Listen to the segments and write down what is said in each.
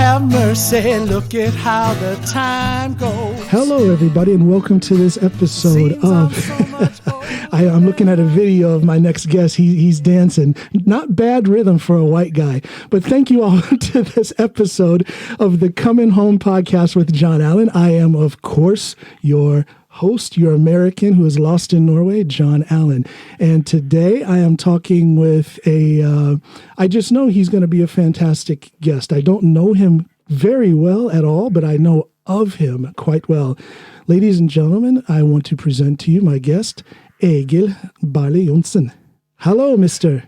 have mercy, look at how the time goes. Hello, everybody, and welcome to this episode of... I'm looking at a video of my next guest. He's dancing. Not bad rhythm for a white guy. But thank you all to this episode of the Coming Home podcast with John Allen. I am, of course, your host, your American who is lost in Norway, John Allen. And today I am talking with I just know he's going to be a fantastic guest. I don't know him very well at all, but I know of him quite well. Ladies and gentlemen, I want to present to you my guest, Egil Berli-Johnsen. Hello, mister.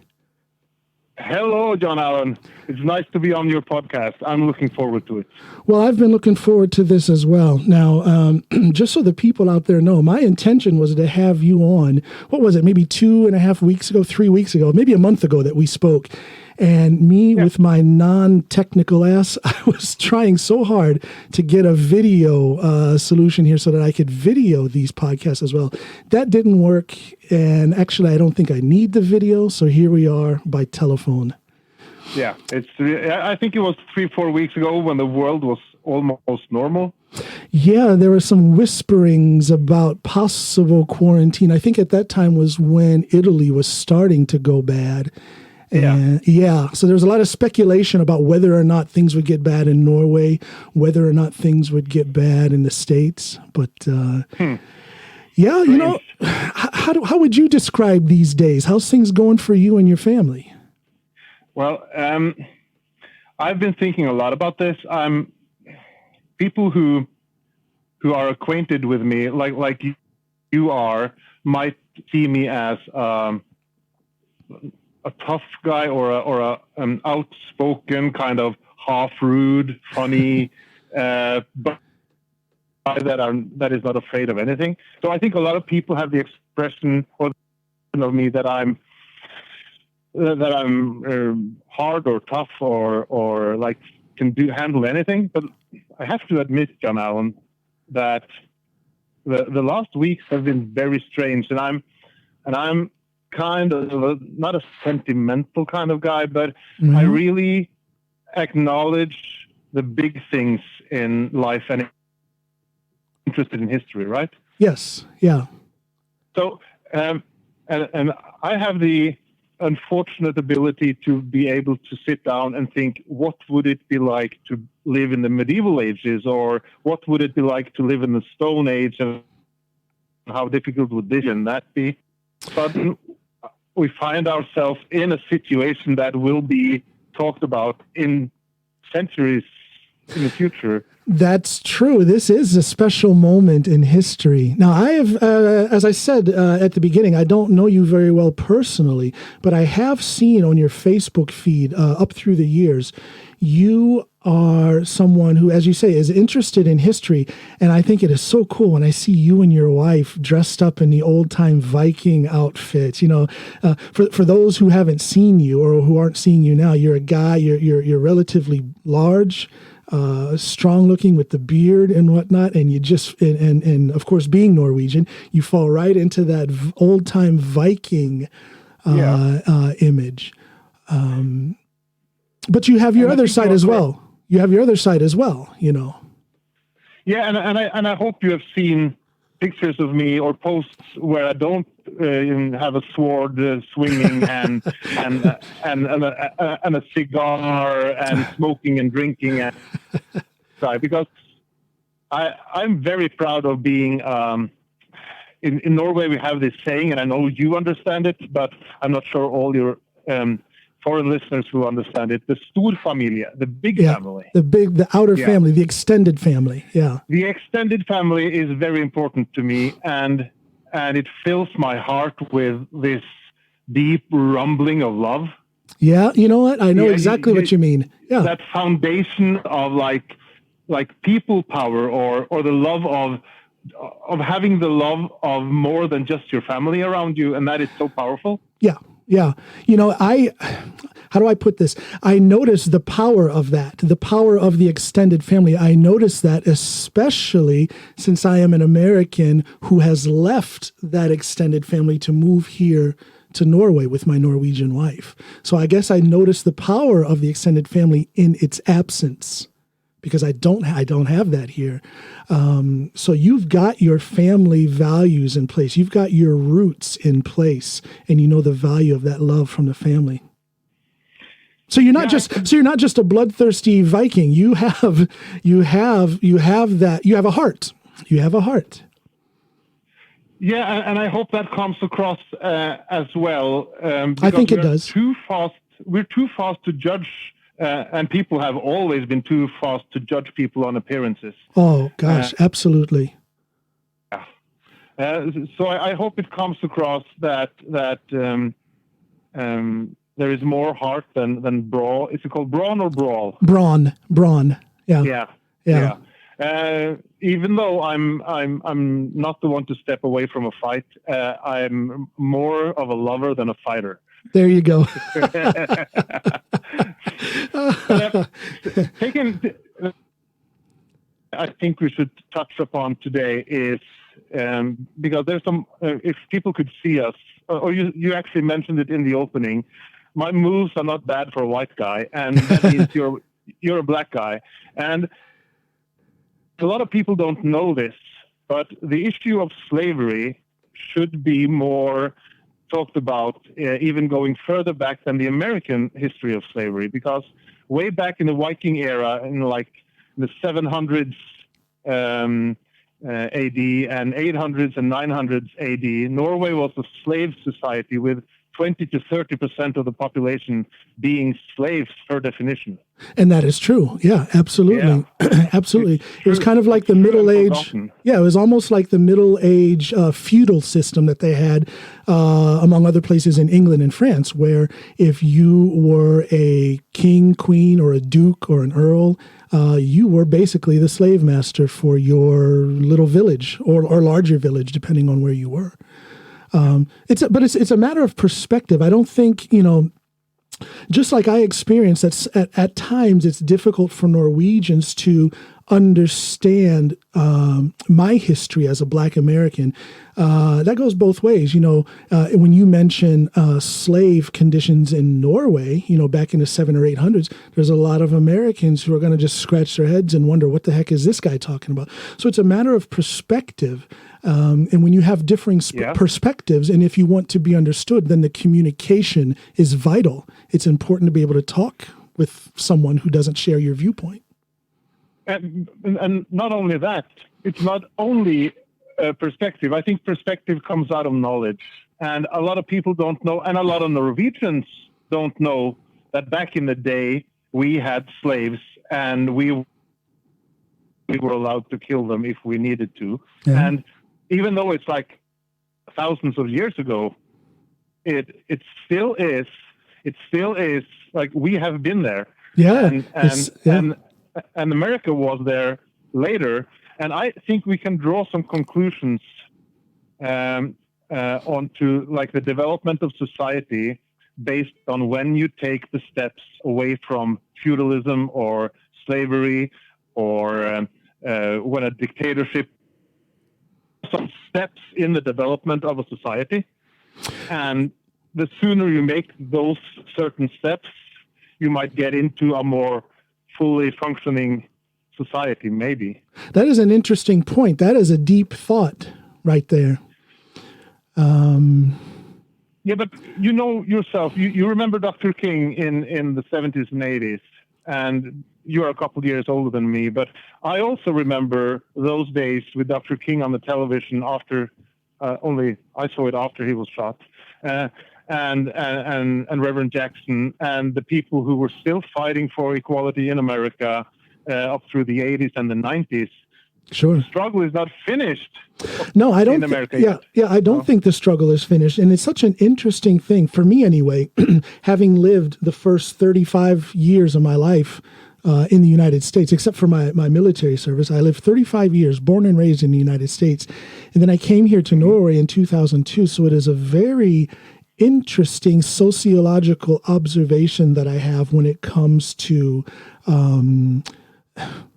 Hello, John Allen. It's nice to be on your podcast. I'm looking forward to it. Well, I've been looking forward to this as well. Now, just so the people out there know, my intention was to have you on, what was it, maybe 2.5 weeks ago, 3 weeks ago, maybe a month ago that we spoke. And me, with my non-technical ass, I was trying so hard to get a video solution here so that I could video these podcasts as well. That didn't work. And actually, I don't think I need the video. So here we are by telephone. Yeah, I think it was 3-4 weeks ago when the world was almost normal. Yeah, there were some whisperings about possible quarantine. I think at that time was when Italy was starting to go bad. And so there was a lot of speculation about whether or not things would get bad in Norway, whether or not things would get bad in the States. But yeah, you know, how would you describe these days? How's things going for you and your family? Well, I've been thinking a lot about this. People who are acquainted with me, like you are, might see me as a tough guy or an outspoken kind of half rude, funny, but that is not afraid of anything. So I think a lot of people have the expression of me that I'm hard or tough or like can handle anything. But I have to admit, John Allen, that the last weeks have been very strange, and I'm kind of not a sentimental kind of guy, but I really acknowledge the big things in life and interested in history, right? Yes. Yeah. So, and I have the unfortunate ability to be able to sit down and think, what would it be like to live in the medieval ages, or what would it be like to live in the Stone Age, and how difficult would this and that be? But we find ourselves in a situation that will be talked about in centuries in the future. That's true. This is a special moment in history. Now, I have, as I said at the beginning, I don't know you very well personally, but I have seen on your Facebook feed up through the years, you are someone who, as you say, is interested in history. And I think it is so cool when I see you and your wife dressed up in the old-time Viking outfits. You know, for those who haven't seen you or who aren't seeing you now, you're a guy, you're relatively large, strong looking with the beard and whatnot, and you just and of course being Norwegian, you fall right into that old time Viking image. But you have your other side as well. You have your other side as well, you know. Yeah, and I hope you have seen pictures of me or posts where I don't have a sword swinging and a cigar and smoking and drinking, and because I'm very proud of being. In Norway, we have this saying, and I know you understand it, but I'm not sure all your foreign listeners who understand it. The storfamilie, the big family, the outer family, the extended family. Yeah, the extended family is very important to me, and it fills my heart with this deep rumbling of love. Yeah, you know what? I know exactly what you mean. Yeah, that foundation of like people power or the love of having the love of more than just your family around you, and that is so powerful. Yeah. Yeah. You know, how do I put this? I notice the power of that, the power of the extended family. I notice that especially since I am an American who has left that extended family to move here to Norway with my Norwegian wife. So I guess I noticed the power of the extended family in its absence. because I don't have that here. So you've got your family values in place. You've got your roots in place, and you know the value of that love from the family. So you're not just a bloodthirsty Viking. You have that. You have a heart. You have a heart. Yeah, and I hope that comes across as well. I think it does. We're too fast to judge, and people have always been too fast to judge people on appearances. Oh gosh, absolutely. Yeah. So I hope it comes across that there is more heart than brawl. Is it called brawn or brawl? Brawn. Yeah. Even though I'm not the one to step away from a fight, I'm more of a lover than a fighter. There you go. I think we should touch upon today is because there's some. If people could see us, or you actually mentioned it in the opening, my moves are not bad for a white guy, and that means you're a black guy, and a lot of people don't know this, but the issue of slavery should be more talked about, even going further back than the American history of slavery, because way back in the Viking era, in like the 700s AD and 800s and 900s AD, Norway was a slave society with 20 to 30% of the population being slaves per definition. And that is true. Yeah, absolutely. Yeah. Absolutely. It was kind of like the Middle Age. Yeah, it was almost like the Middle Age feudal system that they had, among other places in England and France, where if you were a king, queen, or a duke, or an earl, you were basically the slave master for your little village or larger village, depending on where you were. It's a matter of perspective. I don't think, just like I experienced, at times it's difficult for Norwegians to understand my history as a Black American. That goes both ways. When you mention slave conditions in Norway, back in the 700s or 800s, there's a lot of Americans who are going to just scratch their heads and wonder, what the heck is this guy talking about? So it's a matter of perspective. And when you have differing perspectives, and if you want to be understood, then the communication is vital. It's important to be able to talk with someone who doesn't share your viewpoint. And not only that, it's not only perspective. I think perspective comes out of knowledge. And a lot of people don't know, and a lot of Norwegians don't know, that back in the day, we had slaves, and we were allowed to kill them if we needed to. Yeah. And even though it's like thousands of years ago, it still is like we have been there. Yeah. And America was there later. And I think we can draw some conclusions onto like the development of society based on when you take the steps away from feudalism or slavery or when a dictatorship, some steps in the development of a society. And the sooner you make those certain steps, you might get into a more fully functioning society, maybe. That is an interesting point. That is a deep thought right there. Yeah, but you know yourself, you remember Dr. King in the 70s and 80s, and you're a couple of years older than me, but I also remember those days with Dr. King on the television after, only I saw it after he was shot, and Reverend Jackson, and the people who were still fighting for equality in America up through the 80s and the 90s. Sure. The struggle is not finished. No, I don't. In America I don't think the struggle is finished, and it's such an interesting thing for me, anyway. Having lived the first 35 years of my life in the United States, except for my military service, I lived 35 years, born and raised in the United States, and then I came here to Norway in 2002. So it is a very interesting sociological observation that I have when it comes to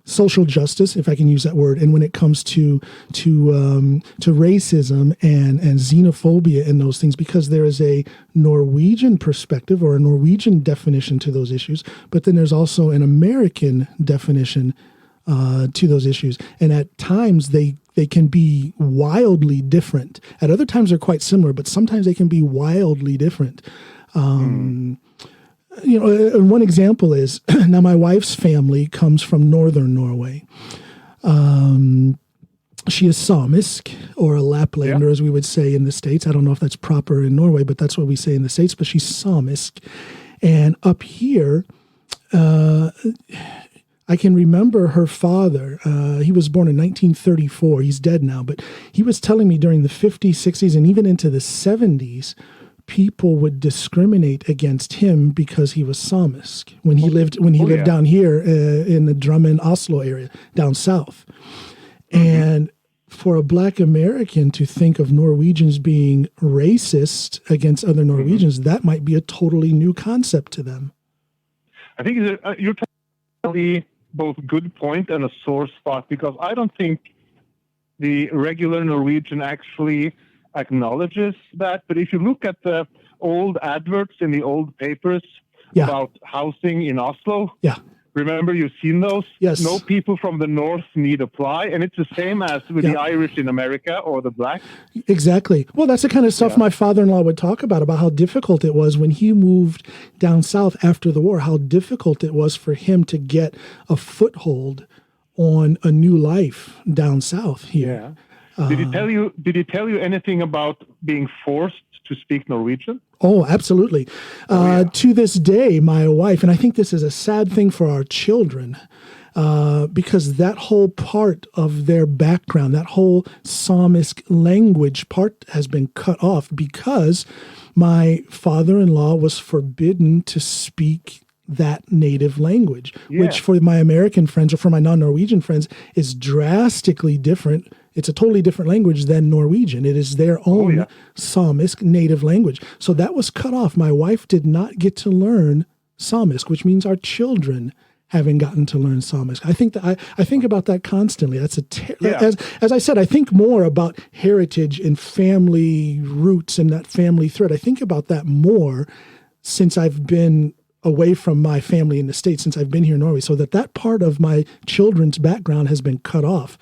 social justice, if I can use that word, and when it comes to racism and xenophobia and those things, because there is a Norwegian perspective or a Norwegian definition to those issues, but then there's also an American definition to those issues. And at times they can be wildly different. At other times they're quite similar, but sometimes they can be wildly different. And one example is, now my wife's family comes from northern Norway. She is Samisk, or a Laplander, as we would say in the States. I don't know if that's proper in Norway, but that's what we say in the States. But she's Samisk. And up here, I can remember her father. He was born in 1934. He's dead now. But he was telling me during the 50s, 60s, and even into the 70s, people would discriminate against him because he was Samisk when he lived down here in the Drammen, Oslo area, down south. And for a Black American to think of Norwegians being racist against other Norwegians, that might be a totally new concept to them. I think you're telling both good point and a sore spot, because I don't think the regular Norwegian actually acknowledges that. But if you look at the old adverts in the old papers about housing in Oslo, remember, you've seen those? Yes. No people from the north need apply. And it's the same as with the Irish in America or the blacks. Exactly. Well, that's the kind of stuff my father-in-law would talk about how difficult it was when he moved down south after the war, how difficult it was for him to get a foothold on a new life down south here. Yeah. Did he tell you anything about being forced to speak Norwegian? Oh, absolutely. To this day, my wife, and I think this is a sad thing for our children, because that whole part of their background, that whole Samisk language part has been cut off because my father-in-law was forbidden to speak that native language, which for my American friends or for my non-Norwegian friends is drastically different. It's a totally different language than Norwegian. It is their own Samisk native language. So that was cut off. My wife did not get to learn Samisk, which means our children haven't gotten to learn Samisk. I think that I think about that constantly. That's as I said, I think more about heritage and family roots and that family thread. I think about that more since I've been away from my family in the States, since I've been here in Norway, so that part of my children's background has been cut off.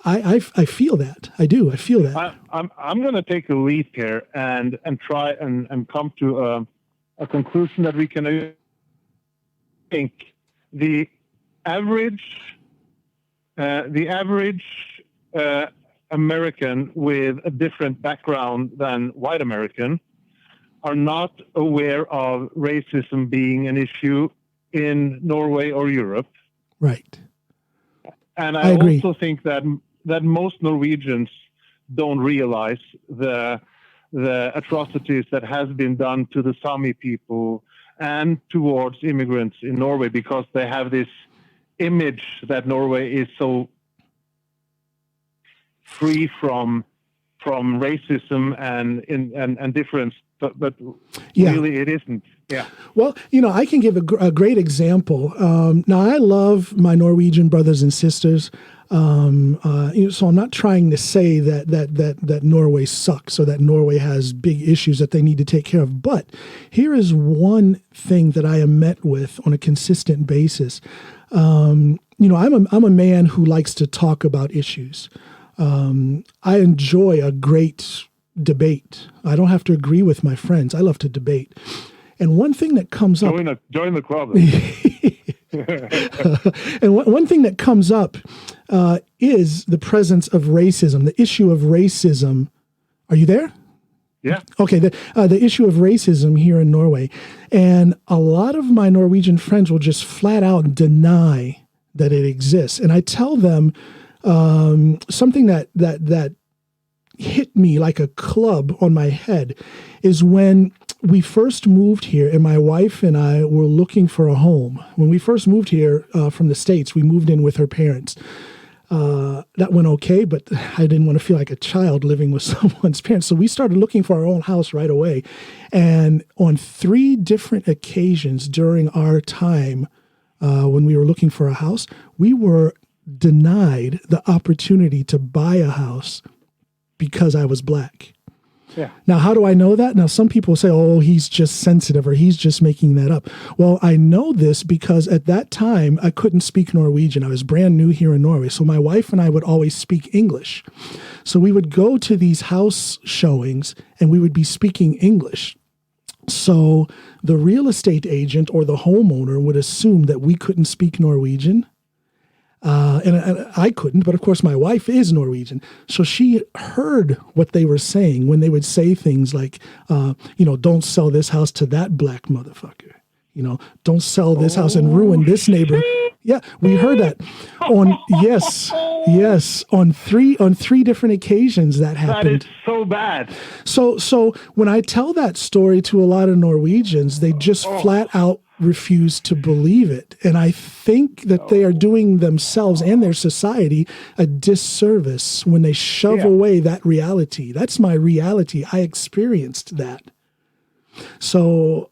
I feel that. I do. I feel that. I'm going to take a leap here and try and come to a conclusion that we can think the average American with a different background than white American are not aware of racism being an issue in Norway or Europe. Right. And I agree. also think that most Norwegians don't realize the atrocities that has been done to the Sami people and towards immigrants in Norway, because they have this image that Norway is so free from racism and difference, but really it isn't. Yeah. Well, I can give a great example. Now, I love my Norwegian brothers and sisters. So I'm not trying to say that Norway sucks or that Norway has big issues that they need to take care of. But here is one thing that I am met with on a consistent basis. I'm a man who likes to talk about issues. I enjoy a great debate. I don't have to agree with my friends. I love to debate. And one thing that comes up... Join the club. And one thing that comes up is the presence of racism, the issue of racism. Are you there? Yeah. Okay, the issue of racism here in Norway. And a lot of my Norwegian friends will just flat out deny that it exists. And I tell them something that hit me like a club on my head is when we first moved here and my wife and I were looking for a home. When we first moved here from the States, we moved in with her parents. That went okay, but I didn't want to feel like a child living with someone's parents. So we started looking for our own house right away. And on 3 different occasions during our time when we were looking for a house, we were denied the opportunity to buy a house because I was black. Yeah. Now, how do I know that? Now, some people say, oh, he's just sensitive or he's just making that up. Well, I know this because at that time, I couldn't speak Norwegian. I was brand new here in Norway. So my wife and I would always speak English. So we would go to these house showings and we would be speaking English. So the real estate agent or the homeowner would assume that we couldn't speak Norwegian. And I couldn't, but of course my wife is Norwegian. So she heard what they were saying when they would say things like, don't sell this house to that black motherfucker. Don't sell this house and ruin this neighbor. Yeah, we heard that on three different occasions that happened. That is so bad. So when I tell that story to a lot of Norwegians, they just flat out refuse to believe it. And I think that they are doing themselves and their society a disservice when they shove away that reality. That's my reality. I experienced that. So,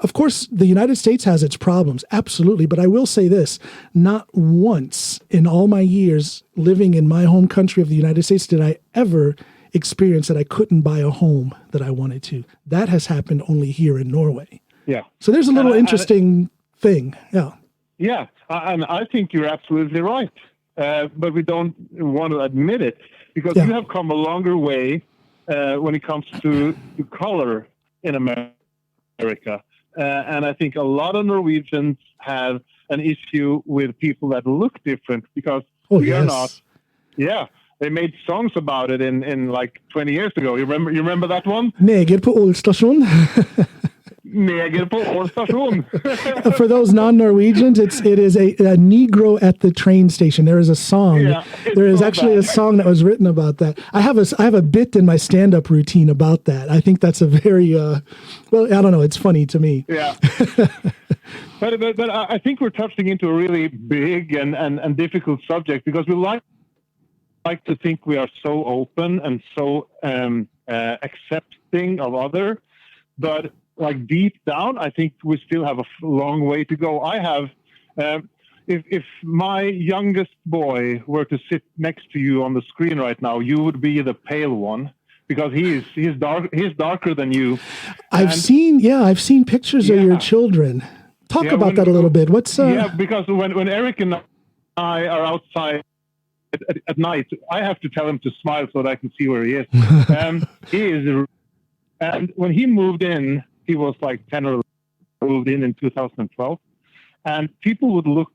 of course, the United States has its problems, absolutely. But I will say this, not once in all my years living in my home country of the United States did I ever experience that I couldn't buy a home that I wanted to. That has happened only here in Norway. Yeah. So there's a little interesting thing. Yeah. Yeah. And I think you're absolutely right. But we don't want to admit it because you have come a longer way when it comes to color in America. And I think a lot of Norwegians have an issue with people that look different because we are not. Yeah. They made songs about it in like 20 years ago. You remember that one? Neger på Olstasjon. Neger på Olstasjon. For those non-Norwegians, it is a Negro at the train station. There is a song. Yeah, there is actually a song that was written about that. I have a bit in my stand-up routine about that. I think that's a very well, I don't know. It's funny to me. Yeah. But I think we're touching into a really big and difficult subject because we like to think we are so open and so accepting of other, but like deep down, I think we still have a long way to go. I have, if my youngest boy were to sit next to you on the screen right now, you would be the pale one because he's darker than you. I've seen pictures of your children. Talk about that a little bit. Because when Eric and I are outside at night, I have to tell him to smile so that I can see where he is. He is, and when he moved in, he was like 10 or 11, moved in 2012, and people would look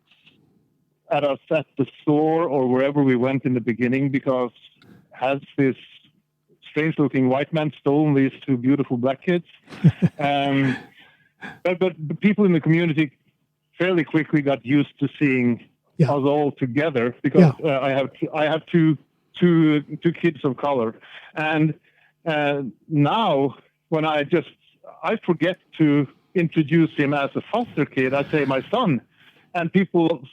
at us at the store or wherever we went in the beginning because has this strange-looking white man stolen these two beautiful black kids? But the people in the community fairly quickly got used to seeing us all together because I have two kids of color, and now when I forget to introduce him as a foster kid, I say my son, and people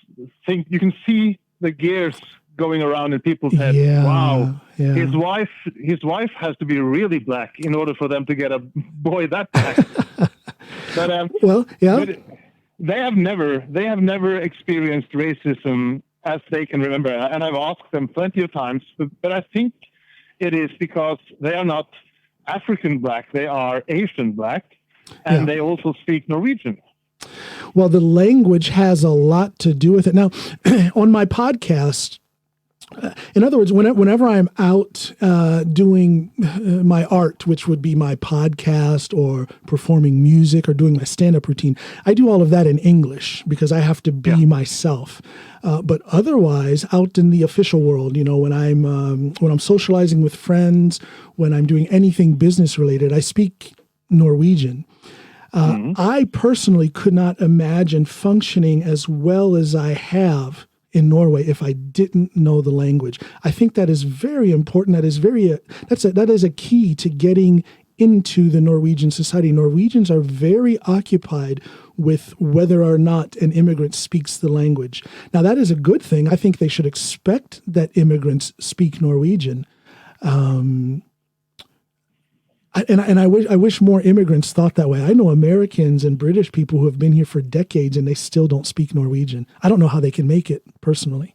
think you can see the gears going around in people's heads. Wow, his wife has to be really black in order for them to get a boy that black. But but they have never experienced racism as they can remember, and I've asked them plenty of times. But I think it is because they are not African black; they are Asian black, and they also speak Norwegian. Well, the language has a lot to do with it. Now, on my podcast, in other words, whenever I'm out doing my art, which would be my podcast or performing music or doing my stand-up routine, I do all of that in English because I have to be myself. But otherwise, out in the official world, when I'm socializing with friends, when I'm doing anything business related, I speak Norwegian. I personally could not imagine functioning as well as I have in Norway if I didn't know the language. I think that is very important. That is a key to getting into the Norwegian society. Norwegians are very occupied with whether or not an immigrant speaks the language. Now, that is a good thing. I think they should expect that immigrants speak Norwegian. And I wish more immigrants thought that way. I know Americans and British people who have been here for decades and they still don't speak Norwegian. I don't know how they can make it personally.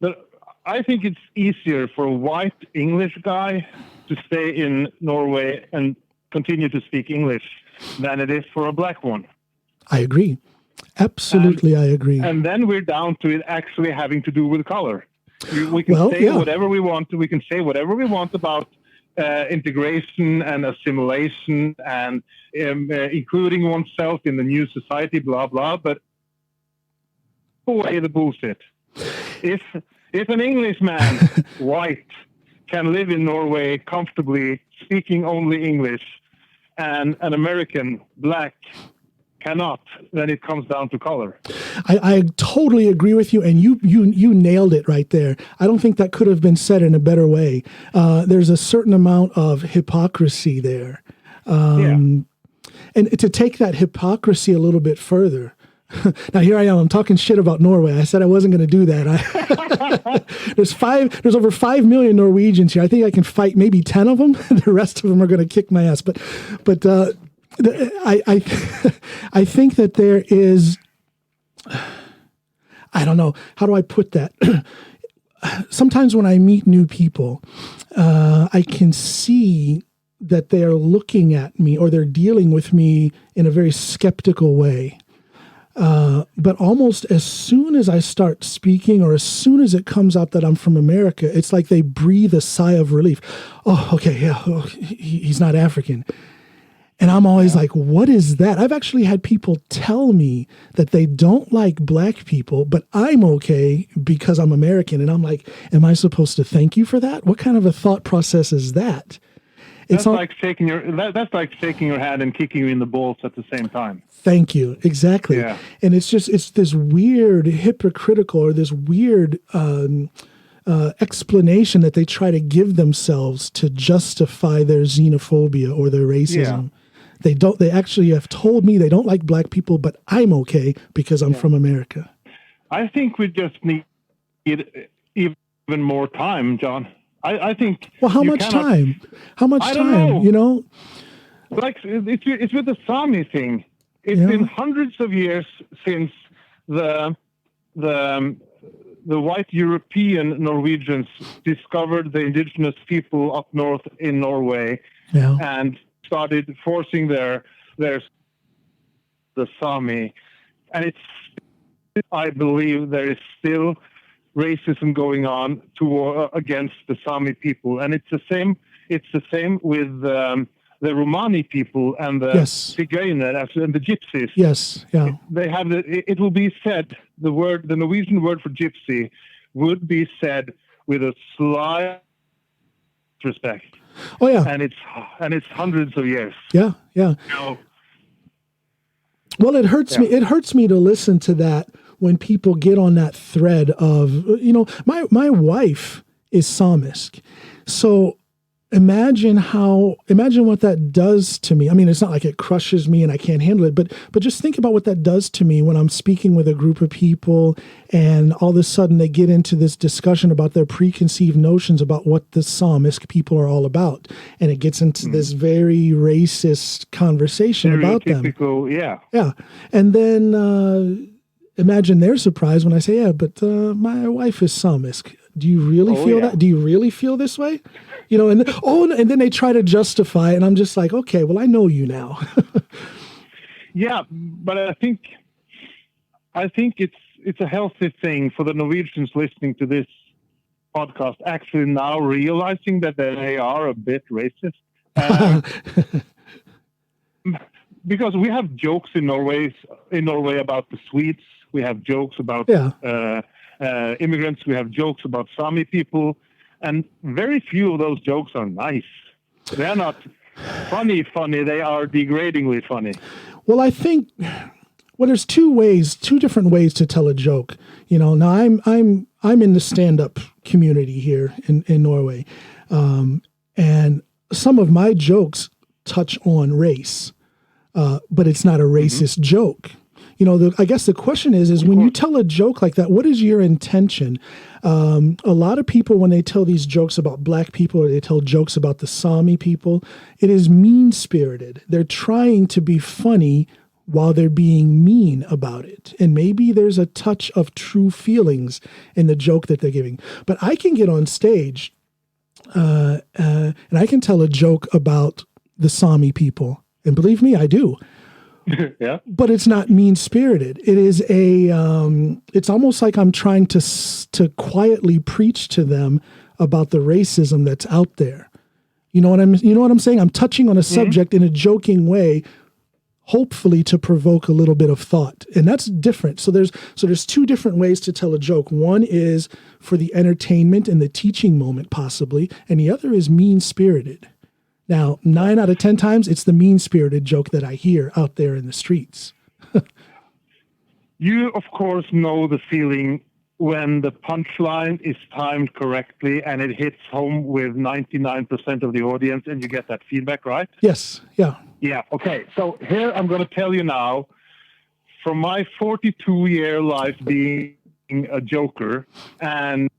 But I think it's easier for a white English guy to stay in Norway and continue to speak English than it is for a black one. I agree. Absolutely, I agree. And then we're down to it actually having to do with color. We can say whatever we want. We can say whatever we want about integration and assimilation and including oneself in the new society, blah, blah, but away the bullshit. If an Englishman, white, can live in Norway comfortably, speaking only English, and an American, black, cannot, then it comes down to color. I totally agree with you, and you nailed it right there. I don't think that could have been said in a better way. There's a certain amount of hypocrisy there. And to take that hypocrisy a little bit further, now here I am, I'm talking shit about Norway. I said I wasn't going to do that. There's over 5 million Norwegians here. I think I can fight maybe 10 of them. The rest of them are going to kick my ass. But I think that there is, I don't know, how do I put that? Sometimes when I meet new people, I can see that they are looking at me or they're dealing with me in a very skeptical way. But almost as soon as I start speaking or as soon as it comes out that I'm from America, it's like they breathe a sigh of relief. Oh, okay, yeah, he's not African. And I'm always like, what is that? I've actually had people tell me that they don't like black people, but I'm okay because I'm American. And I'm like, am I supposed to thank you for that? What kind of a thought process is that? That's like shaking your hand and kicking you in the balls at the same time. Thank you. Exactly. Yeah. And it's this weird hypocritical or this weird explanation that they try to give themselves to justify their xenophobia or their racism. Yeah. They actually have told me they don't like black people, but I'm okay because I'm from America. I think we just need even more time, John. I think. Well, how much time? How much time? You know, like it's with the Sami thing. It's been hundreds of years since the white European Norwegians discovered the indigenous people up north in Norway and started forcing the Sami, and I believe there is still racism going on against the Sami people, and it's the same. It's the same with the Romani people and the Zigeuner and the Gypsies. Yes, yeah. They have it will be said the Norwegian word for gypsy would be said with a slight respect. Oh yeah, and it's hundreds of years. Yeah, yeah. Well, it hurts me. It hurts me to listen to that when people get on that thread of, my wife is Samisk. So imagine what that does to me. I mean, it's not like it crushes me and I can't handle it, but just think about what that does to me when I'm speaking with a group of people and all of a sudden they get into this discussion about their preconceived notions about what the Samisk people are all about. And it gets into this very racist conversation about typical, them. Yeah. And then, imagine their surprise when I say, but my wife is Samisk. Do you really feel that? Do you really feel this way? And then they try to justify it, and I'm just like, okay, well, I know you now. Yeah, but I think it's a healthy thing for the Norwegians listening to this podcast actually now realizing that they are a bit racist. Because we have jokes in Norway about the Swedes. We have jokes about immigrants. We have jokes about Sami people. And very few of those jokes are nice. They're not funny. They are degradingly funny. Well, I think, there's two different ways to tell a joke. Now I'm in the stand-up community here in Norway. And some of my jokes touch on race, but it's not a racist joke. I guess the question is when you tell a joke like that, what is your intention? A lot of people, when they tell these jokes about black people or they tell jokes about the Sami people, it is mean-spirited. They're trying to be funny while they're being mean about it. And maybe there's a touch of true feelings in the joke that they're giving. But I can get on stage and I can tell a joke about the Sami people. And believe me, I do. Yeah. But it's not mean-spirited. It is it's almost like I'm trying to quietly preach to them about the racism that's out there. You know what I'm saying? I'm touching on a subject in a joking way, hopefully to provoke a little bit of thought. And that's different. So there's two different ways to tell a joke. One is for the entertainment and the teaching moment, possibly, and the other is mean-spirited. Now, 9 out of 10 times, it's the mean-spirited joke that I hear out there in the streets. You, of course, know the feeling when the punchline is timed correctly and it hits home with 99% of the audience and you get that feedback, right? Yes, yeah. Yeah, okay. So here I'm going to tell you now, from my 42-year life being a joker and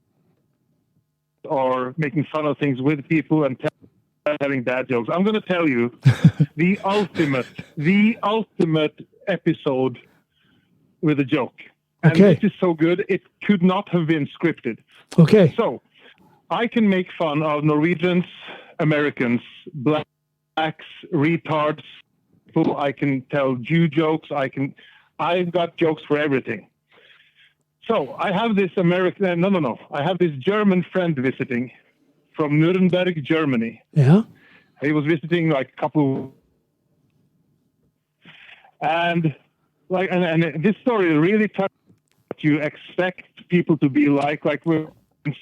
or making fun of things with people and having dad jokes, I'm going to tell you the ultimate episode with a joke. And Okay. this is so good, it could not have been scripted. Okay. So I can make fun of Norwegians, Americans, blacks, retards. I can tell Jew jokes. I've got jokes for everything. So I have this I have this German friend visiting from Nuremberg, Germany. Yeah. He was visiting like a couple, and this story really touched what you expect people to be like when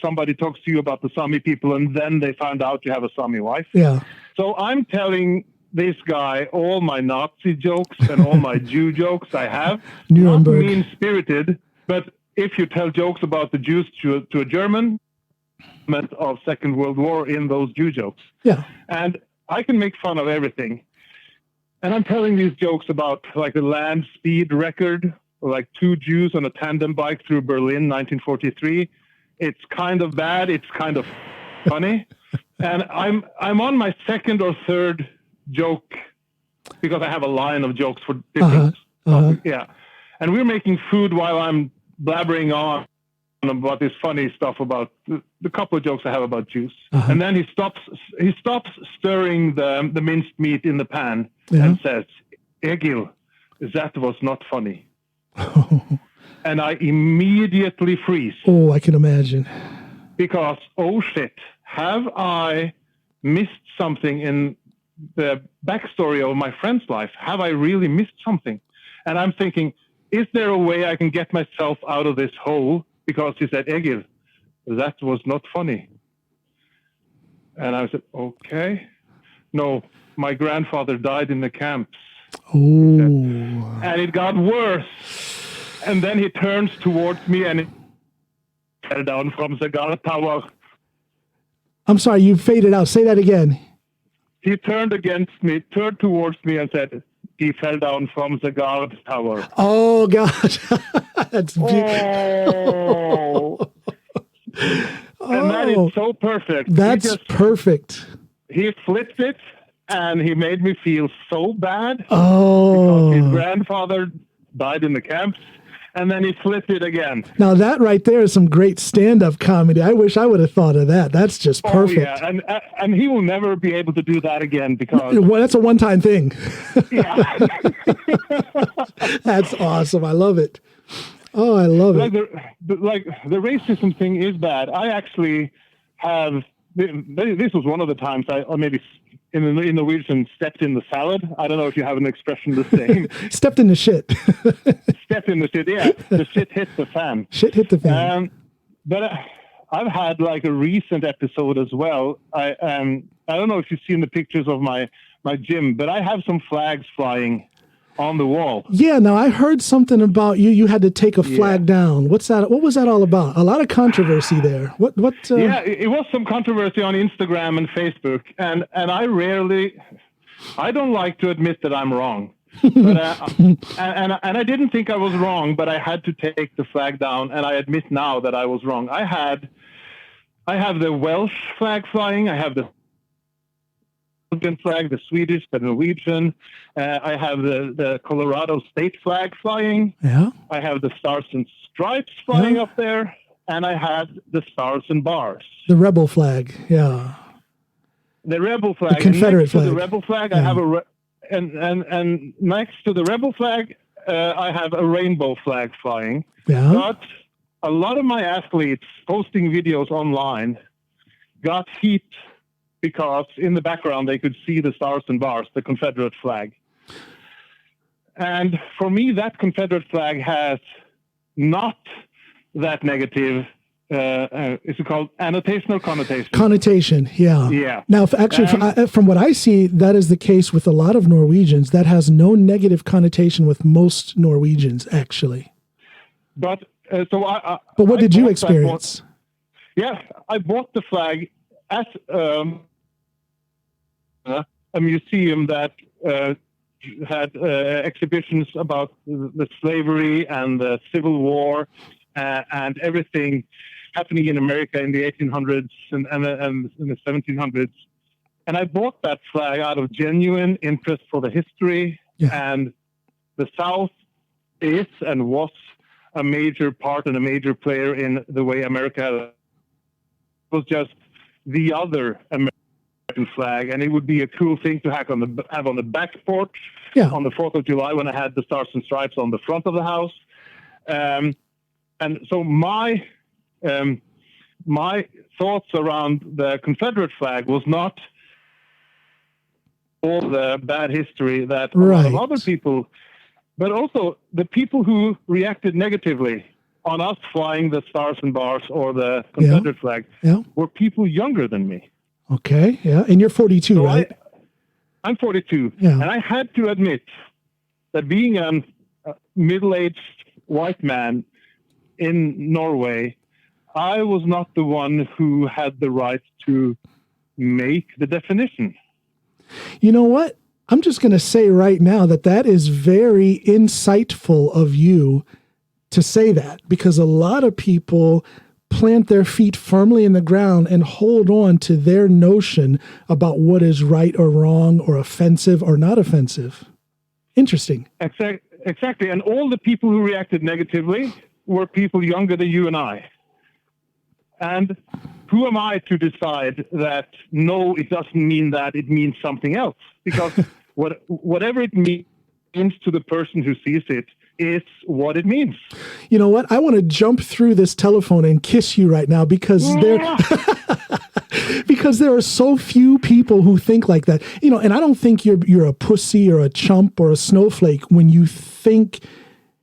somebody talks to you about the Sami people and then they find out you have a Sami wife. Yeah. So I'm telling this guy all my Nazi jokes and all my Jew jokes I have. Nuremberg. Not mean-spirited, but if you tell jokes about the Jews to a German, of Second World War in those Jew jokes. Yeah. And I can make fun of everything. And I'm telling these jokes about like the land speed record, like 2 Jews on a tandem bike through Berlin, 1943. It's kind of bad. It's kind of funny. And I'm on my second or third joke because I have a line of jokes for different topics. Yeah. And we're making food while I'm blabbering on about this funny stuff about the couple of jokes I have about Jews. And then he stops stirring the minced meat in the pan and says, "Egil, that was not funny." And I immediately freeze. Oh, I can imagine. Because, oh shit, have I missed something in the backstory of my friend's life? Have I really missed something? And I'm thinking, is there a way I can get myself out of this hole? Because he said, "Egil, that was not funny." And I said, "Okay. No, my grandfather died in the camps." Oh. And it got worse. And then he turns towards me and he fell down from the guard tower. I'm sorry, you faded out. Say that again. He turned towards me and said, "He fell down from the guard tower." Oh, God. That's beautiful. And that is so perfect. That's perfect. He flipped it, and he made me feel so bad. Oh. Because his grandfather died in the camps, and then he flipped it again. Now, that right there is some great stand-up comedy. I wish I would have thought of that. That's just perfect. Oh, yeah, and he will never be able to do that again because... Well, that's a one-time thing. Yeah. That's awesome. I love it. Oh, I love it. The racism thing is bad. I actually have... This was one of the times or maybe in Norwegian, stepped in the salad. I don't know if you have an expression the same. Stepped in the shit. Stepped in the shit, yeah. The shit hit the fan. Shit hit the fan. But I've had like a recent episode as well. I don't know if you've seen the pictures of my gym, but I have some flags flying on the wall. Yeah, now I heard something about you. You had to take a flag down. What's that? What was that all about? A lot of controversy there. What? Yeah, it was some controversy on Instagram and Facebook, and I don't like to admit that I'm wrong. But, and I didn't think I was wrong, but I had to take the flag down, and I admit now that I was wrong. I have the Welsh flag flying. I have the Belgian flag, the Swedish, the Norwegian. I have the Colorado state flag flying. Yeah. I have the Stars and Stripes flying up there, and I had the Stars and Bars. The rebel flag, yeah. The rebel flag. The Confederate next flag. to the rebel flag, I have and next to the rebel flag, I have a rainbow flag flying. Yeah. But a lot of my athletes posting videos online got heat because in the background they could see the Stars and Bars, the Confederate flag. And for me, that Confederate flag has not that negative, is it called annotation or connotation? Connotation, yeah. Yeah. Now, from what I see, that is the case with a lot of Norwegians. That has no negative connotation with most Norwegians, actually. But But what did you experience? I bought the flag at a museum that had exhibitions about the slavery and the Civil War and everything happening in America in the 1800s and in the 1700s. And I bought that flag out of genuine interest for the history. Yeah. And the South is and was a major part and a major player in the way America was just the other American flag. And it would be a cool thing to have on the back porch on the 4th of July when I had the Stars and Stripes on the front of the house. And so my thoughts around the Confederate flag was not all the bad history that a lot of other people, but also the people who reacted negatively on us flying the Stars and Bars or the Confederate flag were people younger than me. Okay, yeah. And you're 42, so right? I'm 42. Yeah. And I had to admit that being a middle-aged white man in Norway, I was not the one who had the right to make the definition. You know what? I'm just going to say right now that is very insightful of you to say that, because a lot of people plant their feet firmly in the ground and hold on to their notion about what is right or wrong or offensive or not offensive. Interesting. Exactly. And all the people who reacted negatively were people younger than you and I. And who am I to decide that, no, it doesn't mean that, it means something else? Because whatever it means to the person who sees it is what it means. You know what? I want to jump through this telephone and kiss you right now because because there are so few people who think like that. You know, and I don't think you're a pussy or a chump or a snowflake when you think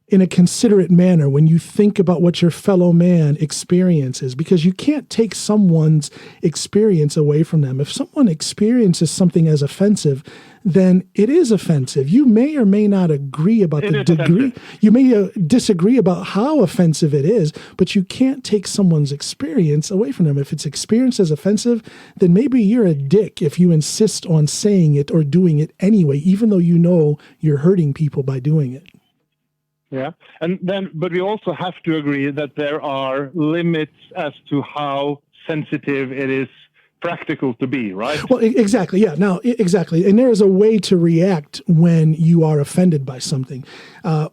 in a considerate manner, when you think about what your fellow man experiences, because you can't take someone's experience away from them. If someone experiences something as offensive, then it is offensive. You may or may not agree about the degree. Offensive. You may disagree about how offensive it is, but you can't take someone's experience away from them. If it's experienced as offensive, then maybe you're a dick if you insist on saying it or doing it anyway, even though you know you're hurting people by doing it. Yeah, but we also have to agree that there are limits as to how sensitive it is practical to be, right? Well, exactly. Yeah, no, exactly. And there is a way to react when you are offended by something.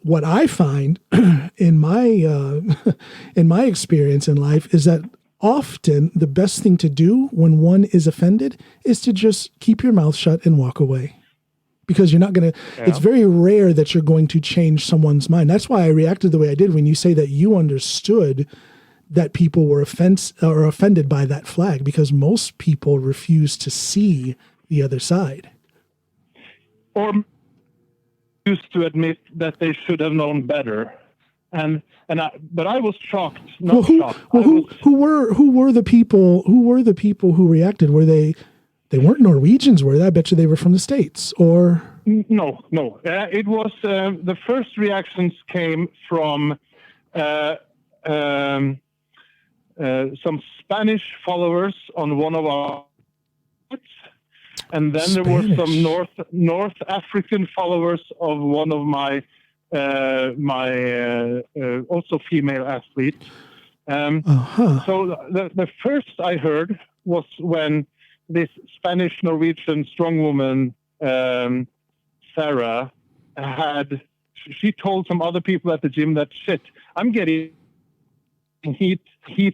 What I find in my experience in life is that often the best thing to do when one is offended is to just keep your mouth shut and walk away. Because you're not going to, it's very rare that you're going to change someone's mind. That's why I reacted the way I did when you say that you understood that people were offended by that flag, because most people refuse to see the other side. Or used to admit that they should have known better. But I was shocked. Who were the people who reacted? Were they weren't Norwegians, were they? I bet you they were from the States, or? No. It was, the first reactions came from some Spanish followers on one of our, and then Spanish. There were some North African followers of one of my also female athletes. So the first I heard was when this Spanish Norwegian strong woman, Sarah, she told some other people at the gym that shit, I'm getting heat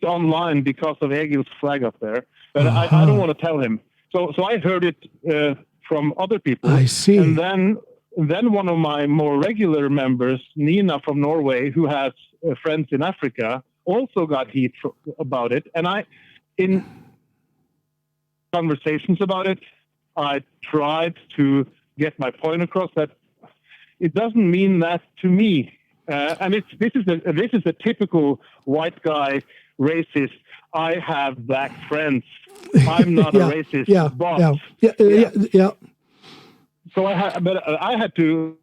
online because of Egil's flag up there, but I don't want to tell him. So I heard it from other people. I see. And then one of my more regular members, Nina from Norway, who has friends in Africa, also got heat about it. And in conversations about it, I tried to get my point across that it doesn't mean that to me. And this is a typical white guy racist. I have black friends. I'm not a racist. Boss. Yeah. So I had to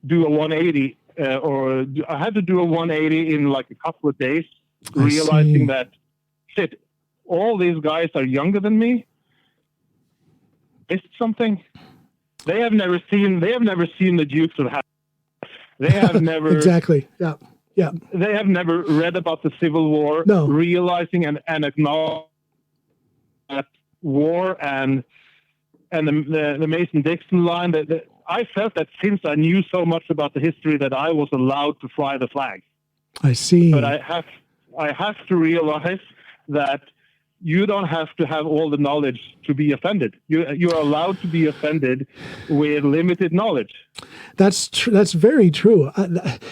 do a 180, I had to do a 180 in like a couple of days, realizing that shit, all these guys are younger than me. Missed something. They have never seen the Dukes of Hazzard. They have never exactly. Yeah. They have never read about the Civil War. No. Realizing and acknowledging that war and the Mason-Dixon line. That I felt that since I knew so much about the history that I was allowed to fly the flag. I see. But I have to realize that you don't have to have all the knowledge to be offended. You're allowed to be offended with limited knowledge. That's true. That's very true.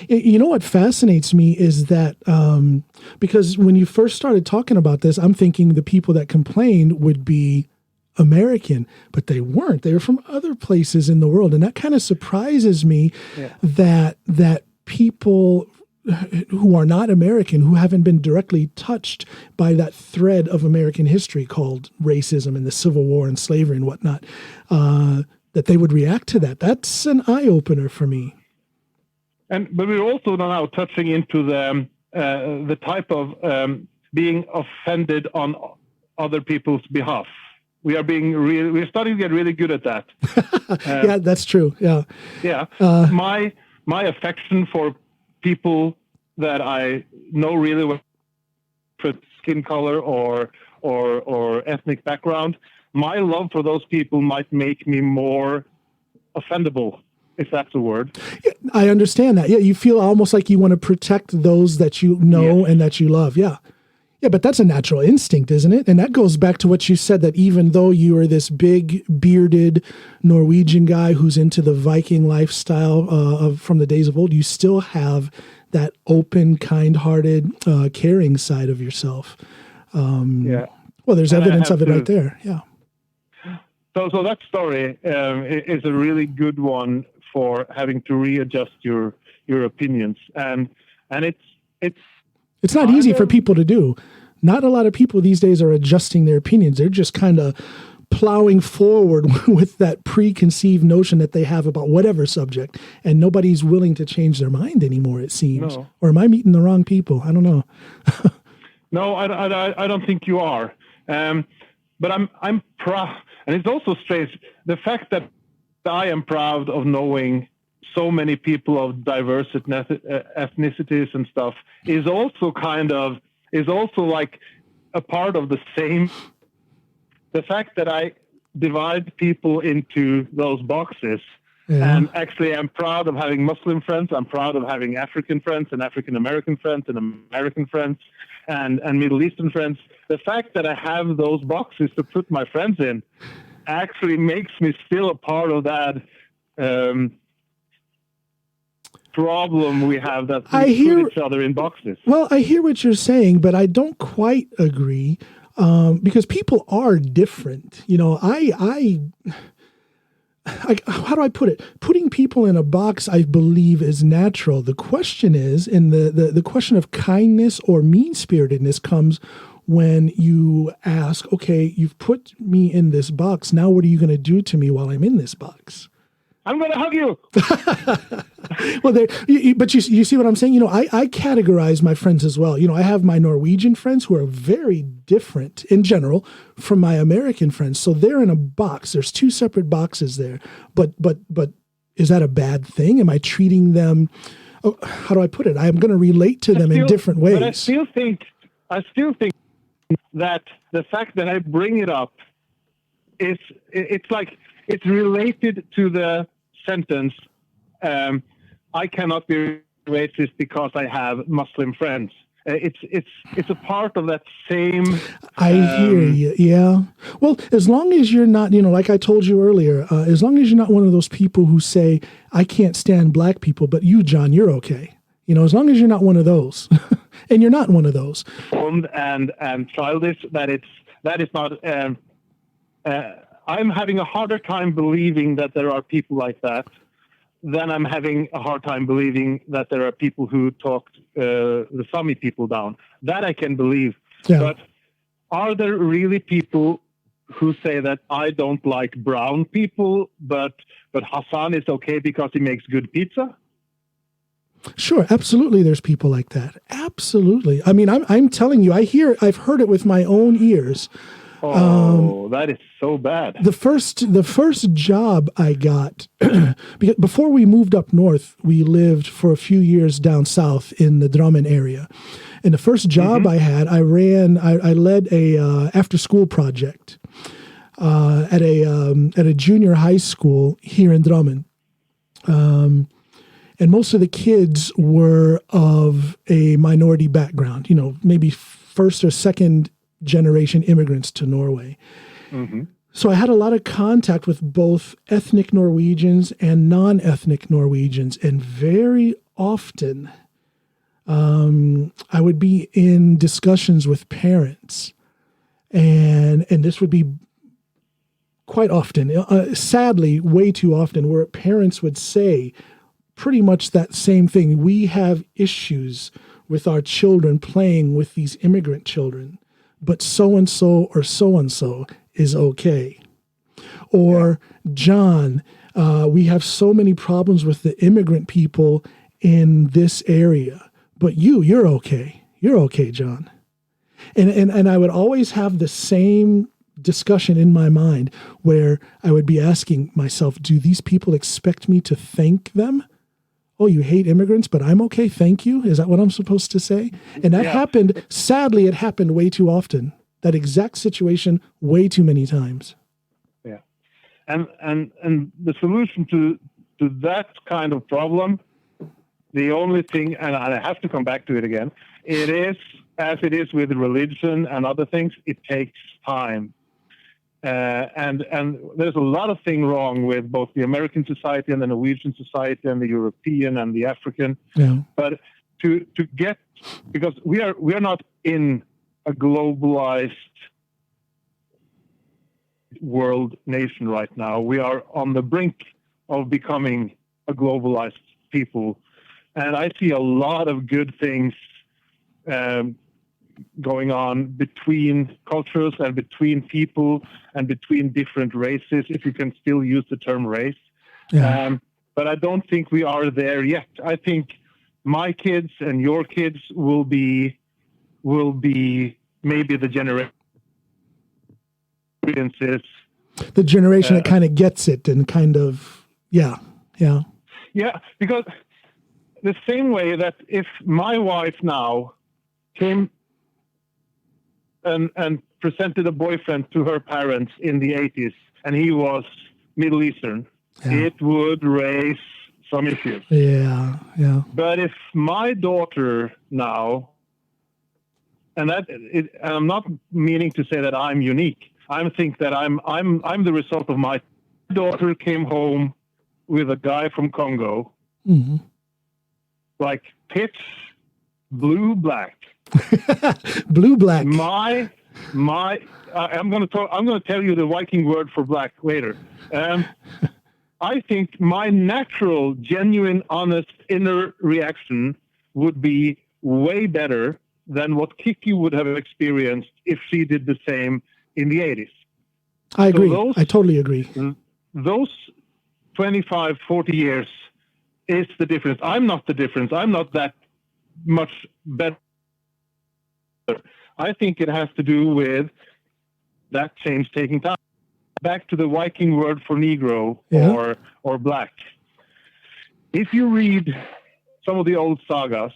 You know what fascinates me is that because when you first started talking about this, I'm thinking the people that complained would be American, but they weren't. They were from other places in the world, and that kind of surprises me. That people who are not American, who haven't been directly touched by that thread of American history called racism and the Civil War and slavery and whatnot, that they would react to that. That's an eye-opener for me. But we're also now touching into the type of being offended on other people's behalf. We're starting to get really good at that. Yeah, that's true. Yeah. Yeah. My affection for people that I know really well, for skin color or ethnic background, my love for those people might make me more offendable, if that's a word. Yeah, I understand that. Yeah, you feel almost like you want to protect those that you know and that you love. Yeah. Yeah, but that's a natural instinct, isn't it? And that goes back to what you said, that even though you are this big, bearded Norwegian guy who's into the Viking lifestyle from the days of old, you still have that open, kind-hearted, caring side of yourself. Well, there's evidence of it right there. Yeah. So that story is a really good one for having to readjust your opinions, and it's not easy for people to do. Not a lot of people these days are adjusting their opinions. They're just kind of plowing forward with that preconceived notion that they have about whatever subject, and nobody's willing to change their mind anymore, it seems. No. Or am I meeting the wrong people? I don't know. No, I don't think you are. But I'm proud, and it's also strange, the fact that I am proud of knowing so many people of diverse ethnicities and stuff is also like a part of the same. The fact that I divide people into those boxes, and actually I'm proud of having Muslim friends. I'm proud of having African friends and African American friends and American friends and Middle Eastern friends. The fact that I have those boxes to put my friends in actually makes me still a part of that problem we have, that we put each other in boxes. Well, I hear what you're saying, but I don't quite agree, because people are different. You know, I how do I put it? Putting people in a box, I believe, is natural. The question is, and the question of kindness or mean-spiritedness comes when you ask, okay, you've put me in this box. Now what are you going to do to me while I'm in this box? I'm going to hug you. Well, but you see what I'm saying? You know, I categorize my friends as well. You know, I have my Norwegian friends who are very different in general from my American friends. So they're in a box. There's two separate boxes there. But is that a bad thing? Am I treating them? How do I put it? I'm going to relate to them in different ways. But I still think that the fact that I bring it up is, it's like it's related to the sentence, I cannot be racist because I have Muslim friends. It's a part of that same. I hear you. Yeah. Well, as long as you're not, like I told you earlier, as long as you're not one of those people who say, I can't stand black people, but you, John, you're okay. As long as you're not one of those, and you're not one of those. And childish, that is not. I'm having a harder time believing that there are people like that than I'm having a hard time believing that there are people who talk the Sami people down. That I can believe. Yeah. But are there really people who say that I don't like brown people, but Hassan is okay because he makes good pizza? Sure, absolutely. There's people like that. Absolutely. I mean, I'm telling you, I've heard it with my own ears. Oh, that is so bad. The first job I got, because before we moved up north, we lived for a few years down south in the Drammen area. And the first job I had, I led a after school project at a junior high school here in Drammen. And most of the kids were of a minority background, maybe first or second generation immigrants to Norway. So I had a lot of contact with both ethnic Norwegians and non-ethnic Norwegians. And very often I would be in discussions with parents. And this would be quite often, sadly, way too often, where parents would say pretty much that same thing. We have issues with our children playing with these immigrant children, but so-and-so or so-and-so is okay. Or, John, we have so many problems with the immigrant people in this area, but you're okay. You're okay, John. And I would always have the same discussion in my mind where I would be asking myself, do these people expect me to thank them? Oh, you hate immigrants, but I'm okay, thank you? Is that what I'm supposed to say? And that happened, sadly, it happened way too often. That exact situation way too many times. Yeah. And the solution to that kind of problem, the only thing, and I have to come back to it again, it is, as it is with religion and other things, it takes time. And there's a lot of things wrong with both the American society and the Norwegian society and the European and the African. Yeah. But to get, because we are not in a globalized world nation right now. We are on the brink of becoming a globalized people. And I see a lot of good things going on between cultures and between people and between different races, if you can still use the term race. Yeah. But I don't think we are there yet. I think my kids and your kids will be maybe the generation. The generation that kind of gets it and kind of, yeah. Yeah, because the same way that if my wife now came and presented a boyfriend to her parents in the 80s, and he was Middle Eastern, it would raise some issues. Yeah. But if my daughter now, and I'm not meaning to say that I'm unique. I think that I'm the result of my daughter came home with a guy from Congo, like pitch blue black. Blue black. I'm going to tell you the Viking word for black later. I think my natural, genuine, honest inner reaction would be way better than what Kiki would have experienced if she did the same in the 80s. I agree. I totally agree. Those 25, 40 years is the difference. I'm not the difference. I'm not that much better. I think it has to do with that change taking time. Back to the Viking word for Negro or black. If you read some of the old sagas,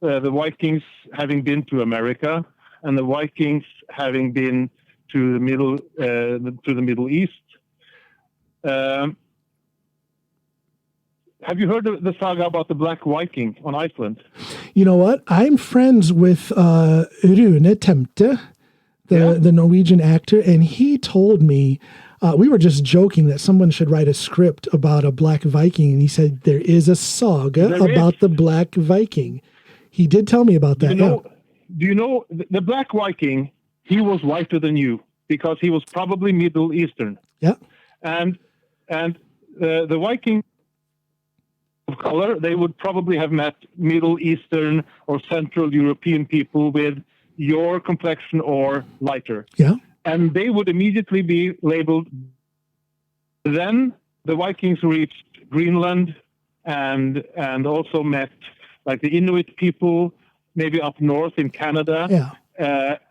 the Vikings having been to America and the Vikings having been to the Middle East. Have you heard of the saga about the Black Viking on Iceland? You know what? I'm friends with Rune Temte, the Norwegian actor, and he told me, we were just joking that someone should write a script about a Black Viking, and he said there is a saga about the Black Viking. He did tell me about that. Do you know the Black Viking? He was whiter than you because he was probably Middle Eastern. Yeah. And the Viking of color, they would probably have met Middle Eastern or Central European people with your complexion or lighter. Yeah. And they would immediately be labeled. Then the Vikings reached Greenland and also met like the Inuit people, maybe up north in Canada. Yeah.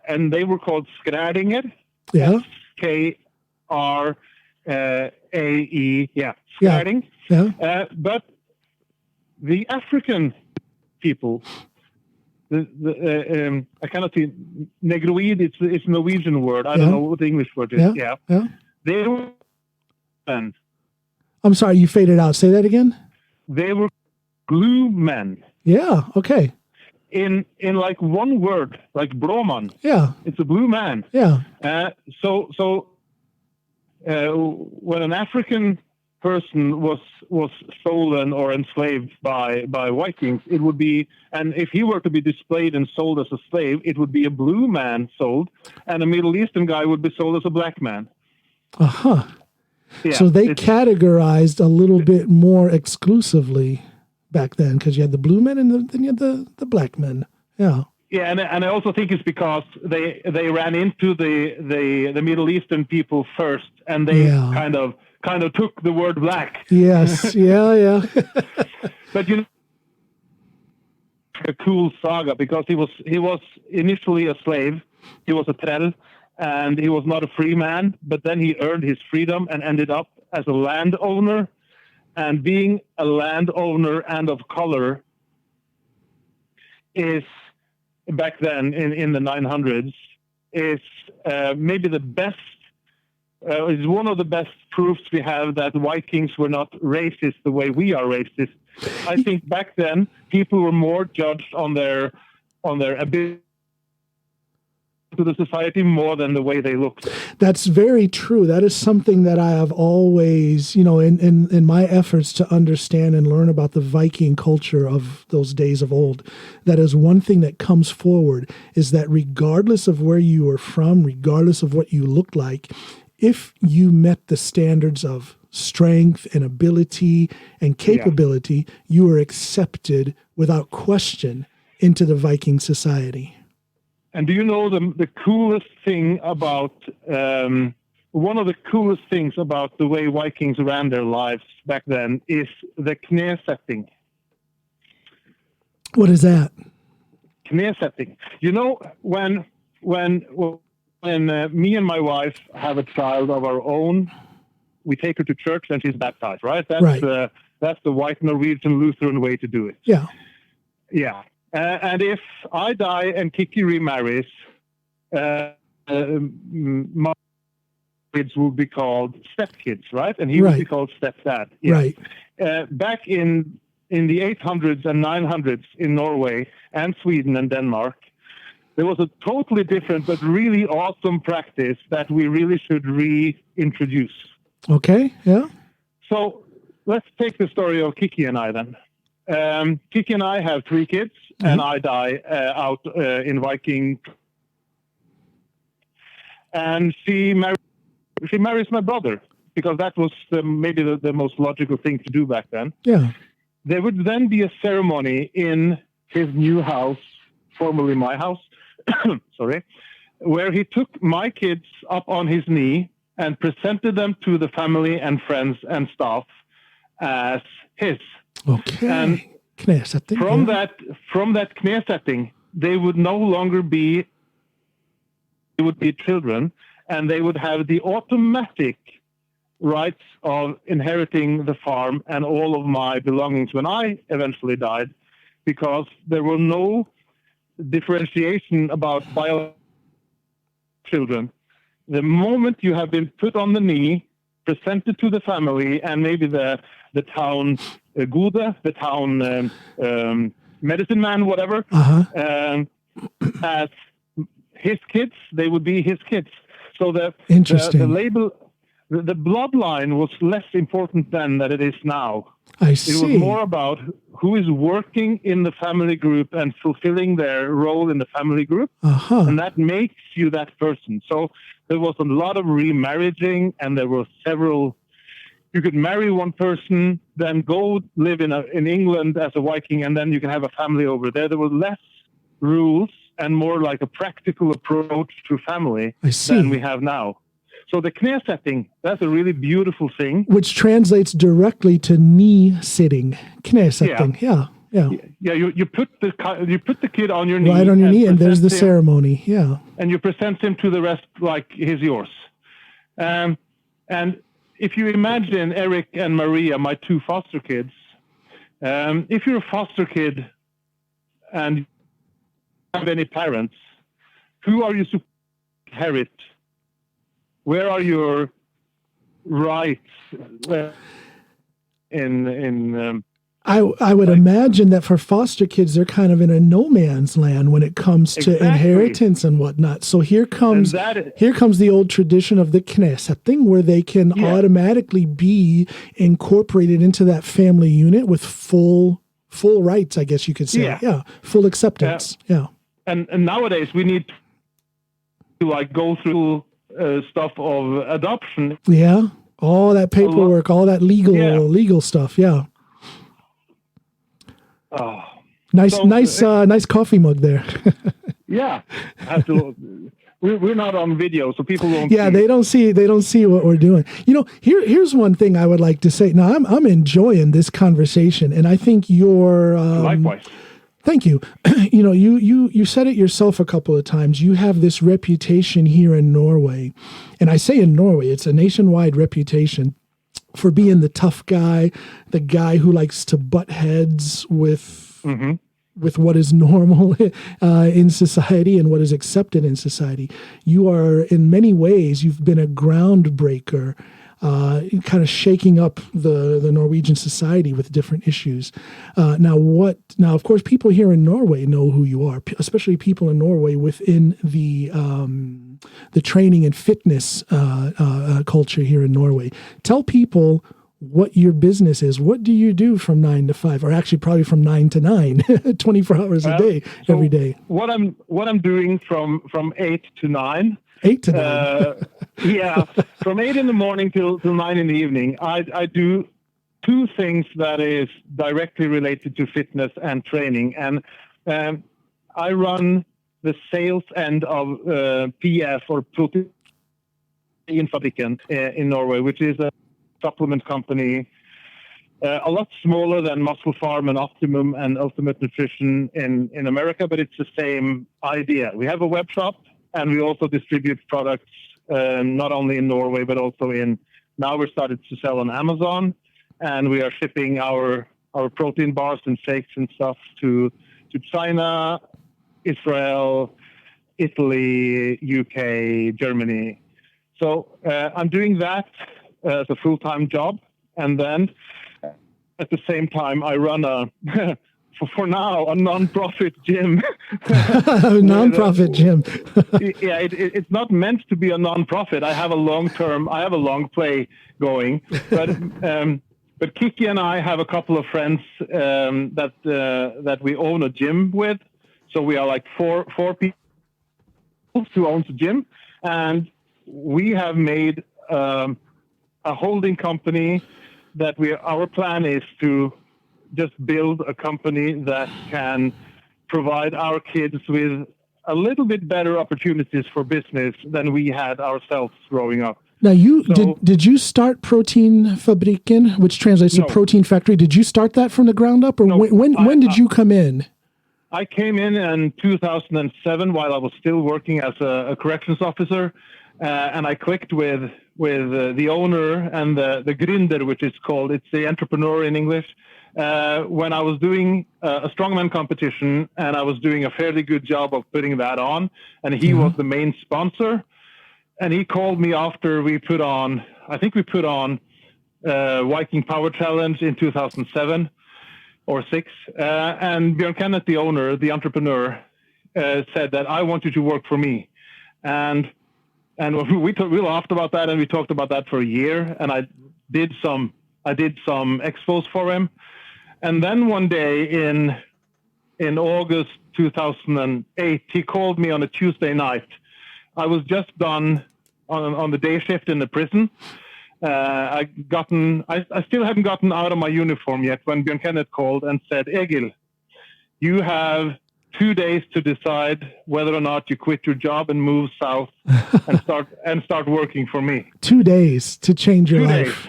And they were called Skrædinger. Yeah. Skræae. Yeah. Skræding. Yeah. But the African people, I cannot see Negroid. It's a Norwegian word. I don't know what the English word is. Yeah. They were men. I'm sorry, you faded out. Say that again. They were glue men. Yeah. Okay. In like one word, like Broman. Yeah. It's a blue man. Yeah. So when an African person was stolen or enslaved by Vikings, it would be, and if he were to be displayed and sold as a slave, it would be a blue man sold, and a Middle Eastern guy would be sold as a black man. Uh-huh. Yeah, so they categorized a little bit more exclusively back then, because you had the blue men and then you had the black men. Yeah. Yeah, and I also think it's because they ran into the Middle Eastern people first, and they kind of took the word black. Yes, yeah. But you know, a cool saga because he was initially a slave. He was a træll, and he was not a free man. But then he earned his freedom and ended up as a landowner. And being a landowner and of color is back then in the 900s is maybe the best. Is one of the best proofs we have that Vikings were not racist the way we are racist. I think back then people were more judged on their ability to the society more than the way they looked. That's very true. That is something that I have always, in my efforts to understand and learn about the Viking culture of those days of old, that is one thing that comes forward, is that regardless of where you are from, regardless of what you looked like, if you met the standards of strength and ability and capability, you were accepted without question into the Viking society. And do you know the coolest thing about, one of the coolest things about the way Vikings ran their lives back then is the knesetting. What is that? Knesetting. You know, when me and my wife have a child of our own, we take her to church and she's baptized, right? That's the white Norwegian Lutheran way to do it. Yeah. Yeah. And if I die and Kiki remarries, my kids will be called stepkids, right? And he will be called stepdad. Yeah. Right. Back in the 800s and 900s in Norway and Sweden and Denmark, there was a totally different but really awesome practice that we really should reintroduce. Okay, yeah. So let's take the story of Kiki and I then. Kiki and I have 3 kids, and I die out in Viking. And she marries my brother, because that was maybe the most logical thing to do back then. Yeah. There would then be a ceremony in his new house, formerly my house, sorry, where he took my kids up on his knee and presented them to the family and friends and staff as his. Okay. And from that knesetting, they would no longer be, they would be children, and they would have the automatic rights of inheriting the farm and all of my belongings when I eventually died. because there were no differentiation about biological children. The moment you have been put on the knee, presented to the family, and maybe the town Gode, the town medicine man, whatever, as his kids, they would be his kids. So the label, the bloodline was less important then than it is now. I see. It was more about who is working in the family group and fulfilling their role in the family group, and that makes you that person. So there was a lot of remarrying, and there were several. You could marry one person, then go live in England as a Viking, and then you can have a family over there. There were less rules and more like a practical approach to family than we have now. So the knee setting, that's a really beautiful thing. Which translates directly to knee sitting. Knee setting, yeah. You put the kid on your knee. Right on your knee, and there's the ceremony, yeah. And you present him to the rest like he's yours. And if you imagine Eric and Maria, my two foster kids, if you're a foster kid and you don't have any parents, who are you supposed to inherit? Where are your rights I would imagine that for foster kids, they're kind of in a no man's land when it comes to inheritance and whatnot. So here comes the old tradition of the Knesset thing, where they can automatically be incorporated into that family unit with full rights, I guess you could say. Yeah, full acceptance. Yeah. And nowadays we need to like go through stuff of adoption. Yeah, all that paperwork, all that legal stuff. Yeah. Oh, nice coffee mug there. Yeah, we're not on video, so people won't. Yeah, they don't see what we're doing. You know, here's one thing I would like to say. Now, I'm enjoying this conversation, and I think you're likewise. Thank you. You know, you said it yourself a couple of times. You have this reputation here in Norway, and I say in Norway, it's a nationwide reputation for being the tough guy, the guy who likes to butt heads with what is normal in society and what is accepted in society. You are, in many ways, you've been a groundbreaker, kind of shaking up the Norwegian society with different issues. Now, of course, people here in Norway know who you are, especially people in Norway within the training and fitness culture here in Norway. Tell people what your business is. What do you do from 9 to 5, or actually probably from 9 to 9, 24 hours a day, every day? What I'm doing from 8 to 9. 8 to 9. Yeah, from 8 in the morning till 9 in the evening. I do two things that is directly related to fitness and training, and I run the sales end of PF, or protein Fabrikken, in Norway, which is a supplement company, a lot smaller than Muscle Farm and Optimum and Ultimate Nutrition in America, but it's the same idea. We have a web shop, and we also distribute products not only in Norway, but also now we're started to sell on Amazon, and we are shipping our protein bars and shakes and stuff to China, Israel, Italy, UK, Germany. So I'm doing that as a full-time job, and then at the same time I run for now a non-profit gym. Non-profit gym. Yeah, it's not meant to be a non-profit. I have a long play going, but Kiki and I have a couple of friends that we own a gym with. So we are like four people who owns a gym, and we have made a holding company that our plan is to just build a company that can provide our kids with a little bit better opportunities for business than we had ourselves growing up. Now, did you start Protein Fabrikken, which translates to Protein Factory? Did you start that from the ground up, or when did you come in? I came in 2007 while I was still working as a corrections officer, and I clicked with the owner and the gründer, which is called, it's the entrepreneur in English, when I was doing a strongman competition, and I was doing a fairly good job of putting that on, and he was the main sponsor. And he called me after we put on Viking Power Challenge in 2007 or 6. And Björn Kenneth, the owner, the entrepreneur, said that I want you to work for me. And we laughed about that, and we talked about that for a year. And I did some expos for him. And then one day in August 2008, he called me on a Tuesday night. I was just done on the day shift in the prison. I still hadn't gotten out of my uniform yet when Björn Kenneth called and said, Egil, you have 2 days to decide whether or not you quit your job and move south and start working for me. 2 days to change your 2 life.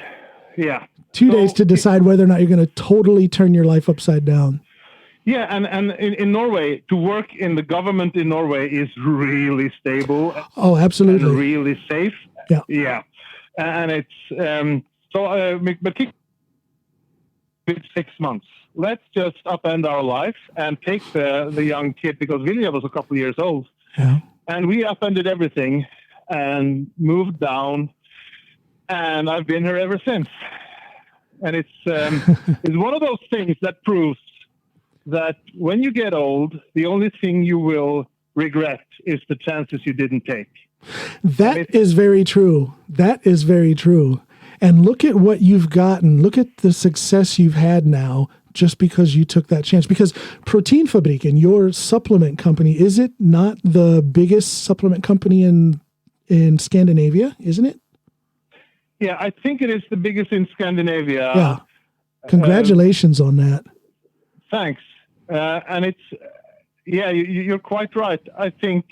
days. Yeah. 2 days to decide whether or not you're going to totally turn your life upside down. Yeah, and in Norway, to work in the government in Norway is really stable. Oh, absolutely. And really safe. Yeah. Yeah. And it's, but keep it 6 months. Let's just upend our life and take the young kid, because Vilja was a couple of years old. Yeah. And we upended everything and moved down. And I've been here ever since. And it's one of those things that proves that when you get old, the only thing you will regret is the chances you didn't take. That is very true. That is very true. And look at what you've gotten. Look at the success you've had now just because you took that chance. Because Protein Fabrikken, your supplement company, is it not the biggest supplement company in Scandinavia, isn't it? Yeah, I think it is the biggest in Scandinavia. Yeah. Congratulations on that. Thanks. And it's, you're quite right. I think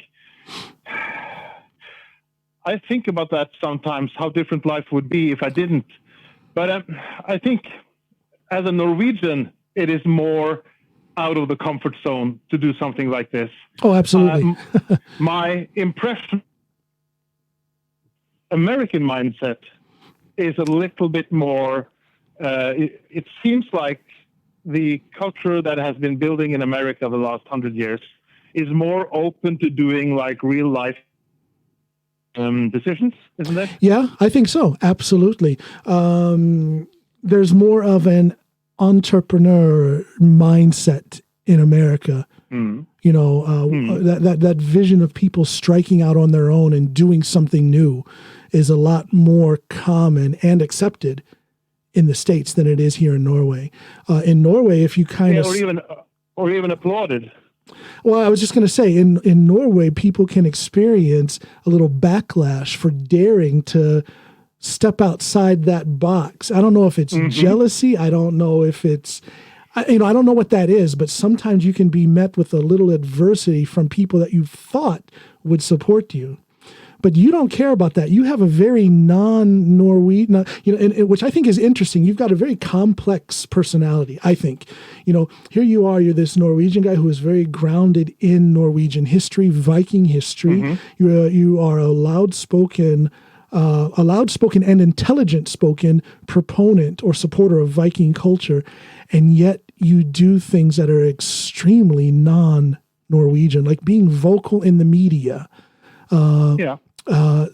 about that sometimes, how different life would be if I didn't. But I think as a Norwegian, it is more out of the comfort zone to do something like this. Oh, absolutely. My impression, American mindset, is a little bit more, it seems like the culture that has been building in America the last 100 years is more open to doing like real life decisions, isn't it? Yeah, I think so. Absolutely. There's more of an entrepreneur mindset in America. You know, that vision of people striking out on their own and doing something new is a lot more common and accepted in the States than it is here in Norway. In Norway, if you or even applauded. Well, I was just going to say, in Norway, people can experience a little backlash for daring to step outside that box. I don't know if it's jealousy. I don't know if it's, I don't know what that is, but sometimes you can be met with a little adversity from people that you thought would support you. But you don't care about that. You have a very non-Norwegian, which I think is interesting. You've got a very complex personality, I think. Here you are, you're this Norwegian guy who is very grounded in Norwegian history, Viking history. You are a loud-spoken and intelligent-spoken proponent or supporter of Viking culture, and yet you do things that are extremely non-Norwegian, like being vocal in the media.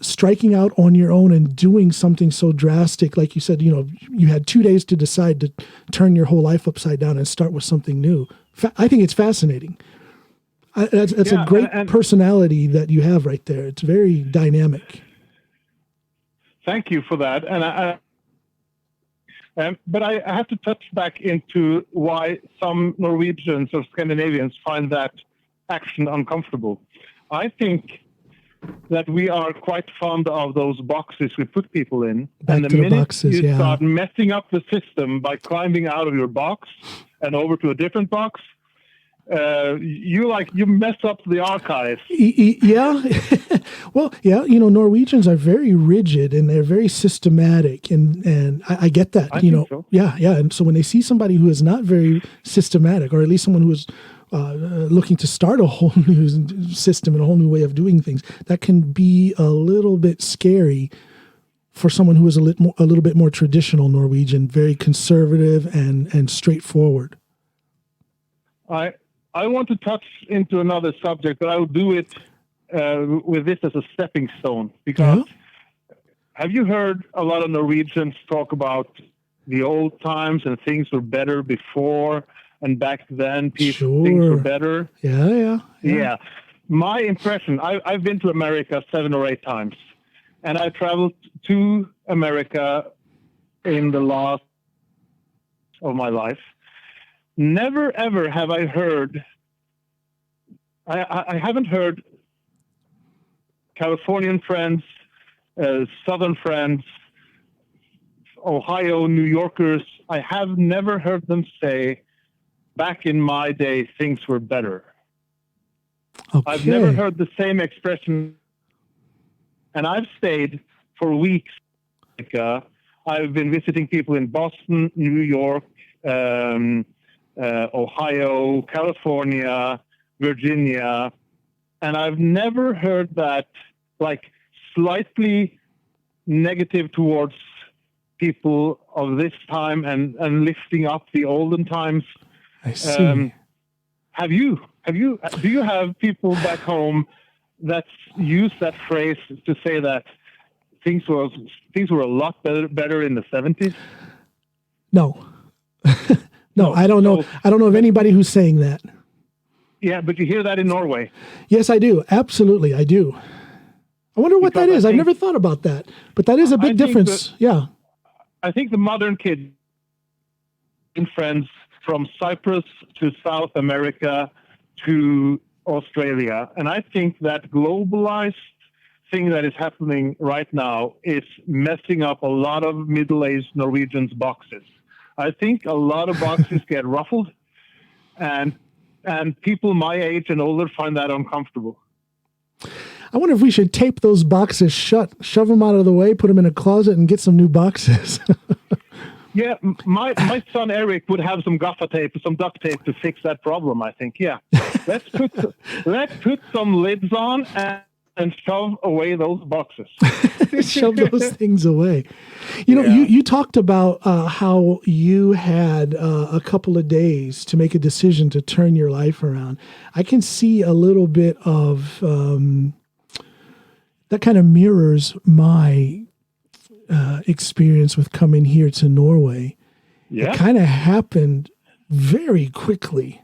Striking out on your own and doing something so drastic, like you said, you had 2 days to decide to turn your whole life upside down and start with something new. I think it's fascinating. That's a great personality that you have right there. It's very dynamic. Thank you for that. But I have to touch back into why some Norwegians or Scandinavians find that action uncomfortable. I think that we are quite fond of those boxes we put people in. Back and the minute you start messing up the system by climbing out of your box and over to a different box, you mess up the archive. Yeah. Well, yeah, Norwegians are very rigid and they're very systematic, and I get that. I think so. Yeah. And so when they see somebody who is not very systematic, or at least someone who is looking to start a whole new system and a whole new way of doing things, that can be a little bit scary for someone who is a little bit more traditional Norwegian, very conservative and straightforward? I want to touch into another subject, but I will do it with this as a stepping stone. Because have you heard a lot of Norwegians talk about the old times and things were better before, and back then things were better? Yeah. My impression, I've been to America 7 or 8 times, and I traveled to America in the last of my life. Never, ever have I heard, I haven't heard Californian friends, Southern friends, Ohio, New Yorkers, I have never heard them say, back in my day, things were better. Okay. I've never heard the same expression. And I've stayed for weeks. I've been visiting people in Boston, New York, Ohio, California, Virginia, and I've never heard that like slightly negative towards people of this time and lifting up the olden times. I see. Do you have people back home that use that phrase to say that things were a lot better in the 70s? No. No, I don't know. I don't know of anybody who's saying that. Yeah, but you hear that in Norway. Yes, I do. Absolutely, I do. I wonder what that is. I've never thought about that, but that is a big difference. Yeah. I think the modern kid and friends from Cyprus to South America to Australia, and I think that globalized thing that is happening right now is messing up a lot of middle-aged Norwegians' boxes. I think a lot of boxes get ruffled, and people my age and older find that uncomfortable. I wonder if we should tape those boxes shut, shove them out of the way, put them in a closet, and get some new boxes. Yeah, my son Eric would have some gaffer tape, some duct tape to fix that problem, I think. Yeah, let's put some lids on and shove away those boxes. Shove those things away. You talked about how you had a couple of days to make a decision to turn your life around. I can see a little bit of that kind of mirrors my experience with coming here to Norway. Yeah. It kind of happened very quickly.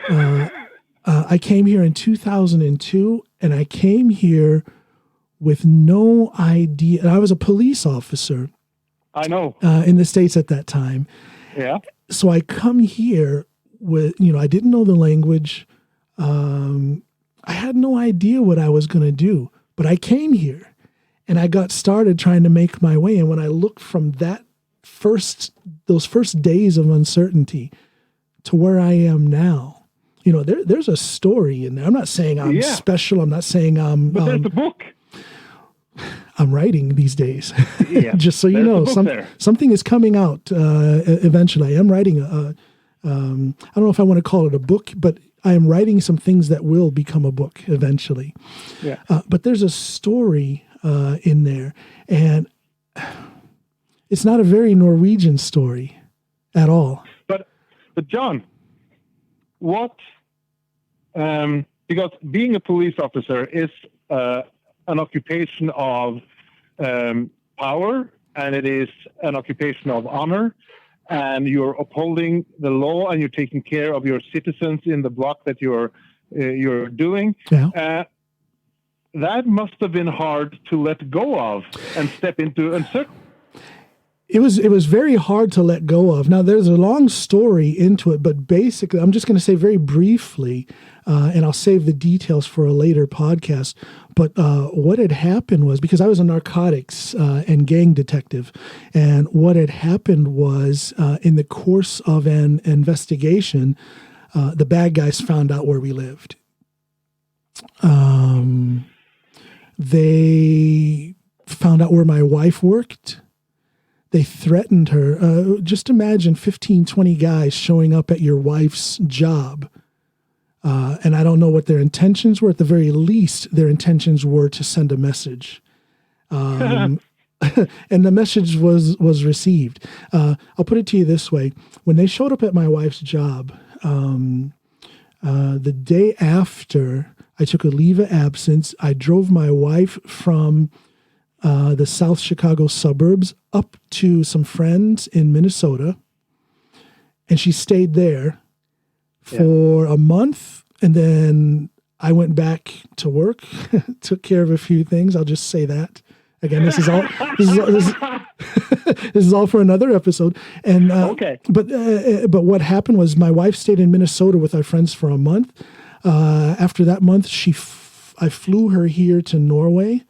I came here in 2002, and I came here with no idea. I was a police officer. I know. In the States at that time. Yeah. So I come here with, I didn't know the language. I had no idea what I was going to do, but I came here and I got started trying to make my way. And when I looked from those first days of uncertainty to where I am now, there's a story in there. I'm not saying I'm special. I'm not saying I'm... But there's a book. I'm writing these days. Yeah. Just so you know, something is coming out eventually. I am writing I don't know if I want to call it a book, but I am writing some things that will become a book eventually. Yeah. But there's a story in there, and it's not a very Norwegian story at all. But John, what? Because being a police officer is an occupation of power, and it is an occupation of honor, and you're upholding the law, and you're taking care of your citizens in the block that you're doing. Yeah. That must have been hard to let go of and step into uncertainty. It was very hard to let go of. Now, there's a long story into it, but basically, I'm just going to say very briefly, and I'll save the details for a later podcast. But what had happened was, because I was a narcotics and gang detective, and what had happened was, in the course of an investigation, the bad guys found out where we lived. They found out where my wife worked. They threatened her. Just imagine 15, 20 guys showing up at your wife's job. And I don't know what their intentions were. At the very least, their intentions were to send a message. and the message was received. I'll put it to you this way: when they showed up at my wife's job, the day after, I took a leave of absence. I drove my wife from the South Chicago suburbs up to some friends in Minnesota, and she stayed there for a month, and then I went back to work, took care of a few things. I'll just say that. Again, this is all this is all for another episode. And Okay. But what happened was my wife stayed in Minnesota with our friends for a month. After that month, I flew her here to Norway.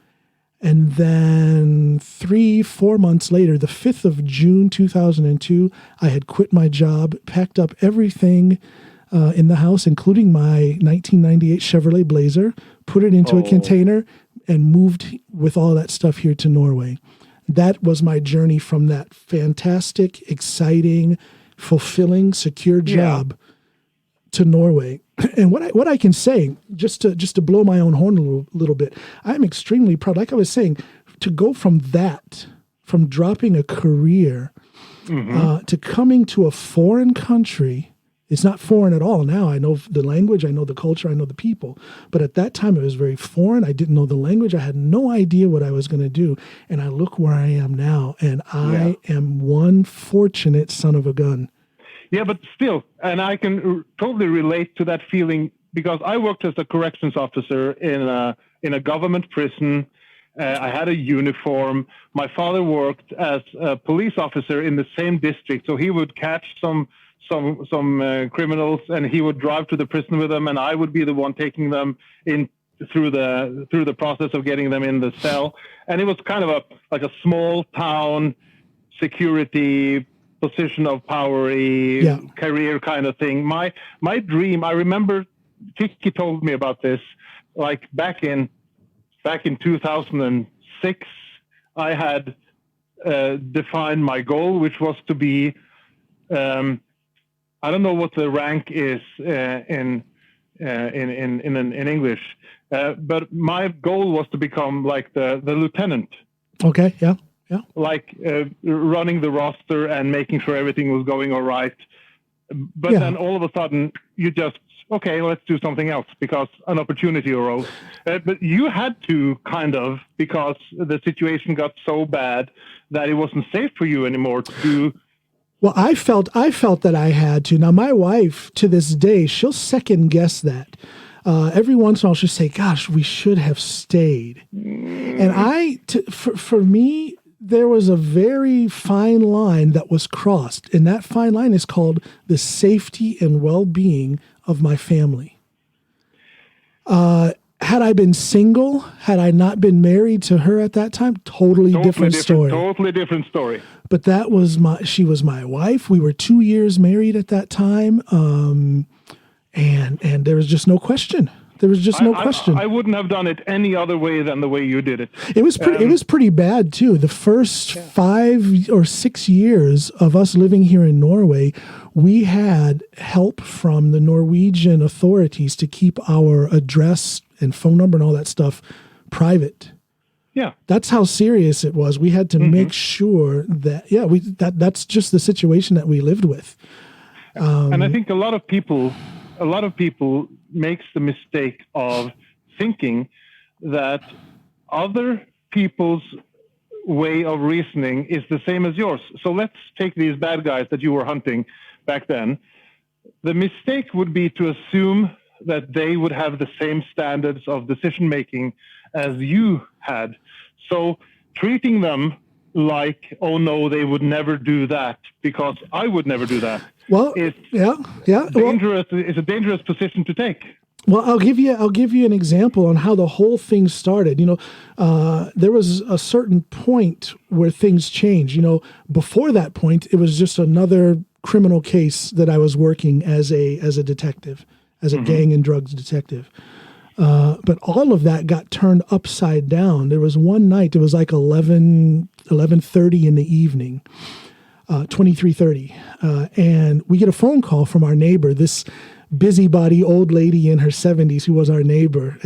And then 3-4 months later, the 5th of June, 2002, I had quit my job, packed up everything in the house, including my 1998 Chevrolet Blazer, put it into a container, and moved with all that stuff here to Norway. That was my journey from that fantastic, exciting, fulfilling, secure job to Norway. And what I can say, just to blow my own horn a little bit, I'm extremely proud. Like I was saying, to go from dropping a career to coming to a foreign country. It's not foreign at all now. I know the language, I know the culture, I know the people. But at that time, it was very foreign. I didn't know the language. I had no idea what I was going to do. And I look where I am now, and I am one fortunate son of a gun. Yeah, but still, and I can totally relate to that feeling, because I worked as a corrections officer in a government prison. I had a uniform. My father worked as a police officer in the same district, so he would catch some criminals, and he would drive to the prison with them, and I would be the one taking them in through the process of getting them in the cell. And it was kind of like a small town security position of power career kind of thing. My dream, I remember Kiki told me about this, like back in 2006, I had defined my goal, which was to be I don't know what the rank is in English, but my goal was to become like the lieutenant. Okay, yeah. Like running the roster and making sure everything was going all right. But then all of a sudden, you just, okay, let's do something else because an opportunity arose. But you had to because the situation got so bad that it wasn't safe for you anymore to do. Well, I felt that I had to. Now, my wife, to this day, she'll second guess that. Every once in a while, she'll say, gosh, we should have stayed. And for me, there was a very fine line that was crossed. And that fine line is called the safety and well-being of my family. Had I been single, had I not been married to her at that time, totally different story. Totally different story. But she was my wife. We were 2 years married at that time. And there was just no question. There was just no question. I wouldn't have done it any other way than the way you did it. It was pretty bad too. The first 5 or 6 years of us living here in Norway, we had help from the Norwegian authorities to keep our address and phone number and all that stuff private. Yeah. That's how serious it was. We had to make sure that, that's just the situation that we lived with. And I think a lot of people makes the mistake of thinking that other people's way of reasoning is the same as yours. So let's take these bad guys that you were hunting back then. The mistake would be to assume that they would have the same standards of decision making as you had. So treating them like, oh no, they would never do that because I would never do that. Well, it's dangerous. It's a dangerous position to take. Well, I'll give you an example on how the whole thing started. There was a certain point where things changed. Before that point, it was just another criminal case that I was working as a detective, as a gang and drugs detective. But all of that got turned upside down. There was one night, it was like 11:30 in the evening, 23:30. And we get a phone call from our neighbor. This busybody old lady in her 70s who was our neighbor.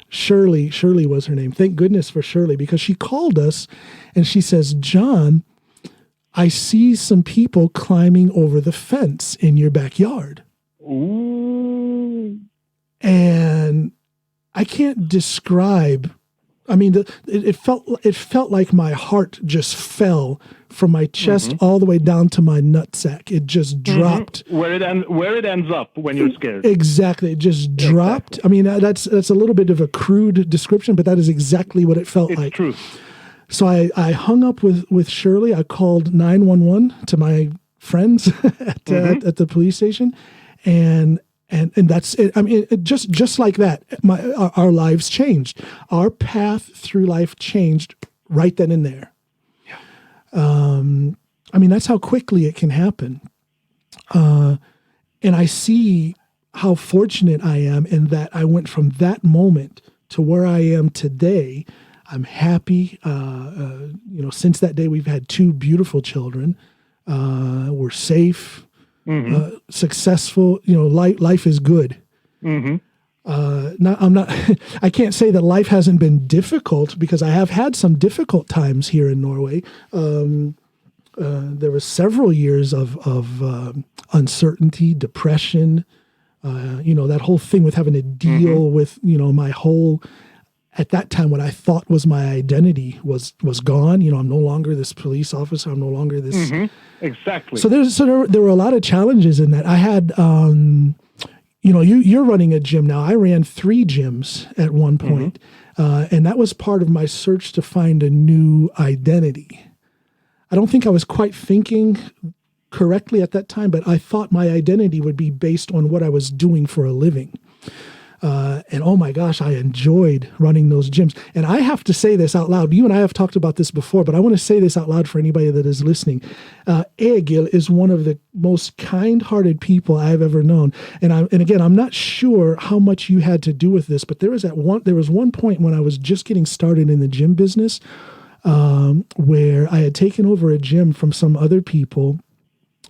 Shirley was her name. Thank goodness for Shirley, because she called us and she says, John, I see some people climbing over the fence in your backyard. Ooh. And I can't describe. I mean, it felt like my heart just fell from my chest all the way down to my nutsack. It just dropped. Where it ends up when you're scared. Exactly. It just dropped. I mean, that's a little bit of a crude description, but that is exactly what it felt like. It's true. So I hung up with Shirley. I called 911 to my friends at the police station, and that's it. I mean, just like that, our lives changed. Our path through life changed right then and there. Yeah. I mean, that's how quickly it can happen. And I see how fortunate I am in that I went from that moment to where I am today. I'm happy. Since that day, we've had 2 beautiful children. We're safe. Successful, life is good. I can't say that life hasn't been difficult, because I have had some difficult times here in Norway. There were several years of uncertainty, depression, that whole thing with having to deal with, my whole, at that time, what I thought was my identity was gone. I'm no longer this police officer. I'm no longer this. Exactly. So there were a lot of challenges in that. I had, you're running a gym now. I ran 3 gyms at one point, and that was part of my search to find a new identity. I don't think I was quite thinking correctly at that time, but I thought my identity would be based on what I was doing for a living. And oh my gosh, I enjoyed running those gyms. And I have to say this out loud. You and I have talked about this before, but I want to say this out loud for anybody that is listening. Egil is one of the most kind-hearted people I've ever known. And again, I'm not sure how much you had to do with this, but there was one point when I was just getting started in the gym business, where I had taken over a gym from some other people,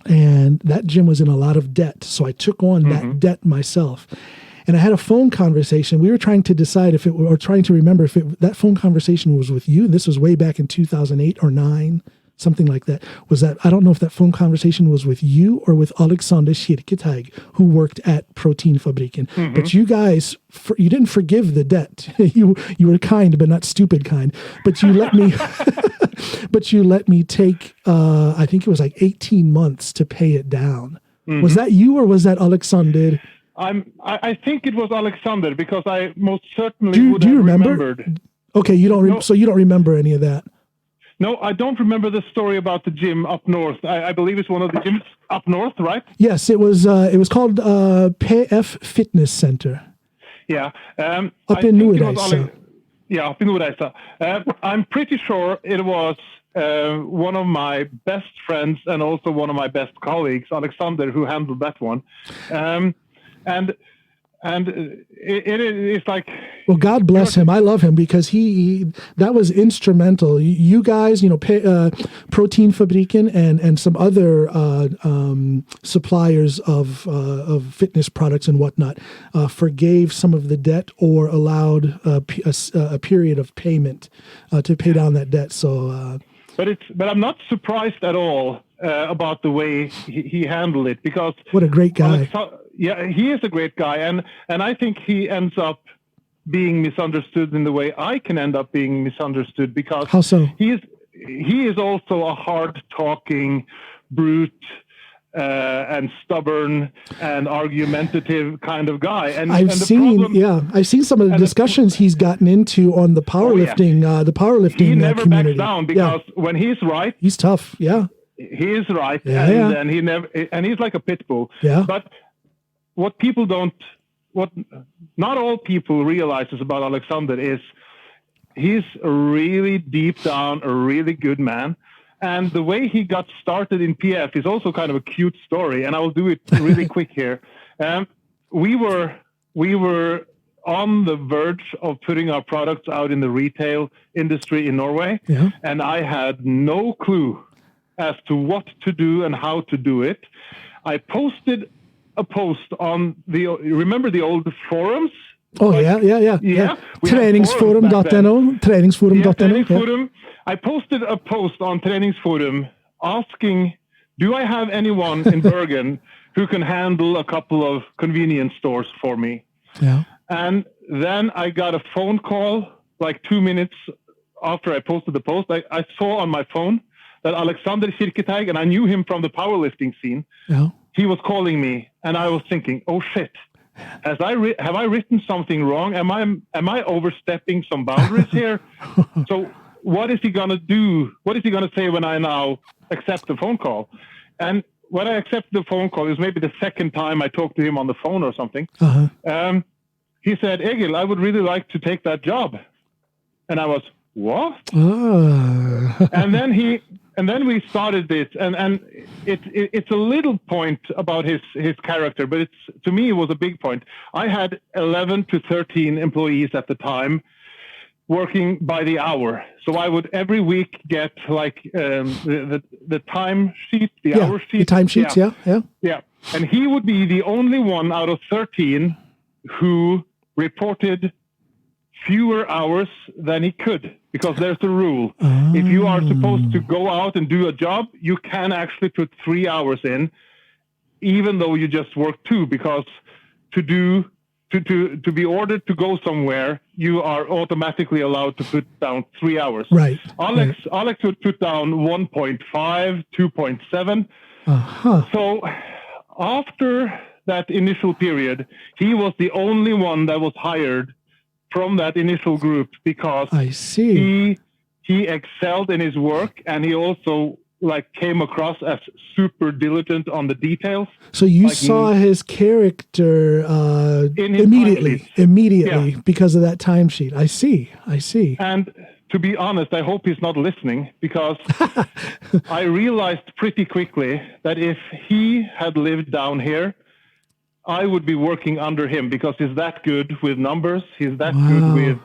and that gym was in a lot of debt. So I took on that debt myself. And I had a phone conversation. We were trying to decide trying to remember if that phone conversation was with you. This was way back in 2008 or 9, something like that. I don't know if that phone conversation was with you or with Alexander Kirketag, who worked at Fabrikken. But you guys, you didn't forgive the debt. You were kind, but not stupid kind. But you let me take, I think it was like 18 months to pay it down. Was that you or was that Alexander? I think it was Alexander, because I most certainly would have remember? Remembered. Okay, you don't. So you don't remember any of that? No, I don't remember the story about the gym up north. I believe it's one of the gyms up north, right? Yes, it was. It was called PF Fitness Center. Yeah, up in Norway. Yeah, up in Norway. I'm pretty sure it was one of my best friends and also one of my best colleagues, Alexander, who handled that one. And it's like, well, God bless him. I love him, because that was instrumental. You guys, Protein Fabrikken and some other suppliers of fitness products and whatnot forgave some of the debt or allowed a period of payment to pay down that debt. So, but I'm not surprised at all about the way he handled it, because what a great guy. Yeah, he is a great guy, and I think he ends up being misunderstood in the way I can end up being misunderstood, because how so? He is also a hard-talking brute and stubborn and argumentative kind of guy. And I've seen some of the discussions he's gotten into on the powerlifting. The powerlifting he never community. backs down, because when he's right, he's tough. Yeah, he is right, and he never, and he's like a pit bull. Yeah, but what not all people realizes about Alexander is he's really deep down a really good man. And the way he got started in PF is also kind of a cute story, and I will do it really quick here. We were on the verge of putting our products out in the retail industry in Norway, and I had no clue as to what to do and how to do it. I posted a post on remember the old forums? Oh, yeah. Träningsforum.no. Träningsforum. I posted a post on Träningsforum asking, do I have anyone in Bergen who can handle a couple of convenience stores for me? Yeah. And then I got a phone call like 2 minutes after I posted the post. I saw on my phone that Alexander Kirketeig, and I knew him from the powerlifting scene. Yeah. He was calling me, and I was thinking, oh shit. Have I written something wrong? Am I overstepping some boundaries here? So what is he gonna do? What is he gonna say when I now accept the phone call? And when I accepted the phone call, it was maybe the second time I talked to him on the phone or something. Uh-huh. He said, Egil, I would really like to take that job. And I was, what? And then we started this, and it's a little point about his character, but to me it was a big point. I had 11 to 13 employees at the time working by the hour, so I would every week get like the time sheet, hour sheet, the time sheets, yeah, and he would be the only one out of 13 who reported fewer hours than he could, because there's a rule. If you are supposed to go out and do a job, you can actually put 3 hours in, even though you just work 2, because to be ordered to go somewhere, you are automatically allowed to put down 3 hours. Right. Alex would put down 1.5, 2.7. So after that initial period, he was the only one that was hired from that initial group, because I see he excelled in his work, and he also like came across as super diligent on the details. So you saw his character immediately because of that timesheet. I see. And to be honest, I hope he's not listening, because I realized pretty quickly that if he had lived down here, I would be working under him, because he's that good with numbers. He's that good with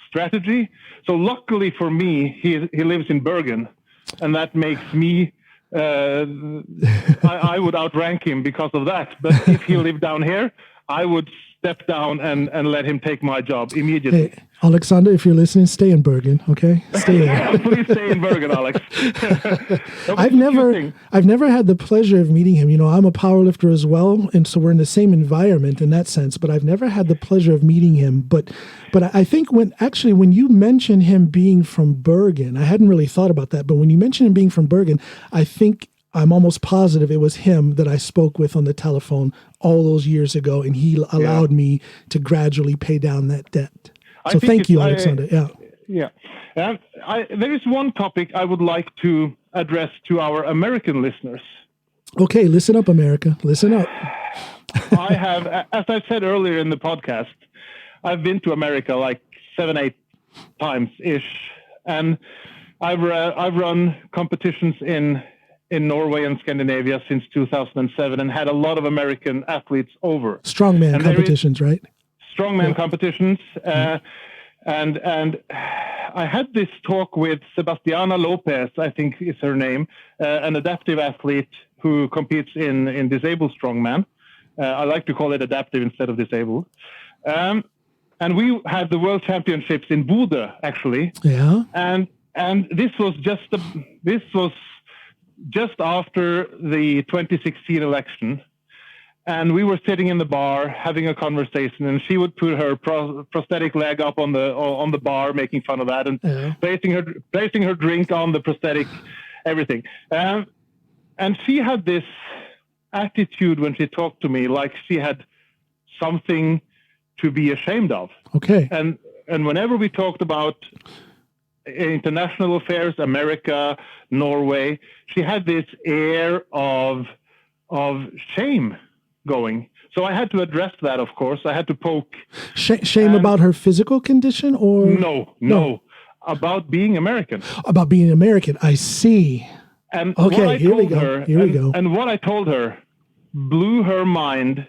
strategy. So luckily for me, he lives in Bergen, and that makes me, I would outrank him because of that. But if he lived down here, I would step down and let him take my job immediately. Hey, Alexander, if you're listening, stay in Bergen, okay? Stay there. Please stay in Bergen, Alex. I've never had the pleasure of meeting him. You know, I'm a powerlifter as well, and so we're in the same environment in that sense, but I've never had the pleasure of meeting him. But I think when you mentioned him being from Bergen, I hadn't really thought about that, but when you mentioned him being from Bergen, I'm almost positive it was him that I spoke with on the telephone all those years ago, and he allowed me to gradually pay down that debt. So thank you, Alexander. Yeah. There is one topic I would like to address to our American listeners. Okay, listen up, America. Listen up. I have, as I said earlier in the podcast, I've been to America like 7-8 times-ish, and I've run competitions in Norway and Scandinavia since 2007, and had a lot of American athletes over. Strongman competitions, right? Strongman competitions. And I had this talk with Sebastiana Lopez, I think is her name, an adaptive athlete who competes in disabled strongman. I like to call it adaptive instead of disabled. And we had the World Championships in Bodø, actually. Yeah. And this was just after the 2016 election. And we were sitting in the bar having a conversation, and she would put her prosthetic leg up on the bar, making fun of that, and placing her drink on the prosthetic, everything. And she had this attitude when she talked to me, like she had something to be ashamed of. Okay. And whenever we talked about international affairs, America, Norway, she had this air of shame going. So I had to address that, of course. I had to poke. Shame about her physical condition, or? No. About being American. About being American. I see. And okay, here we go. And what I told her blew her mind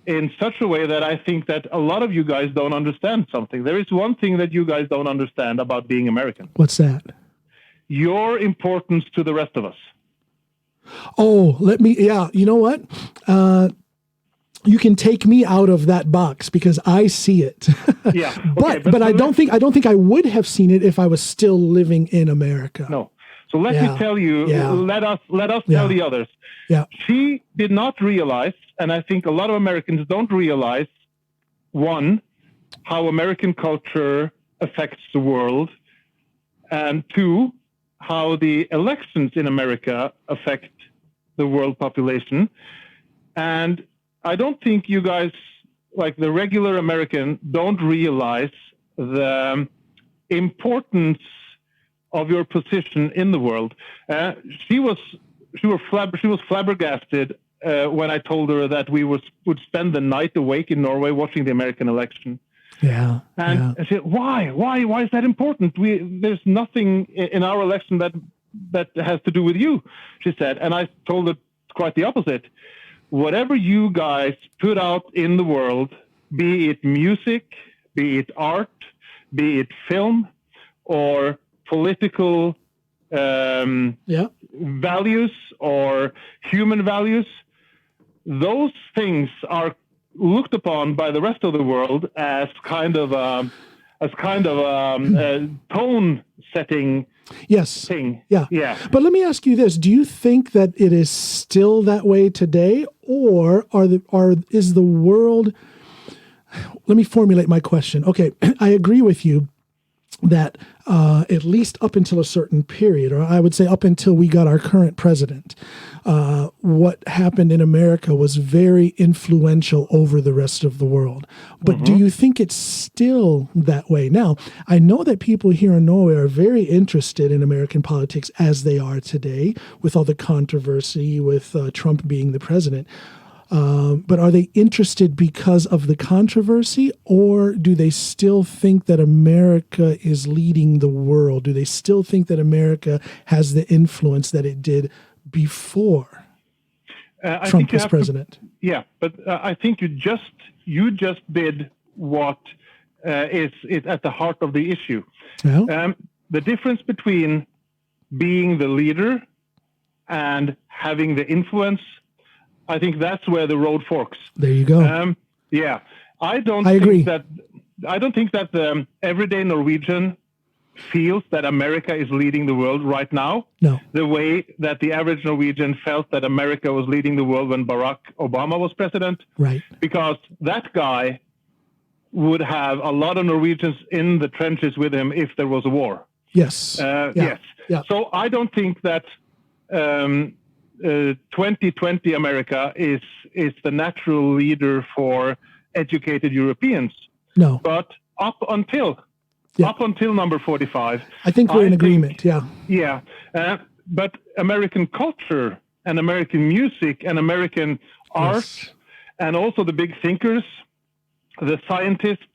in such a way that I think that a lot of you guys don't understand something. There is one thing that you guys don't understand about being American. What's that? Your importance to the rest of us. Oh, you know what? you can take me out of that box because I see it. Yeah. but I don't think I would have seen it if I was still living in America. No. So let me tell you, let us tell the others. Yeah. She did not realize, and I think a lot of Americans don't realize, one, how American culture affects the world, and two, how the elections in America affect the world population. And I don't think you guys, like the regular American, don't realize the importance of your position in the world. She was flabbergasted when I told her that we would spend the night awake in Norway watching the American election. Yeah. And I said, why is that important? There's nothing in our election that has to do with you, she said. And I told her quite the opposite. Whatever you guys put out in the world, be it music, be it art, be it film, or political values or human values, those things are looked upon by the rest of the world as kind of a tone setting thing. Yeah. But let me ask you this: do you think that it is still that way today, or is the world? Let me formulate my question. Okay, I agree with you that at least up until a certain period, or I would say up until we got our current president, what happened in America was very influential over the rest of the world. But do you think it's still that way? Now, I know that people here in Norway are very interested in American politics as they are today, with all the controversy with Trump being the president. But are they interested because of the controversy, or do they still think that America is leading the world? Do they still think that America has the influence that it did before Trump was president? But I think you just did what is at the heart of the issue. Yeah. The difference between being the leader and having the influence, I think that's where the road forks. There you go. I don't think that the everyday Norwegian feels that America is leading the world right now. No. The way that the average Norwegian felt that America was leading the world when Barack Obama was president. Right. Because that guy would have a lot of Norwegians in the trenches with him if there was a war. Yes. Yes. Yeah. So I don't think that 2020 America is the natural leader for educated Europeans. No. But up until number 45, I think we're in agreement. Yeah. But American culture and American music and American art, and also the big thinkers, the scientists,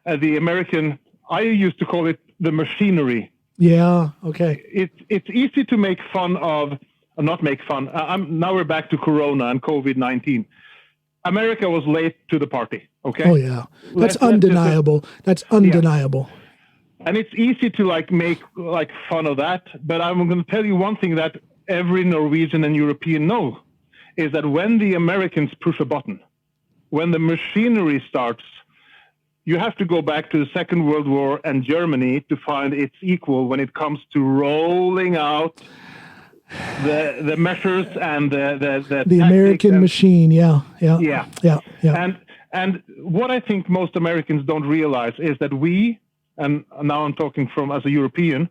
the American, I used to call it the machinery. Yeah. Okay. It's easy to make fun of. Not make fun. Now we're back to Corona and COVID-19. America was late to the party. Okay. Oh yeah, that's undeniable. That's undeniable. Yeah. And it's easy to make fun of that. But I'm going to tell you one thing that every Norwegian and European know is that when the Americans push a button, when the machinery starts, you have to go back to the Second World War and Germany to find its equal when it comes to rolling out the measures and the American machine. Yeah. And what I think most Americans don't realize is that we, and now I'm talking as a European,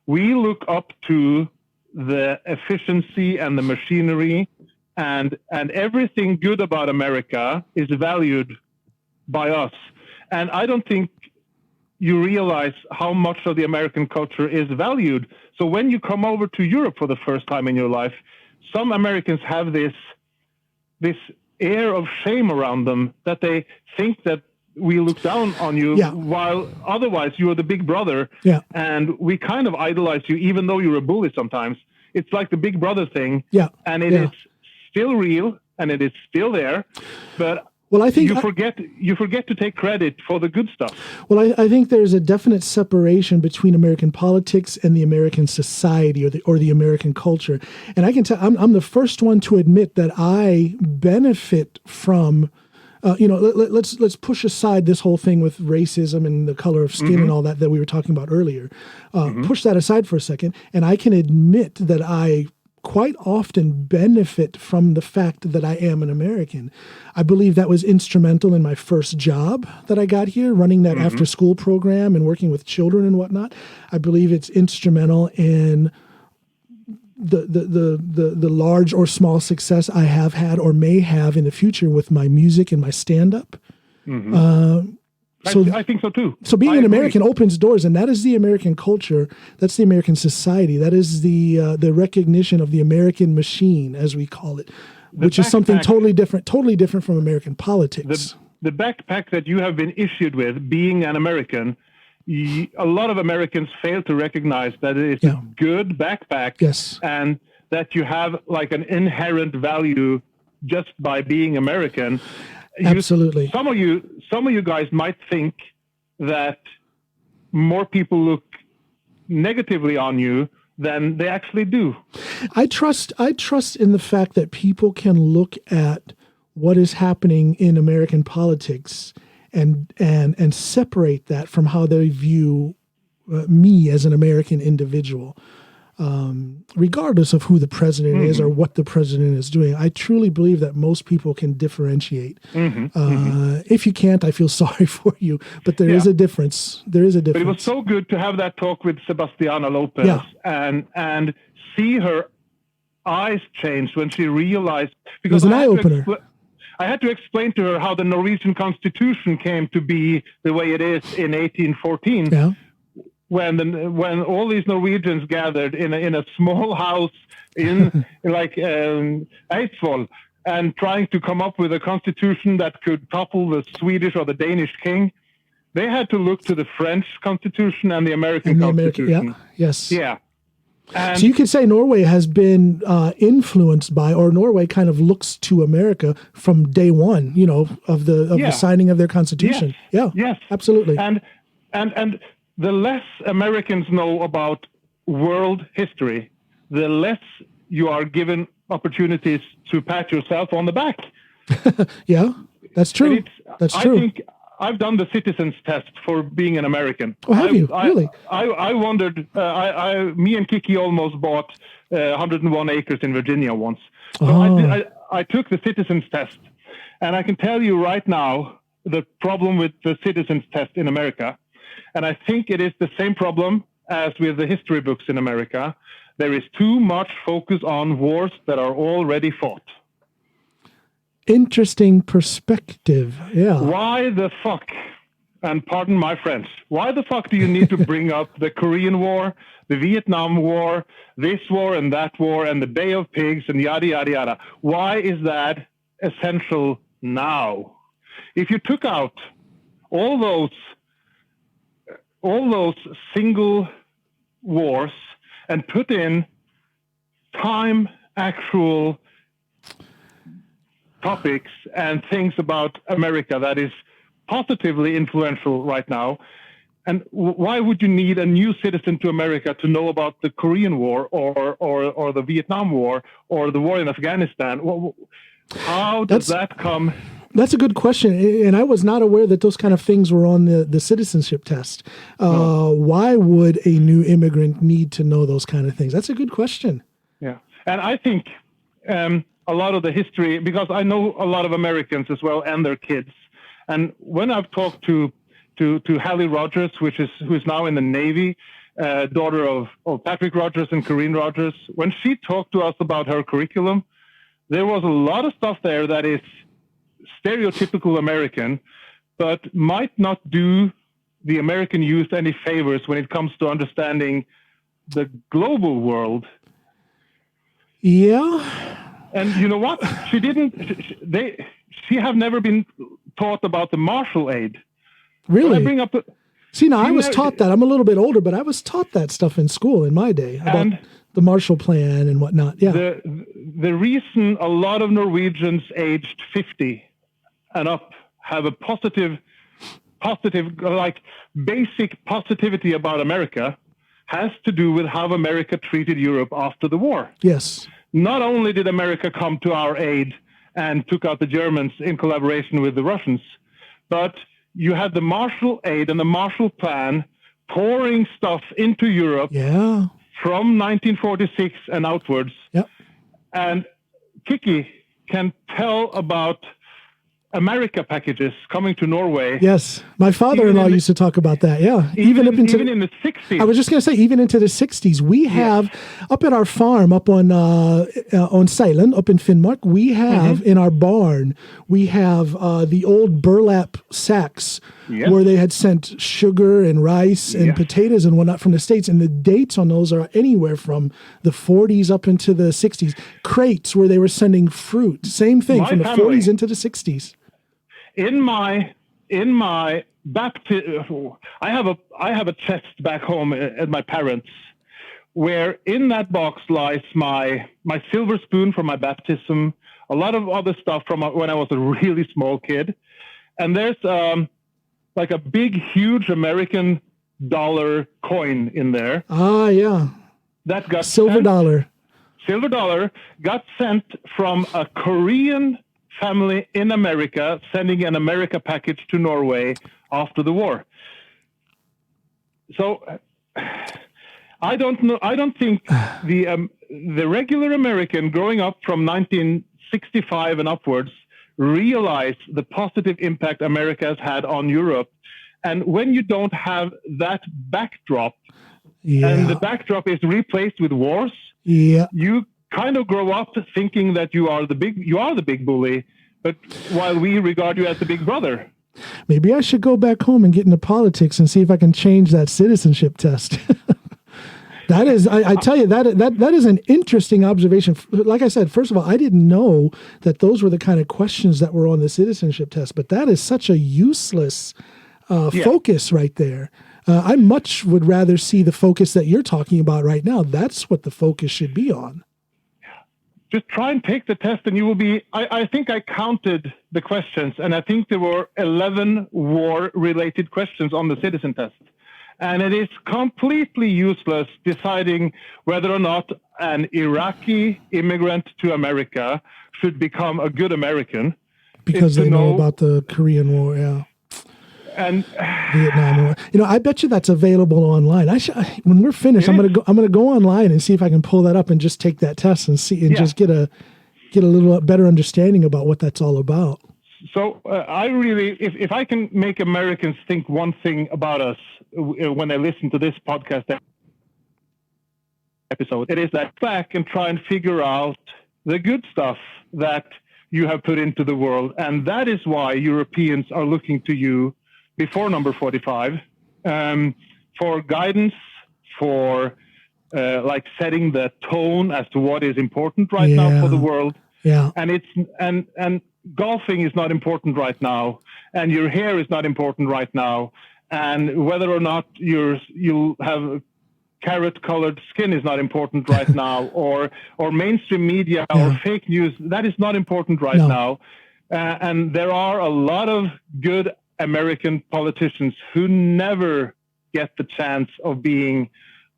we look up to the efficiency and the machinery, and everything good about America is valued by us. And I don't think you realize how much of the American culture is valued. So when you come over to Europe for the first time in your life, some Americans have this air of shame around them, that they think that we look down on you, while otherwise you are the big brother, and we kind of idolize you, even though you're a bully sometimes. It's like the big brother thing, and it is still real, and it is still there. But Well, I think you forget to take credit for the good stuff. Well, I think there's a definite separation between American politics and the American society or the American culture. And I can tell I'm the first one to admit that I benefit from. Let's push aside this whole thing with racism and the color of skin and all that we were talking about earlier. Push that aside for a second, and I can admit that I quite often benefit from the fact that I am an American. I believe that was instrumental in my first job that I got here, running that after-school program and working with children and whatnot. I believe it's instrumental in the large or small success I have had or may have in the future with my music and my stand-up. I think so too. So being an American opens doors, and that is the American culture. That's the American society. That is the recognition of the American machine, as we call it, which is something totally different from American politics. The backpack that you have been issued with, being an American, a lot of Americans fail to recognize that it's a good backpack, yes, and that you have like an inherent value just by being American. Absolutely. Some of you guys might think that more people look negatively on you than they actually do. I trust in the fact that people can look at what is happening in American politics and separate that from how they view me as an American individual. Regardless of who the president is or what the president is doing, I truly believe that most people can differentiate. If you can't, I feel sorry for you, but there is a difference. There is a difference. But it was so good to have that talk with Sebastiana Lopez and see her eyes change when she realized, because it was an eye-opener. I had to explain to her how the Norwegian Constitution came to be the way it is in 1814. Yeah. When all these Norwegians gathered in a small house in Eidsvoll and trying to come up with a constitution that could topple the Swedish or the Danish king, they had to look to the French Constitution and the American Constitution. Yeah. And so you could say Norway has been influenced by, or Norway kind of looks to America from day one, of the signing of their constitution. Yes, absolutely. And the less Americans know about world history, the less you are given opportunities to pat yourself on the back. Yeah, that's true. That's true. I think I've done the citizens test for being an American. Oh, have you? Really? I wondered, me and Kiki almost bought 101 acres in Virginia once. So I took the citizens test. And I can tell you right now, the problem with the citizens test in America, and I think it is the same problem as with the history books in America. There is too much focus on wars that are already fought. Interesting perspective. Yeah. Why the fuck, and pardon my French, why the fuck do you need to bring up the Korean War, the Vietnam War, this war and that war, and the Bay of Pigs, and yada, yada, yada? Why is that essential now? If you took out all those single wars and put in actual topics and things about America that is positively influential right now, and why would you need a new citizen to America to know about the Korean War or the Vietnam War or the war in Afghanistan? How does that come? That's a good question, and I was not aware that those kind of things were on the citizenship test. Why would a new immigrant need to know those kind of things? That's a good question. Yeah, and I think a lot of the history, because I know a lot of Americans as well and their kids, and when I've talked to Hallie Rogers, who's now in the Navy, daughter of Patrick Rogers and Corinne Rogers, when she talked to us about her curriculum, there was a lot of stuff there that is stereotypical American, but might not do the American youth any favors when it comes to understanding the global world. Yeah. And you know what? She have never been taught about the Marshall Aid. Really? I bring up I was taught that. I'm a little bit older, but I was taught that stuff in school in my day about the Marshall Plan and whatnot. Yeah. The reason a lot of Norwegians aged 50 and up have a positive, like basic positivity about America has to do with how America treated Europe after the war. Yes. Not only did America come to our aid and took out the Germans in collaboration with the Russians, but you had the Marshall Aid and the Marshall Plan pouring stuff into Europe from 1946 and outwards. Yep. And Kiki can tell about America packages coming to Norway. Yes, my father-in-law used to talk about that. Yeah, even in the 60s. I was just going to say, even into the 60s, we have up at our farm up on Seiland, up in Finnmark. We have in our barn, we have the old burlap sacks where they had sent sugar and rice and potatoes and whatnot from the States, and the dates on those are anywhere from the 40s up into the 60s. Crates where they were sending fruit, same thing from the 40s into the 60s. In my baptism, I have a chest back home at my parents, where in that box lies my silver spoon from my baptism, a lot of other stuff from when I was a really small kid, and there's like a big, huge American dollar coin in there. Ah, yeah. That got silver dollar got sent from a Korean family in America, sending an America package to Norway after the war. So I don't know. I don't think the regular American growing up from 1965 and upwards realized the positive impact America has had on Europe. And when you don't have that backdrop, and the backdrop is replaced with wars, you kind of grow up thinking that you are the big bully, but while we regard you as the big brother. Maybe I should go back home and get into politics and see if I can change that citizenship test. That is, I tell you, that is an interesting observation. Like I said, first of all, I didn't know that those were the kind of questions that were on the citizenship test, but that is such a useless focus right there. I much would rather see the focus that you're talking about right now. That's what the focus should be on. Just try and take the test and you will be, I think I counted the questions, and I think there were 11 war-related questions on the citizen test. And it is completely useless deciding whether or not an Iraqi immigrant to America should become a good American. Because they know about the Korean War, and Vietnam War. You know, I bet you that's available online. When we're finished, I'm gonna go online and see if I can pull that up and just take that test and see and just get a little better understanding about what that's all about. So I really, if I can make Americans think one thing about us when they listen to this podcast episode, it is that back and try and figure out the good stuff that you have put into the world, and that is why Europeans are looking to you before number 45 for guidance, for like setting the tone as to what is important right now for the world. Yeah, and golfing is not important right now, and your hair is not important right now, and whether or not you'll have carrot-colored skin is not important right now, or mainstream media or fake news, that is not important right now. And there are a lot of good American politicians who never get the chance of being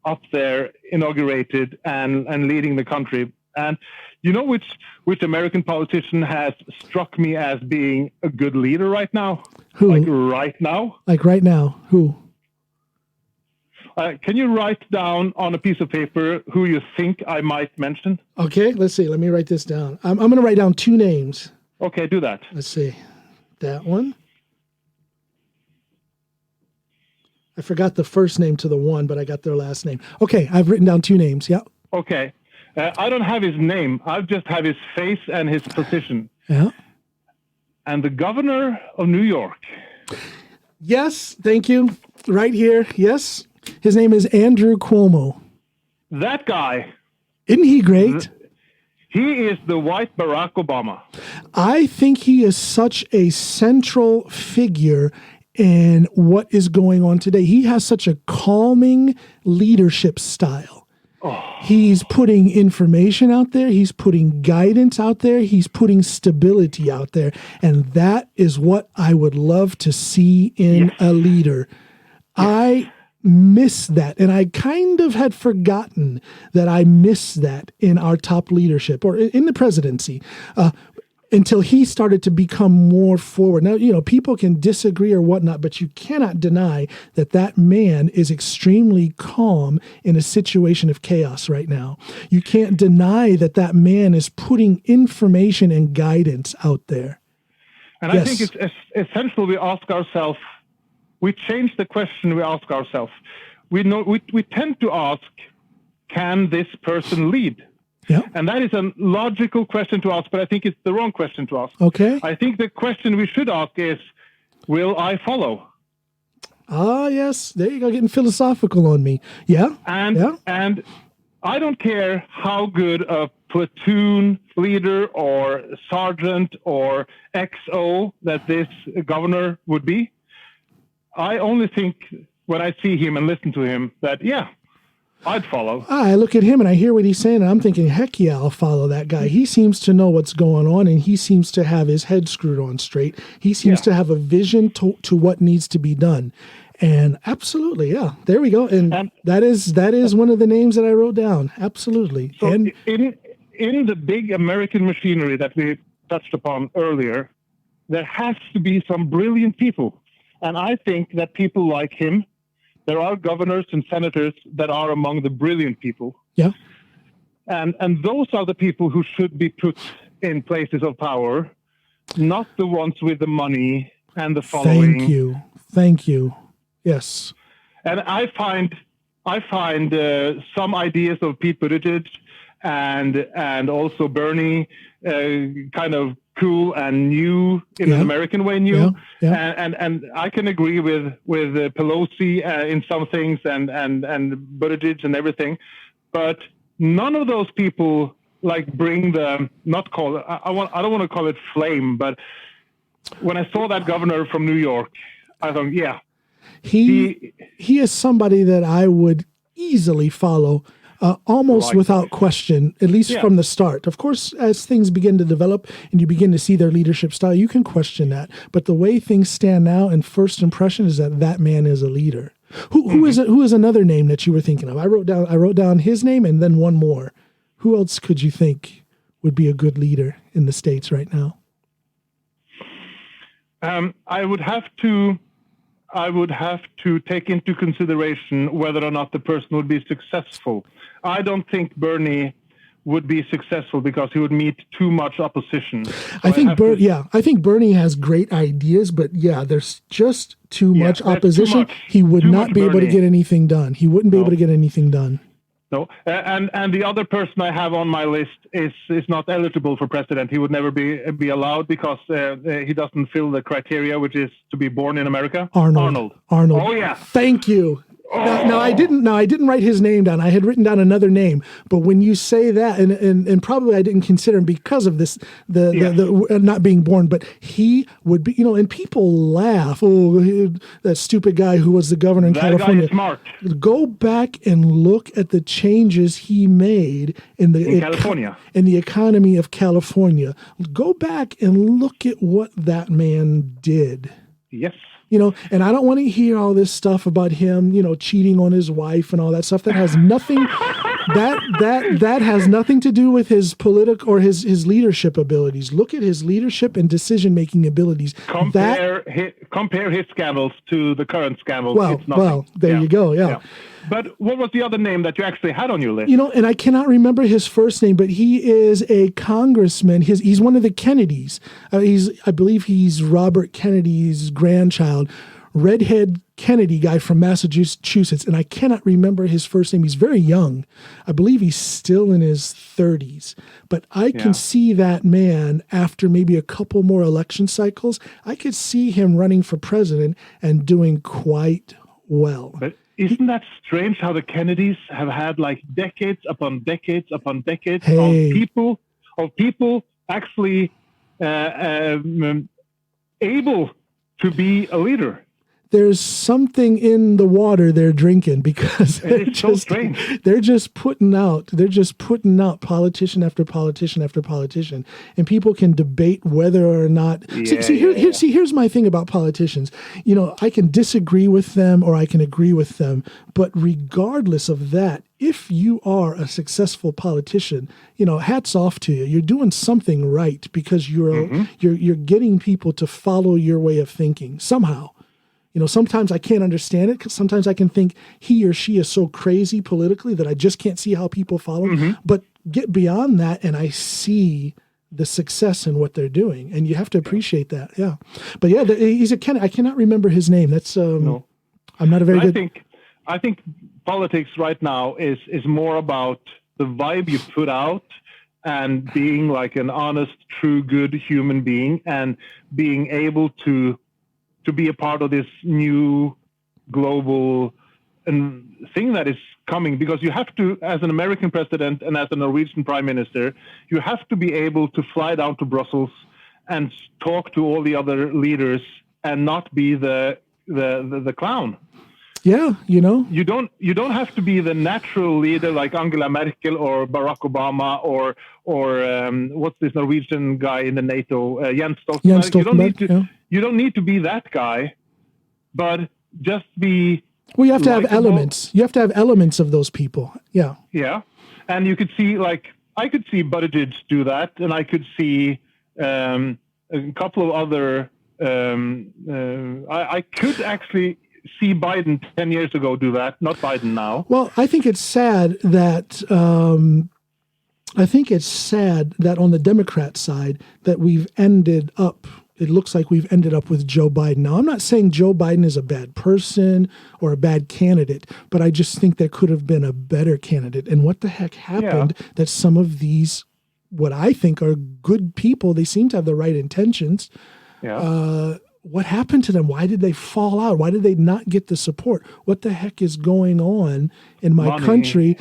up there, inaugurated and leading the country. And you know which American politician has struck me as being a good leader right now? Who? Like right now? Like right now? Who? Can you write down on a piece of paper who you think I might mention? Okay, let's see. Let me write this down. I'm going to write down 2 names. Okay, do that. Let's see. That one. I forgot the first name to the one, but I got their last name. Okay, I've written down 2 names. Yeah. Okay. I don't have his name. I just have his face and his position. Yeah. And the governor of New York. Yes, thank you. Right here. Yes. His name is Andrew Cuomo. That guy. Isn't he great? He is the white Barack Obama. I think he is such a central figure in what is going on today. He has such a calming leadership style. He's putting information out there. He's putting guidance out there. He's putting stability out there. And that is what I would love to see in a leader. I miss that. And I kind of had forgotten that I miss that in our top leadership or in the presidency. Until he started to become more forward. Now, people can disagree or whatnot, but you cannot deny that that man is extremely calm in a situation of chaos right now. You can't deny that that man is putting information and guidance out there. And I think it's essential we ask ourselves, we change the question we ask ourselves. We tend to ask, can this person lead? Yeah. And that is a logical question to ask, but I think it's the wrong question to ask. Okay. I think the question we should ask is, will I follow? Ah, yes. There you go, getting philosophical on me. Yeah. And I don't care how good a platoon leader or sergeant or XO that this governor would be. I only think when I see him and listen to him that, I'd follow. I look at him and I hear what he's saying, and I'm thinking, heck yeah, I'll follow that guy. He seems to know what's going on, and he seems to have his head screwed on straight. He seems to have a vision to what needs to be done. And absolutely, there we go. And that is one of the names that I wrote down. Absolutely. So and in the big American machinery that we touched upon earlier, there has to be some brilliant people. And I think that people like him, there are governors and senators that are among the brilliant people. Yeah. And those are the people who should be put in places of power, not the ones with the money and the following. Thank you. Yes. And I find some ideas of Pete Buttigieg and also Bernie kind of cool and new in an American way, new. Yeah. And I can agree with Pelosi in some things and Buttigieg and everything, but none of those people bring the I don't want to call it flame, but when I saw that governor from New York, I thought, he is somebody that I would easily follow. Almost without question, at least from the start. Of course, as things begin to develop and you begin to see their leadership style, you can question that. But the way things stand now, and first impression is that man is a leader. Who is another name that you were thinking of? I wrote down his name and then one more. Who else could you think would be a good leader in the States right now? I would have to take into consideration whether or not the person would be successful. I don't think Bernie would be successful because he would meet too much opposition. So I think Bernie has great ideas, but there's just too much opposition. He would not be able to get anything done. He wouldn't be able to get anything done. No, and the other person I have on my list is not eligible for president. He would never be allowed because he doesn't fill the criteria, which is to be born in America. Arnold. Oh yeah. Thank you. Now I didn't write his name down. I had written down another name, but when you say that, and probably I didn't consider him because of this, the not being born, but he would be, and people laugh. Oh, that stupid guy who was the governor in California. Guy is smart. Go back and look at the changes he made in California, in the economy of California. Go back and look at what that man did. Yes. And I don't want to hear all this stuff about him, cheating on his wife and all that stuff. That has nothing. That has nothing to do with his political or his leadership abilities. Look at his leadership and decision-making abilities. Compare his scandals to the current scandals. There you go. Yeah. But what was the other name that you actually had on your list? And I cannot remember his first name, but he is a congressman. He's one of the Kennedys. I believe he's Robert Kennedy's grandchild. Redhead Kennedy guy from Massachusetts, and I cannot remember his first name. He's very young. I believe he's still in his 30s. But I can see that man, after maybe a couple more election cycles, I could see him running for president and doing quite well. But isn't that strange how the Kennedys have had decades upon decades upon decades of people actually able to be a leader? there's something in the water they're drinking, because It's so strange. they're just putting out politician after politician after politician, and people can debate whether or not. Here's my thing about politicians. You know, I can disagree with them or I can agree with them, but regardless of that, if you are a successful politician, you know, hats off to you. You're doing something right, because you're getting people to follow your way of thinking somehow. You know, sometimes I can't understand it, because sometimes I can think he or she is so crazy politically that I just can't see how people follow him. But get beyond that, and I see the success in what they're doing, and you have to appreciate that. Yeah, but yeah, he's a Ken. I cannot remember his name. That's No. I'm not a very good. I think politics right now is more about the vibe you put out and being like an honest, true, good human being, and being able to be a part of this new global thing that is coming. Because you have to, as an American president and as a Norwegian prime minister, you have to be able to fly down to Brussels and talk to all the other leaders and not be the clown. Yeah, you know, you don't have to be the natural leader like Angela Merkel or Barack Obama or what's this Norwegian guy in the NATO, Jens Stoltenberg. You don't need to be that guy, but just be. Well, you have to have elements. You have to have elements of those people. Yeah. Yeah, and you could see, like, I could see Buttigieg do that, and I could see a couple of other. I could actually see Biden 10 years ago do that, not Biden now. Well, I think it's sad that on the Democrat side that it looks like we've ended up with Joe Biden. Now, I'm not saying Joe Biden is a bad person or a bad candidate, but I just think there could have been a better candidate. And what the heck happened that some of these, what I think are good people, they seem to have the right intentions. Yeah. What happened to them? Why did they fall out? Why did they not get the support? What the heck is going on in my country?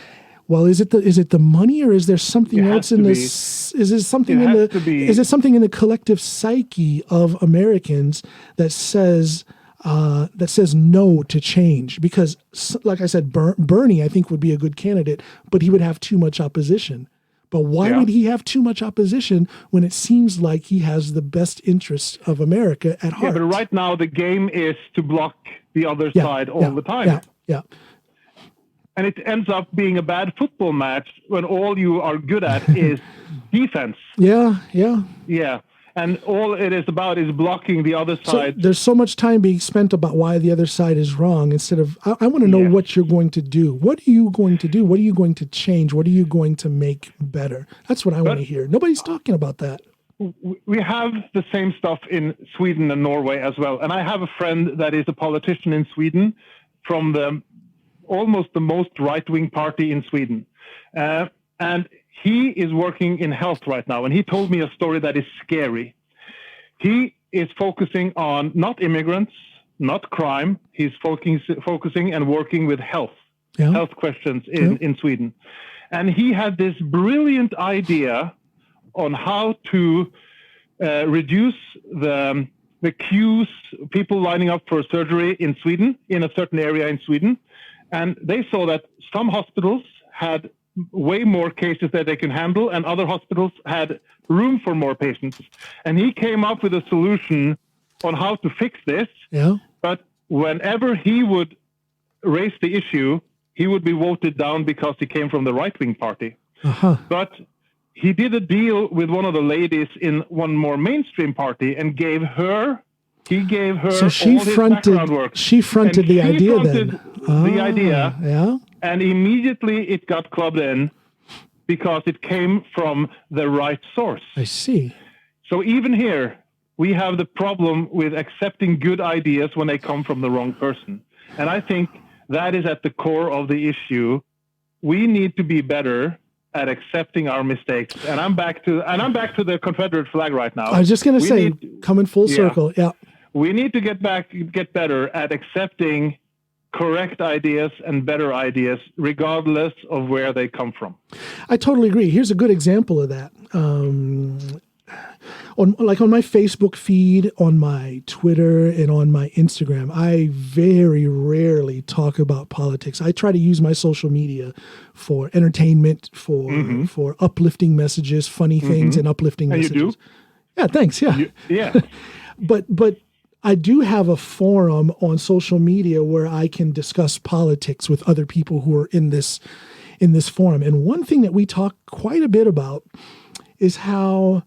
Well, is it the money, or is there something else in this? Is it something is it something in the collective psyche of Americans that says no to change? Because, like I said, Bernie, I think, would be a good candidate, but he would have too much opposition. But why would he have too much opposition when it seems like he has the best interests of America at heart? Yeah, but right now the game is to block the other side all the time. Yeah. And it ends up being a bad football match when all you are good at is defense. Yeah. And all it is about is blocking the other side. So there's so much time being spent about why the other side is wrong, instead of, I want to know what you're going to do. What are you going to do? What are you going to change? What are you going to make better? That's what I want to hear. Nobody's talking about that. We have the same stuff in Sweden and Norway as well. And I have a friend that is a politician in Sweden from almost the most right-wing party in Sweden. And he is working in health right now, and he told me a story that is scary. He is focusing on not immigrants, not crime. He's focusing and working with health questions in Sweden. And he had this brilliant idea on how to reduce the queues, people lining up for surgery in Sweden, in a certain area in Sweden. And they saw that some hospitals had way more cases that they can handle, and other hospitals had room for more patients. And he came up with a solution on how to fix this. Yeah. But whenever he would raise the issue, he would be voted down because he came from the right-wing party. But he did a deal with one of the ladies in one more mainstream party and gave her so she all his fronted, background work. She fronted the idea then. The idea. Yeah. And immediately it got clubbed in because it came from the right source. I see. So even here, we have the problem with accepting good ideas when they come from the wrong person. And I think that is at the core of the issue. We need to be better at accepting our mistakes. And I'm back to the Confederate flag right now. I was just going to say, coming full circle. Yeah. We need to get better at accepting correct ideas and better ideas, regardless of where they come from. I totally agree. Here's a good example of that. on my Facebook feed, on my Twitter, and on my Instagram, I very rarely talk about politics. I try to use my social media for entertainment, for uplifting messages, funny things, and uplifting and messages. You do? Yeah, thanks. Yeah. Yeah. But I do have a forum on social media where I can discuss politics with other people who are in this forum. And one thing that we talk quite a bit about is how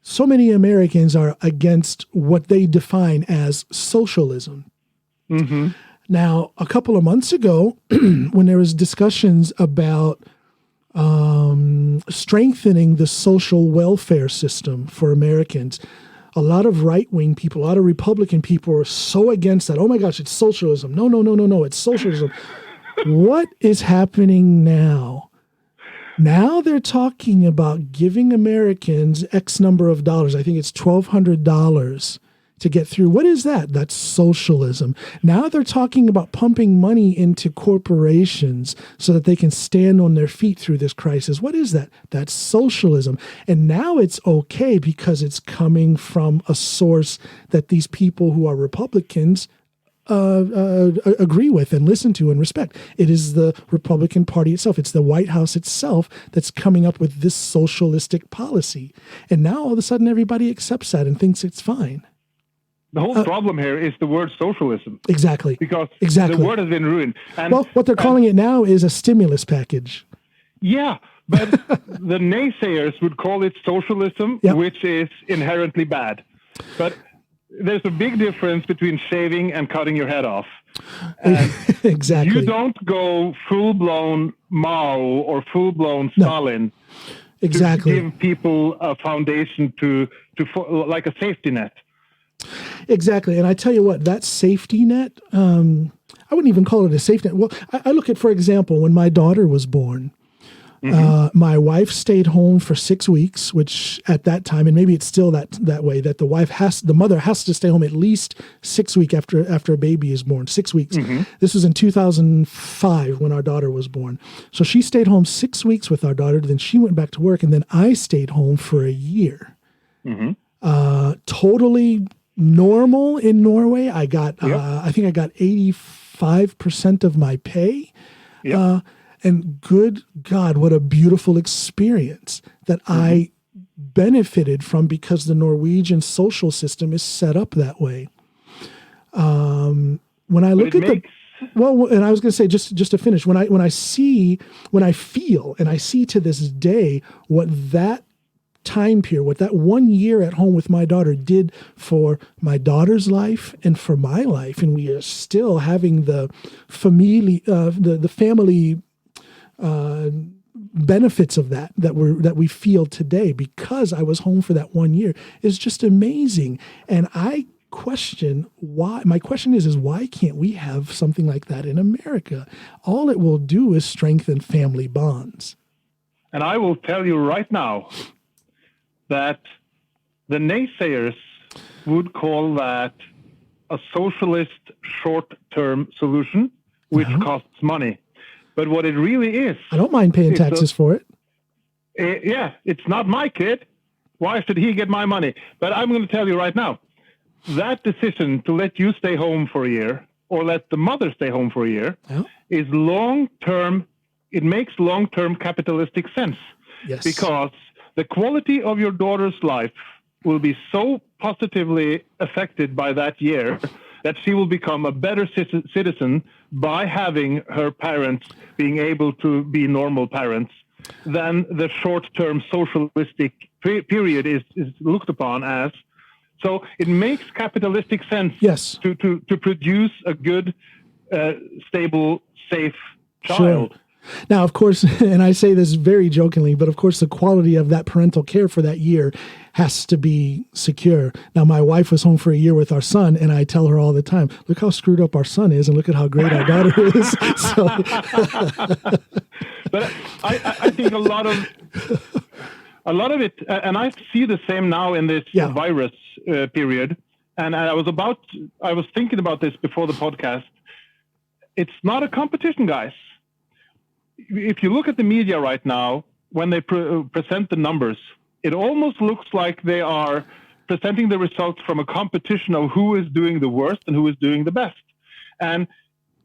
so many Americans are against what they define as socialism. Mm-hmm. Now, a couple of months ago, when there was discussions about strengthening the social welfare system for Americans, a lot of right-wing people, a lot of Republican people are so against that. Oh my gosh, it's socialism. No, it's socialism. What is happening now? Now they're talking about giving Americans X number of dollars. I think it's $1,200 to get through. What is that? That's socialism. Now they're talking about pumping money into corporations so that they can stand on their feet through this crisis. What is that? That's socialism. And now it's okay because it's coming from a source that these people who are Republicans agree with and listen to and respect. It is the Republican Party itself. It's the White House itself that's coming up with this socialistic policy. And now all of a sudden everybody accepts that and thinks it's fine. The whole problem here is the word socialism. Exactly. Because the word has been ruined. And, well, what they're calling it now is a stimulus package. Yeah, but the naysayers would call it socialism, which is inherently bad. But there's a big difference between shaving and cutting your head off. Exactly. You don't go full-blown Mao or full-blown Stalin to give people a foundation to like a safety net. Exactly. And I tell you what, that safety net, I wouldn't even call it a safety net. Well, I look at, for example, when my daughter was born, my wife stayed home for 6 weeks, which at that time, and maybe it's still that way, that the mother has to stay home at least 6 weeks after a baby is born, 6 weeks. This was in 2005 when our daughter was born. So she stayed home 6 weeks with our daughter, then she went back to work, and then I stayed home for a year. Totally normal in Norway. I got, I think I got 85% of my pay. And good God, what a beautiful experience that I benefited from because the Norwegian social system is set up that way. When I look at and I was going to say, just to finish, when I feel, and I see to this day what that time period, what that 1 year at home with my daughter did for my daughter's life and for my life, and we are still having the family benefits of that we feel today because I was home for that 1 year is just amazing. And I question why. My question is why can't we have something like that in America? All it will do is strengthen family bonds. And I will tell you right now that the naysayers would call that a socialist short-term solution, which costs money. But what it really is... I don't mind paying taxes for it. It's not my kid. Why should he get my money? But I'm going to tell you right now, that decision to let you stay home for a year or let the mother stay home for a year is long-term. It makes long-term capitalistic sense. Yes. Because the quality of your daughter's life will be so positively affected by that year that she will become a better citizen by having her parents being able to be normal parents than the short-term socialistic period is looked upon as. So it makes capitalistic sense to produce a good, stable, safe child. Sure. Now, of course, and I say this very jokingly, but of course the quality of that parental care for that year has to be secure. Now, my wife was home for a year with our son, and I tell her all the time, look how screwed up our son is, and look at how great our daughter is. So. But I think a lot of it, and I see the same now in this virus period, and I was thinking about this before the podcast. It's not a competition, guys. If you look at the media right now, when they present the numbers, it almost looks like they are presenting the results from a competition of who is doing the worst and who is doing the best. And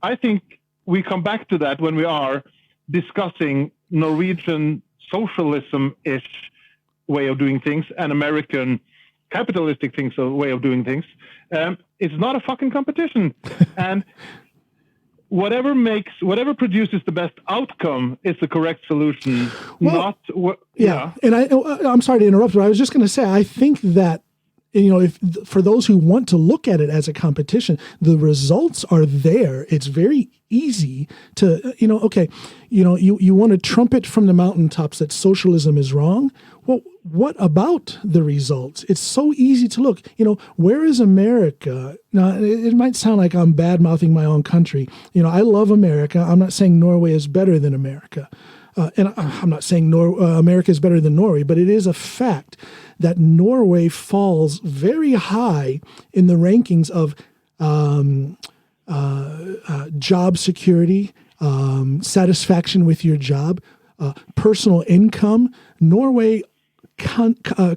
I think we come back to that when we are discussing Norwegian socialism-ish way of doing things and American capitalistic way of doing things. It's not a fucking competition. And whatever produces the best outcome is the correct solution. Well, And I'm sorry to interrupt, but I was just going to say, I think that, if for those who want to look at it as a competition, the results are there. It's very easy to, you want to trumpet from the mountaintops that socialism is wrong. Well, what about the results? It's so easy to look. Where is America? Now, it might sound like I'm bad-mouthing my own country. I love America. I'm not saying Norway is better than America. And I'm not saying America is better than Norway, but it is a fact that Norway falls very high in the rankings of job security, satisfaction with your job, personal income. Norway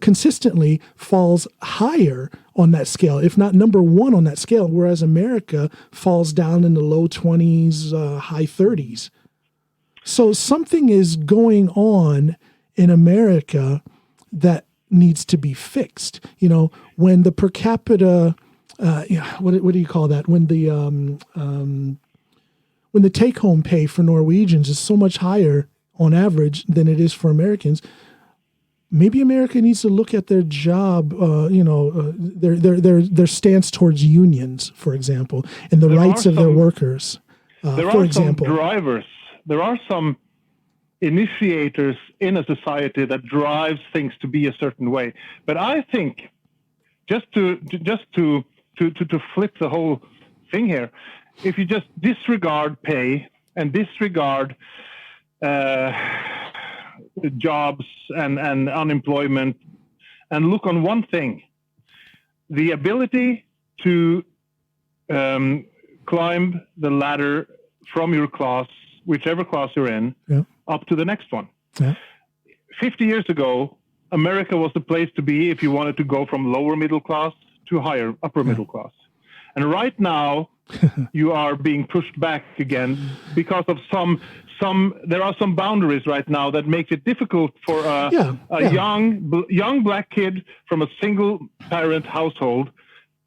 consistently falls higher on that scale, if not number one on that scale, whereas America falls down in the low 20s, high 30s. So something is going on in America that needs to be fixed. When the per capita, what do you call that? When the take-home pay for Norwegians is so much higher on average than it is for Americans, maybe America needs to look at their job, their stance towards unions, for example, and the rights of their workers. For example, some drivers. There are some initiators in a society that drives things to be a certain way. But I think, just to flip the whole thing here, if you just disregard pay and disregard jobs and unemployment and look on one thing, the ability to climb the ladder from your class, whichever class you're in, up to the next one. Yeah. 50 years ago, America was the place to be if you wanted to go from lower middle class to higher upper middle class. And right now, you are being pushed back again because of there are some boundaries right now that make it difficult for a young black kid from a single parent household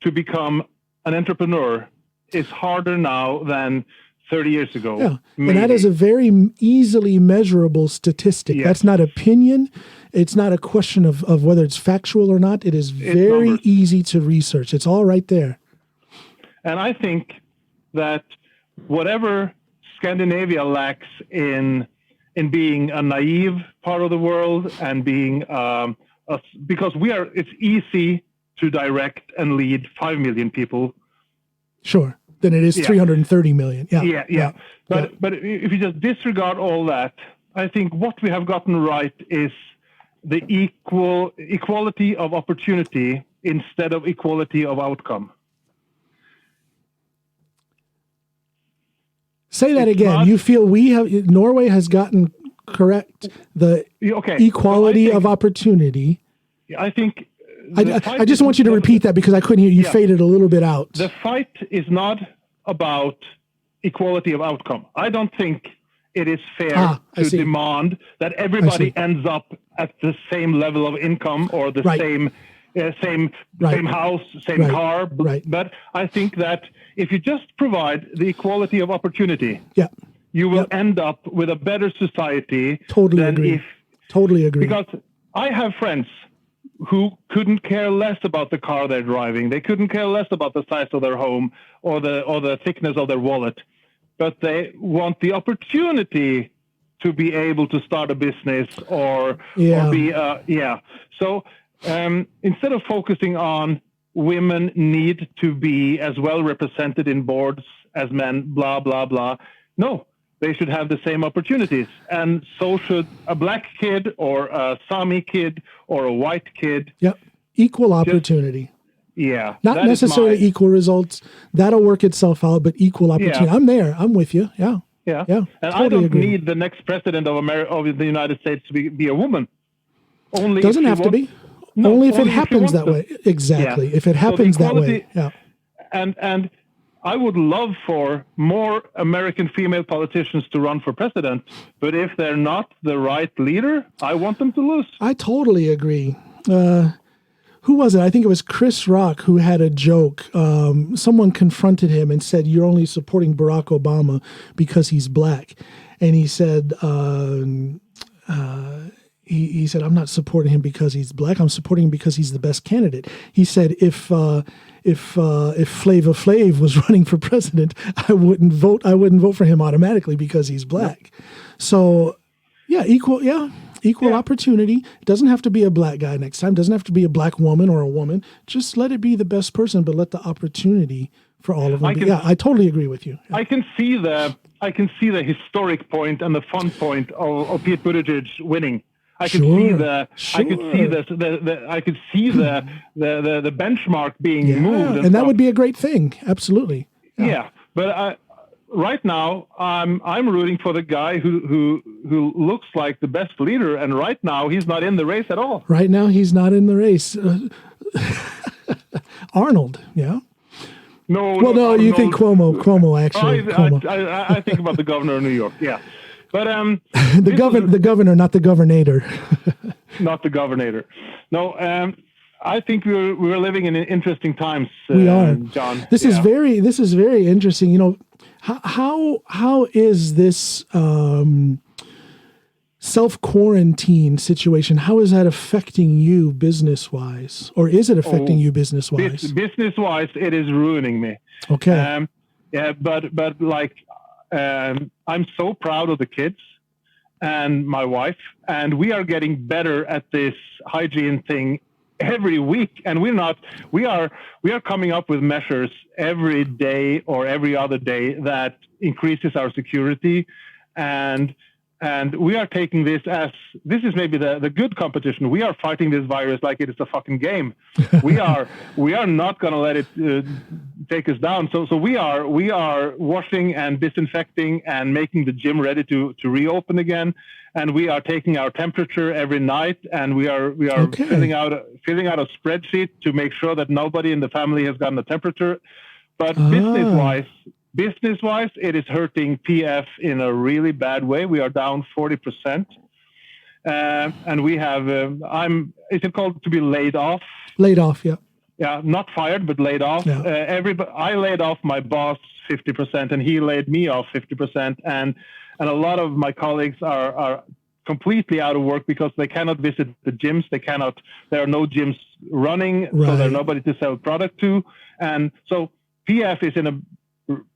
to become an entrepreneur. Is harder now than 30 years ago. Yeah. And that is a very easily measurable statistic. Yes. That's not opinion. It's not a question of whether it's factual or not. It is very easy to research. It's all right there. And I think that whatever Scandinavia lacks in being a naive part of the world and being because it's easy to direct and lead 5 million people. Sure. Than it is 330 million. Yeah. But if you just disregard all that, I think what we have gotten right is the equality of opportunity instead of equality of outcome. Say that again. You feel Norway has gotten correct the equality of opportunity. I think. I just want you to repeat that because I couldn't hear you. Faded a little bit out. The fight is not about equality of outcome. I don't think it is fair to demand that everybody ends up at the same level of income or the same house, same car. But I think that if you just provide the equality of opportunity, you will end up with a better society. Totally agree. Because I have friends who couldn't care less about the car they're driving. They couldn't care less about the size of their home or the thickness of their wallet. But they want the opportunity to be able to start a business or be So instead of focusing on women need to be as well represented in boards as men, blah, blah, blah. No, they should have the same opportunities. And so should a black kid or a Sami kid or a white kid. Yep. Equal opportunity. Not necessarily equal results. That'll work itself out, but equal opportunity. I'm there. I'm with you. Yeah. And totally I don't need the next president of the United States to be a woman. Doesn't have to be. No, only if it you happens want that way. Exactly. Yeah. If it So the happens that way. equality- Yeah. And I would love for more American female politicians to run for president, but if they're not the right leader, I want them to lose. I totally agree. Who was it? I think it was Chris Rock who had a joke. Someone confronted him and said, "You're only supporting Barack Obama because he's black." And he said, he said, "I'm not supporting him because he's black. I'm supporting him because he's the best candidate." He said, if Flava Flav was running for president, I wouldn't vote for him automatically because he's black. So, yeah, equal opportunity. It doesn't have to be a black guy next time. It doesn't have to be a black woman or a woman. Just let it be the best person, but let the opportunity for all of them. I totally agree with you. Yeah. I can see the historic point and the fun point of Pete Buttigieg winning. I could see the benchmark being moved, and that would be a great thing. Absolutely. Yeah, but right now I'm rooting for the guy who looks like the best leader, and right now he's not in the race at all. Right now he's not in the race. Arnold, yeah. No, you think Cuomo actually. I think about the governor of New York. Yeah. But the governor, not the governator. Not the governor. No, I think we're living in interesting times. We are, John. This is very interesting. You know, how is this self-quarantine situation? How is that affecting you business-wise, or is it affecting you business-wise? Business-wise, it is ruining me. Okay. But like. I'm so proud of the kids and my wife, and we are getting better at this hygiene thing every week. And we are coming up with measures every day or every other day that increases our security. And we are taking this is maybe the good competition. We are fighting this virus like it is a fucking game. We are not going to let it take us down. So we are washing and disinfecting and making the gym ready to reopen again. And we are taking our temperature every night, and we are okay. filling out a spreadsheet to make sure that nobody in the family has gotten a temperature. But business-wise, it is hurting PF in a really bad way. We are down 40%. And we have, is it called to be laid off? Laid off, yeah. Yeah, not fired, but laid off. Yeah. I laid off my boss 50%, and he laid me off 50%. And a lot of my colleagues are completely out of work because they cannot visit the gyms. There are no gyms running, so there's nobody to sell product to. And so PF is in a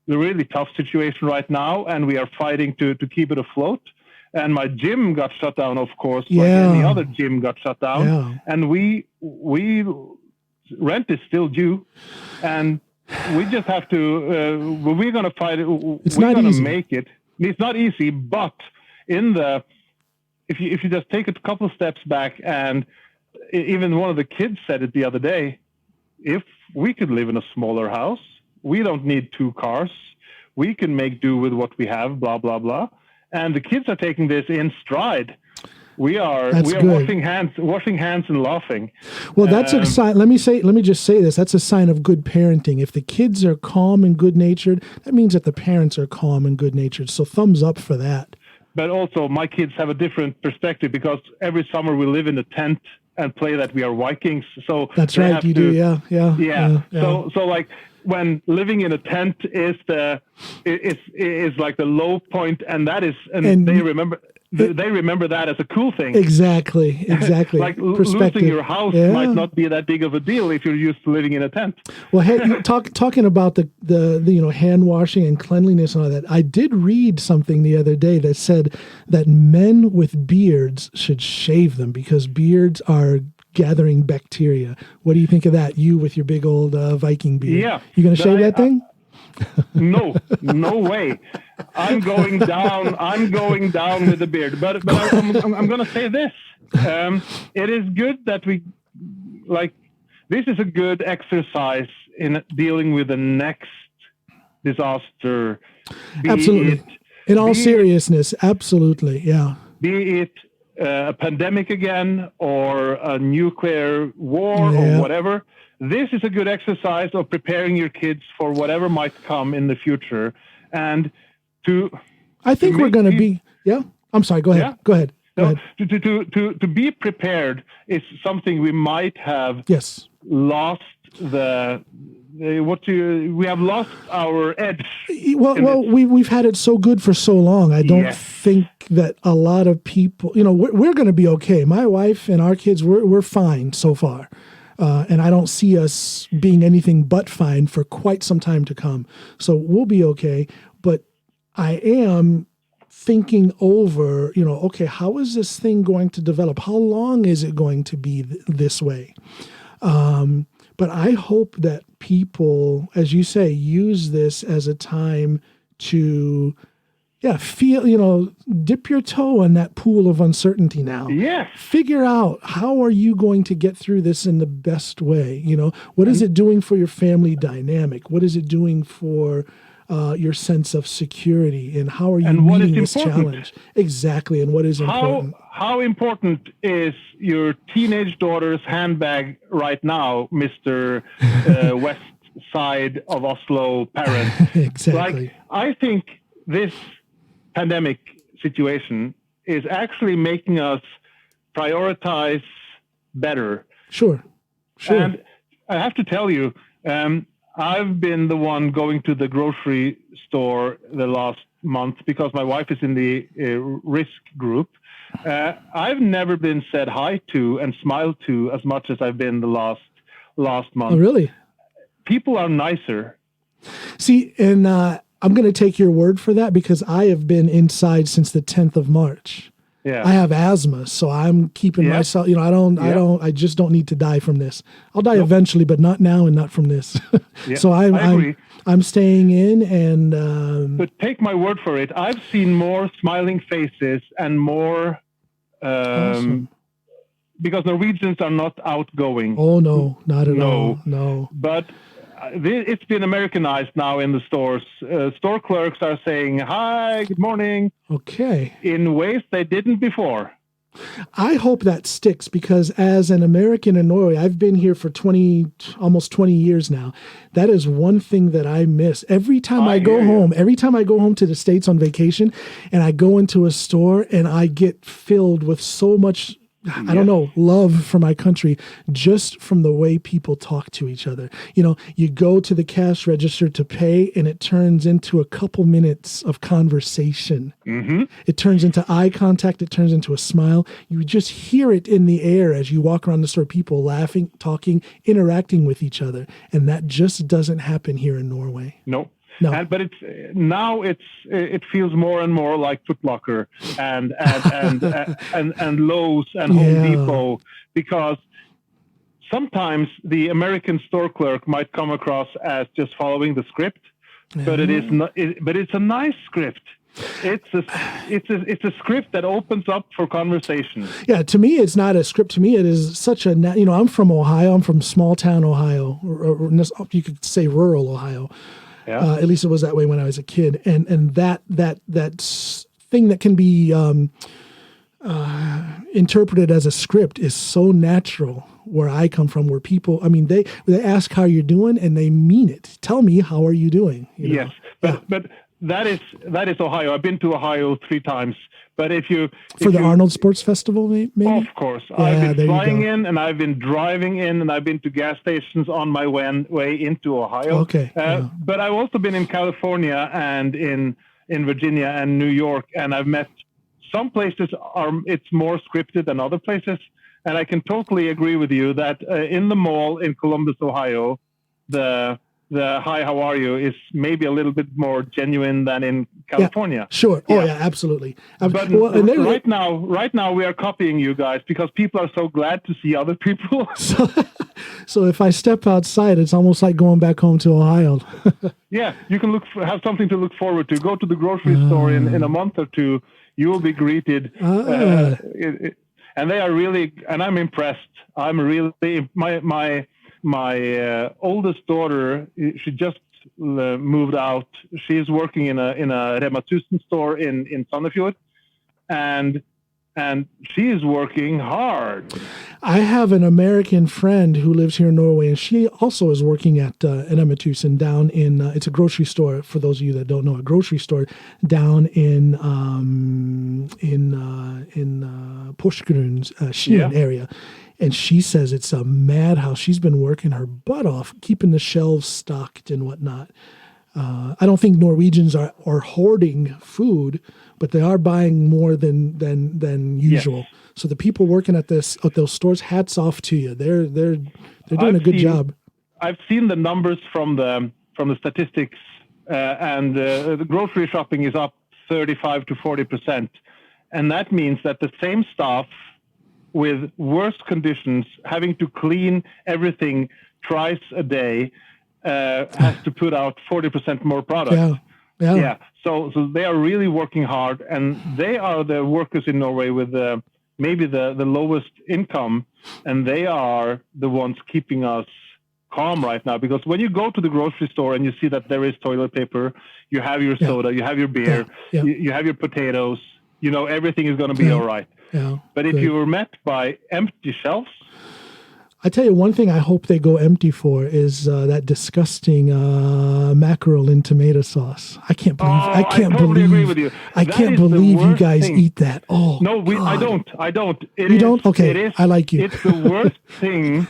really tough situation right now, and we are fighting to keep it afloat. And my gym got shut down, of course, like any other gym got shut down. Yeah. And we rent is still due, and we just have to. We're going to fight it. We're going to make it. It's not easy, but if you just take a couple steps back, and even one of the kids said it the other day, if we could live in a smaller house. We don't need 2 cars. We can make do with what we have, blah, blah, blah. And the kids are taking this in stride. We are washing hands and laughing. Well, that's a sign. Let me just say this. That's a sign of good parenting. If the kids are calm and good-natured, that means that the parents are calm and good-natured. So thumbs up for that. But also, my kids have a different perspective because every summer we live in a tent and play that we are Vikings. So that's right. You do, yeah. So like. When living in a tent is like the low point, and that is, and they remember that as a cool thing. Exactly. Like losing your house might not be that big of a deal if you're used to living in a tent. Well, hey, talking about the hand washing and cleanliness and all that, I did read something the other day that said that men with beards should shave them because beards are gathering bacteria. What do you think of that? You with your big old Viking beard. Yeah. You going to shave that thing? No way. I'm going down with the beard. But I'm going to say this. It is good that this is a good exercise in dealing with the next disaster. Absolutely. In all seriousness, absolutely. Yeah. Be it a pandemic again or a nuclear war or whatever. This is a good exercise of preparing your kids for whatever might come in the future. And I think we're going to be, I'm sorry, go ahead. Yeah? Go ahead. To be prepared is something we might have lost we have lost our edge. Well, we've had it so good for so long. I don't think that a lot of people, we're going to be okay. My wife and our kids, we're fine so far. And I don't see us being anything but fine for quite some time to come. So we'll be okay. But I am thinking over, okay, how is this thing going to develop? How long is it going to be this way? But I hope that people, as you say, use this as a time to, feel, dip your toe in that pool of uncertainty now. Yes. Figure out, how are you going to get through this in the best way? What is it doing for your family dynamic? What is it doing for your sense of security? And how are you meeting this challenge? Exactly. And what is important? How important is your teenage daughter's handbag right now, Mr. West Side of Oslo parent? Exactly. I think this pandemic situation is actually making us prioritize better. Sure. And I have to tell you, I've been the one going to the grocery store the last month because my wife is in the risk group. I've never been said hi to and smiled to as much as I've been the last month. Oh, really? People are nicer. See, and I'm going to take your word for that because I have been inside since the 10th of March. Yeah. I have asthma, so I'm keeping myself, I just don't need to die from this. I'll die eventually, but not now and not from this. So I'm staying in and, but take my word for it. I've seen more smiling faces and more, awesome. Because Norwegians are not outgoing. Oh, no, not at all. No. But it's been Americanized now in the stores. Store clerks are saying, hi, good morning. Okay. In ways they didn't before. I hope that sticks because as an American in Norway, I've been here for almost 20 years now. That is one thing that I miss. Every time I go home to the States on vacation and I go into a store and I get filled with so much I don't know, love for my country just from the way people talk to each other. You go to the cash register to pay and it turns into a couple minutes of conversation. Mm-hmm. It turns into eye contact. It turns into a smile. You just hear it in the air as you walk around the store, people laughing, talking, interacting with each other. And that just doesn't happen here in Norway. No. No. But it feels more and more like Foot Locker and Lowe's and Home Depot, because sometimes the American store clerk might come across as just following the script, but it is not. But it's a nice script. It's a script that opens up for conversation. Yeah, to me, it's not a script. To me, it is such a. I'm from Ohio. I'm from small town Ohio, or you could say rural Ohio. Yeah. At least it was that way when I was a kid, and that thing that can be interpreted as a script is so natural where I come from, where people, they ask how you're doing and they mean it. Tell me, how are you doing? Yes, but that is Ohio. I've been to Ohio 3 times. But for the Arnold Sports Festival, maybe? Of course. Yeah, I've been flying in and I've been driving in and I've been to gas stations on my way into Ohio. Okay. But I've also been in California and in Virginia and New York, and I've met some places it's more scripted than other places. And I can totally agree with you that in the mall in Columbus, Ohio, the hi, how are you is maybe a little bit more genuine than in California. Yeah, sure. Oh, yeah, absolutely. But right now we are copying you guys because people are so glad to see other people. So if I step outside, it's almost like going back home to Ohio. Yeah, you can have something to look forward to. Go to the grocery store in a month or two. You will be greeted. And they are really, and I'm impressed. I'm really, my oldest daughter, she just moved out. She's working in a Rema 1000 store in Sandefjord, and and she is working hard. I have an American friend who lives here in Norway, and she also is working at an Emma Tusen down in, it's a grocery store, for those of you that don't know, a grocery store down in Porsgrunns, Skien area. And she says it's a madhouse. She's been working her butt off, keeping the shelves stocked and whatnot. I don't think Norwegians are hoarding food, but they are buying more than usual. Yes. So the people working at those stores, hats off to you. They're doing a good job. I've seen the numbers from the statistics, and the grocery shopping is up 35 to 40%, and that means that the same staff with worse conditions, having to clean everything twice a day, has to put out 40% more product. Yeah. So they are really working hard, and they are the workers in Norway with maybe the lowest income, and they are the ones keeping us calm right now. Because when you go to the grocery store and you see that there is toilet paper, you have your soda, you have your beer, you have your potatoes, you know everything is going to be all right. Yeah, but if you were met by empty shelves, I tell you one thing I hope they go empty for is that disgusting mackerel in tomato sauce. I can't believe. I totally agree with you. I can't believe you guys eat that. Oh no, I don't. You don't? Okay, I like you. It's the worst thing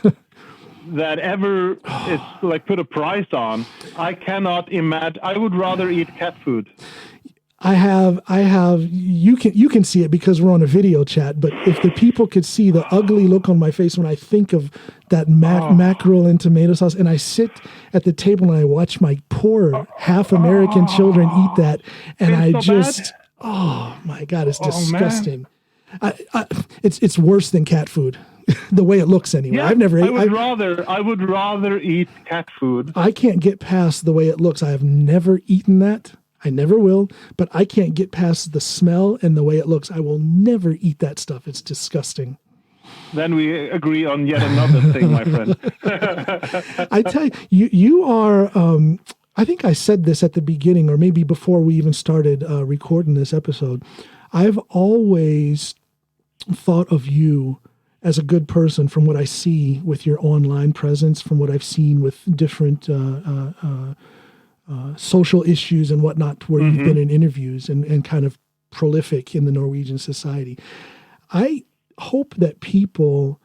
that ever is like put a price on. I cannot imagine. I would rather eat cat food. I have, you can see it because we're on a video chat, but if the people could see the ugly look on my face when I think of that mackerel and tomato sauce, and I sit at the table and I watch my poor half American children eat that, and oh my God, it's disgusting. It's worse than cat food. The way it looks anyway. Yeah, I've never ate. I would rather eat cat food. I can't get past the way it looks. I have never eaten that. I never will, but I can't get past the smell and the way it looks. I will never eat that stuff. It's disgusting. Then we agree on yet another thing, my friend. I tell you are, I think I said this at the beginning, or maybe before we even started recording this episode. I've always thought of you as a good person from what I see with your online presence, from what I've seen with different social issues and whatnot, where you've been in interviews and kind of prolific in the Norwegian society. I hope that people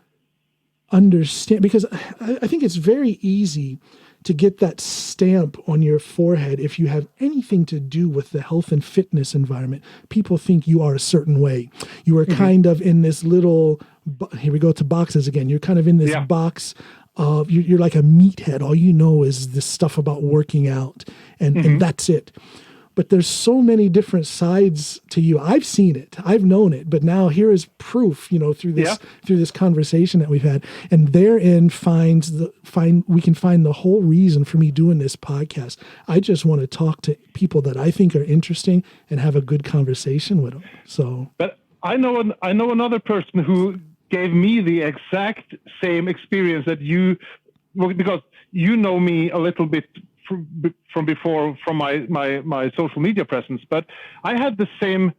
understand, because I think it's very easy to get that stamp on your forehead if you have anything to do with the health and fitness environment. People think you are a certain way. You are kind of in this little, here we go to boxes again. You're kind of in this box of, you're like a meathead. All you know is this stuff about working out, and that's it. But there's so many different sides to you. I've seen it, I've known it, but now here is proof, through this conversation that we've had. And therein we can find the whole reason for me doing this podcast. I just want to talk to people that I think are interesting and have a good conversation with them. So, but I know another person who gave me the exact same experience that you, because you know me a little bit from before, from my social media presence, but I had the same,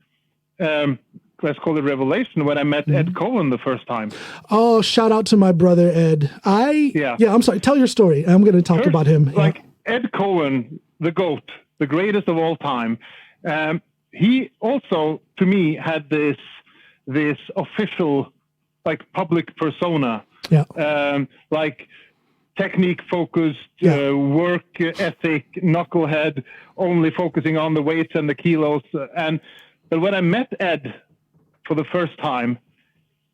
let's call it revelation, when I met Ed Coan the first time. Oh, shout out to my brother, Ed. I'm sorry. Tell your story. I'm going to talk about him. Ed Coan, the GOAT, the greatest of all time. He also, to me, had this official, public persona, technique focused, work ethic, knucklehead, only focusing on the weights and the kilos. But when I met Ed for the first time,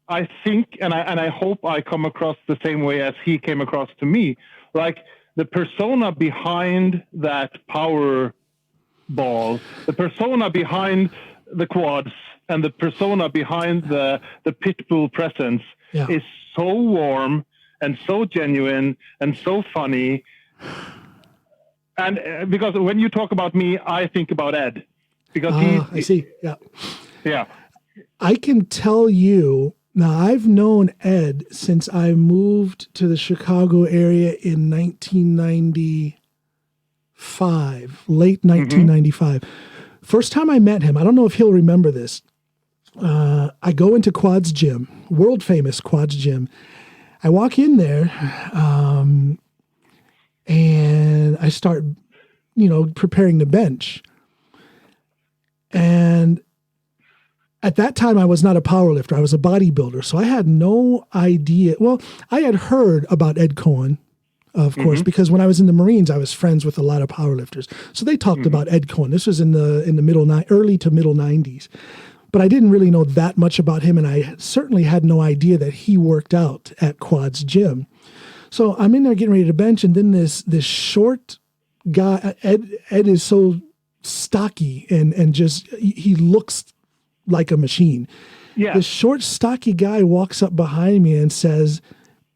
I think, and I hope I come across the same way as he came across to me, the persona behind that power ball, the persona behind the quads, and the persona behind the pit bull presence is so warm and so genuine and so funny. And because when you talk about me, I think about Ed. Because I see. Yeah. I can tell you, now I've known Ed since I moved to the Chicago area in 1995, late 1995. First time I met him, I don't know if he'll remember this. I go into Quad's gym, world famous Quad's gym. I walk in there, and I start, preparing the bench. And at that time, I was not a powerlifter. I was a bodybuilder. So I had no idea. Well, I had heard about Ed Coan, of course, because when I was in the Marines, I was friends with a lot of powerlifters. So they talked about Ed Coan. This was in the early to middle 90s. But I didn't really know that much about him, and I certainly had no idea that he worked out at Quad's gym. So I'm in there getting ready to bench, and then this short guy, Ed is so stocky and just, he looks like a machine. Yeah. This short, stocky guy walks up behind me and says,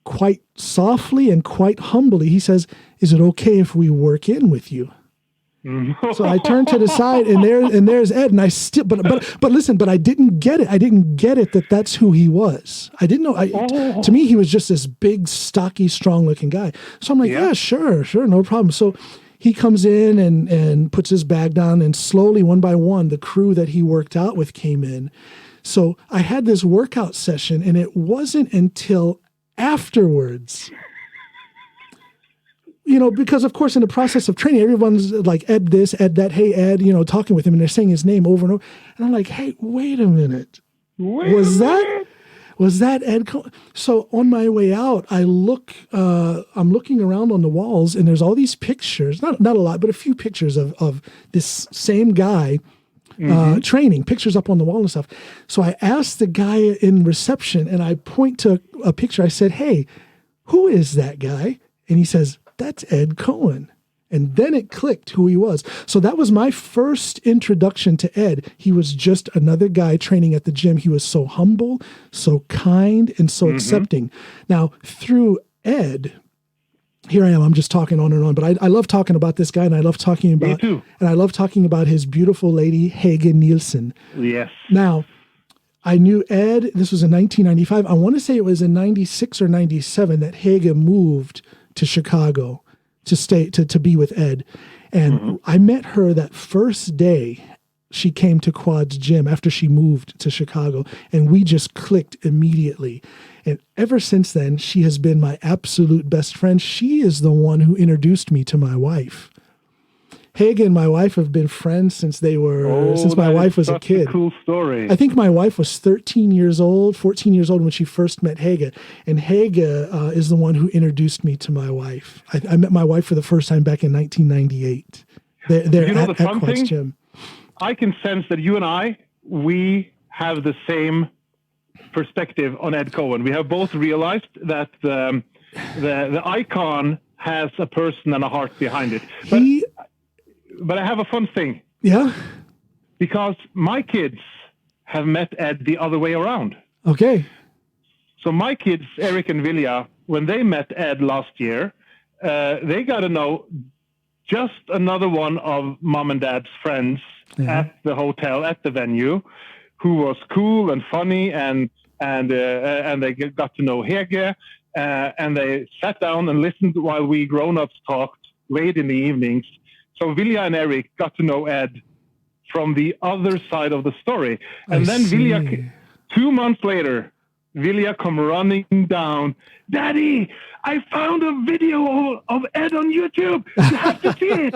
quite softly and quite humbly, he says, "Is it okay if we work in with you?" So I turned to the side, and there's Ed, and I still, but listen, but I didn't get it. I didn't get it that that's who he was. I didn't know. To me, he was just this big, stocky, strong-looking guy. So I'm like, yeah, sure, no problem. So he comes in and puts his bag down, and slowly, one by one, the crew that he worked out with came in. So I had this workout session, and it wasn't until afterwards, because of course in the process of training, everyone's like, Ed this, Ed that, hey Ed, talking with him, and they're saying his name over and over. And I'm like, hey, wait a minute. Was that Ed Coan? So on my way out, I'm looking around on the walls, and there's all these pictures, not a lot, but a few pictures of this same guy training, pictures up on the wall and stuff. So I asked the guy in reception, and I point to a picture. I said, hey, who is that guy? And he says, that's Ed Coan. And then it clicked who he was. So that was my first introduction to Ed. He was just another guy training at the gym. He was so humble, so kind, and so accepting. Now, through Ed, here I am, I'm just talking on and on, but I love talking about this guy, and I love talking about, Me too. And I love talking about his beautiful lady, Hege Nielsen. Yes. Now, I knew Ed, this was in 1995. I want to say it was in 96 or 97 that Hege moved to Chicago to be with Ed. And I met her that first day she came to Quad's gym after she moved to Chicago, and we just clicked immediately. And ever since then, she has been my absolute best friend. She is the one who introduced me to my wife. Hege and my wife have been friends since my wife was a kid. Cool story. I think my wife was 14 years old when she first met Hege. And Hege is the one who introduced me to my wife. I met my wife for the first time back in 1998. They're at Quad's gym. I can sense that you and we have the same perspective on Ed Coan. We have both realized that the icon has a person and a heart behind it. But I have a fun thing. Yeah? Because my kids have met Ed the other way around. Okay. So my kids, Eric and Vilja, when they met Ed last year, they got to know just another one of mom and dad's friends at the hotel, at the venue, who was cool and funny, and they got to know Hege, and they sat down and listened while we grown-ups talked late in the evenings. So Vilja and Eric got to know Ed from the other side of the story. And then Vilja, 2 months later, Vilja come running down. Daddy, I found a video of Ed on YouTube. You have to see it.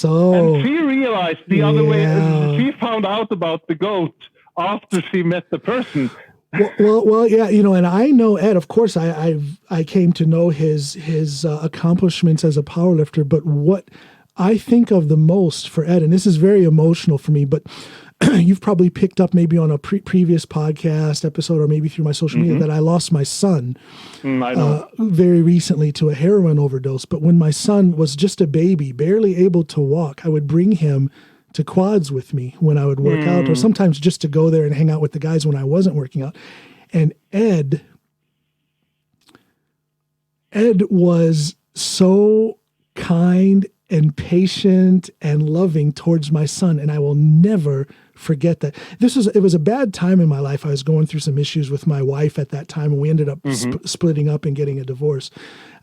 And she realized the other way. She found out about the goat after she met the person. Well, yeah, and I know Ed. Of course, I came to know his accomplishments as a powerlifter. But what I think of the most for Ed, and this is very emotional for me, but you've probably picked up maybe on a previous podcast episode, or maybe through my social media, that I lost my son very recently to a heroin overdose. But when my son was just a baby, barely able to walk, I would bring him to Quads with me when I would work out, or sometimes just to go there and hang out with the guys when I wasn't working out. And Ed was so kind and patient and loving towards my son, and I will never forget that. It was a bad time in my life. I was going through some issues with my wife at that time, and we ended up splitting up and getting a divorce.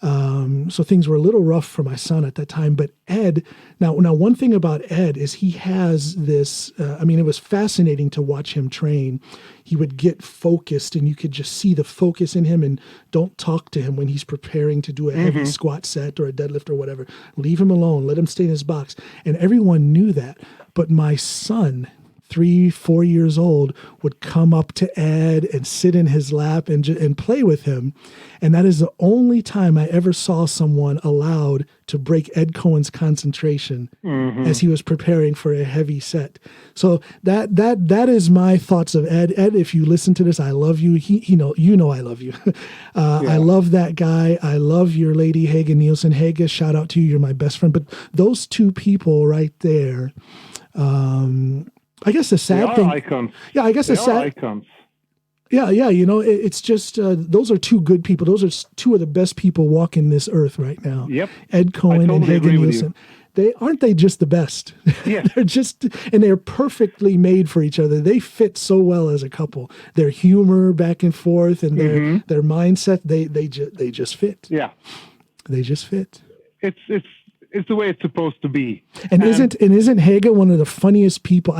So things were a little rough for my son at that time. But Ed, now one thing about Ed is he has this, it was fascinating to watch him train. He would get focused, and you could just see the focus in him, and don't talk to him when he's preparing to do a heavy squat set or a deadlift or whatever. Leave him alone. Let him stay in his box. And everyone knew that. But my son, 3-4 years old, would come up to Ed and sit in his lap and play with him. And that is the only time I ever saw someone allowed to break Ed Coan's concentration as he was preparing for a heavy set. So that is my thoughts of Ed. Ed, if you listen to this, I love you. You know I love you. I love that guy. I love your lady, Hege Nielsen. Hege, shout out to you. You're my best friend. But those two people right there, I guess the sad thing. Icons. Yeah, I guess the sad icons. Yeah. It's just those are two good people. Those are two of the best people walking this earth right now. Yep. Ed Coan and Hege Nielsen. They just the best. Yeah. they're perfectly made for each other. They fit so well as a couple. Their humor back and forth and their mindset, they just fit. Yeah. They just fit. It's the way it's supposed to be. And isn't Hege one of the funniest people?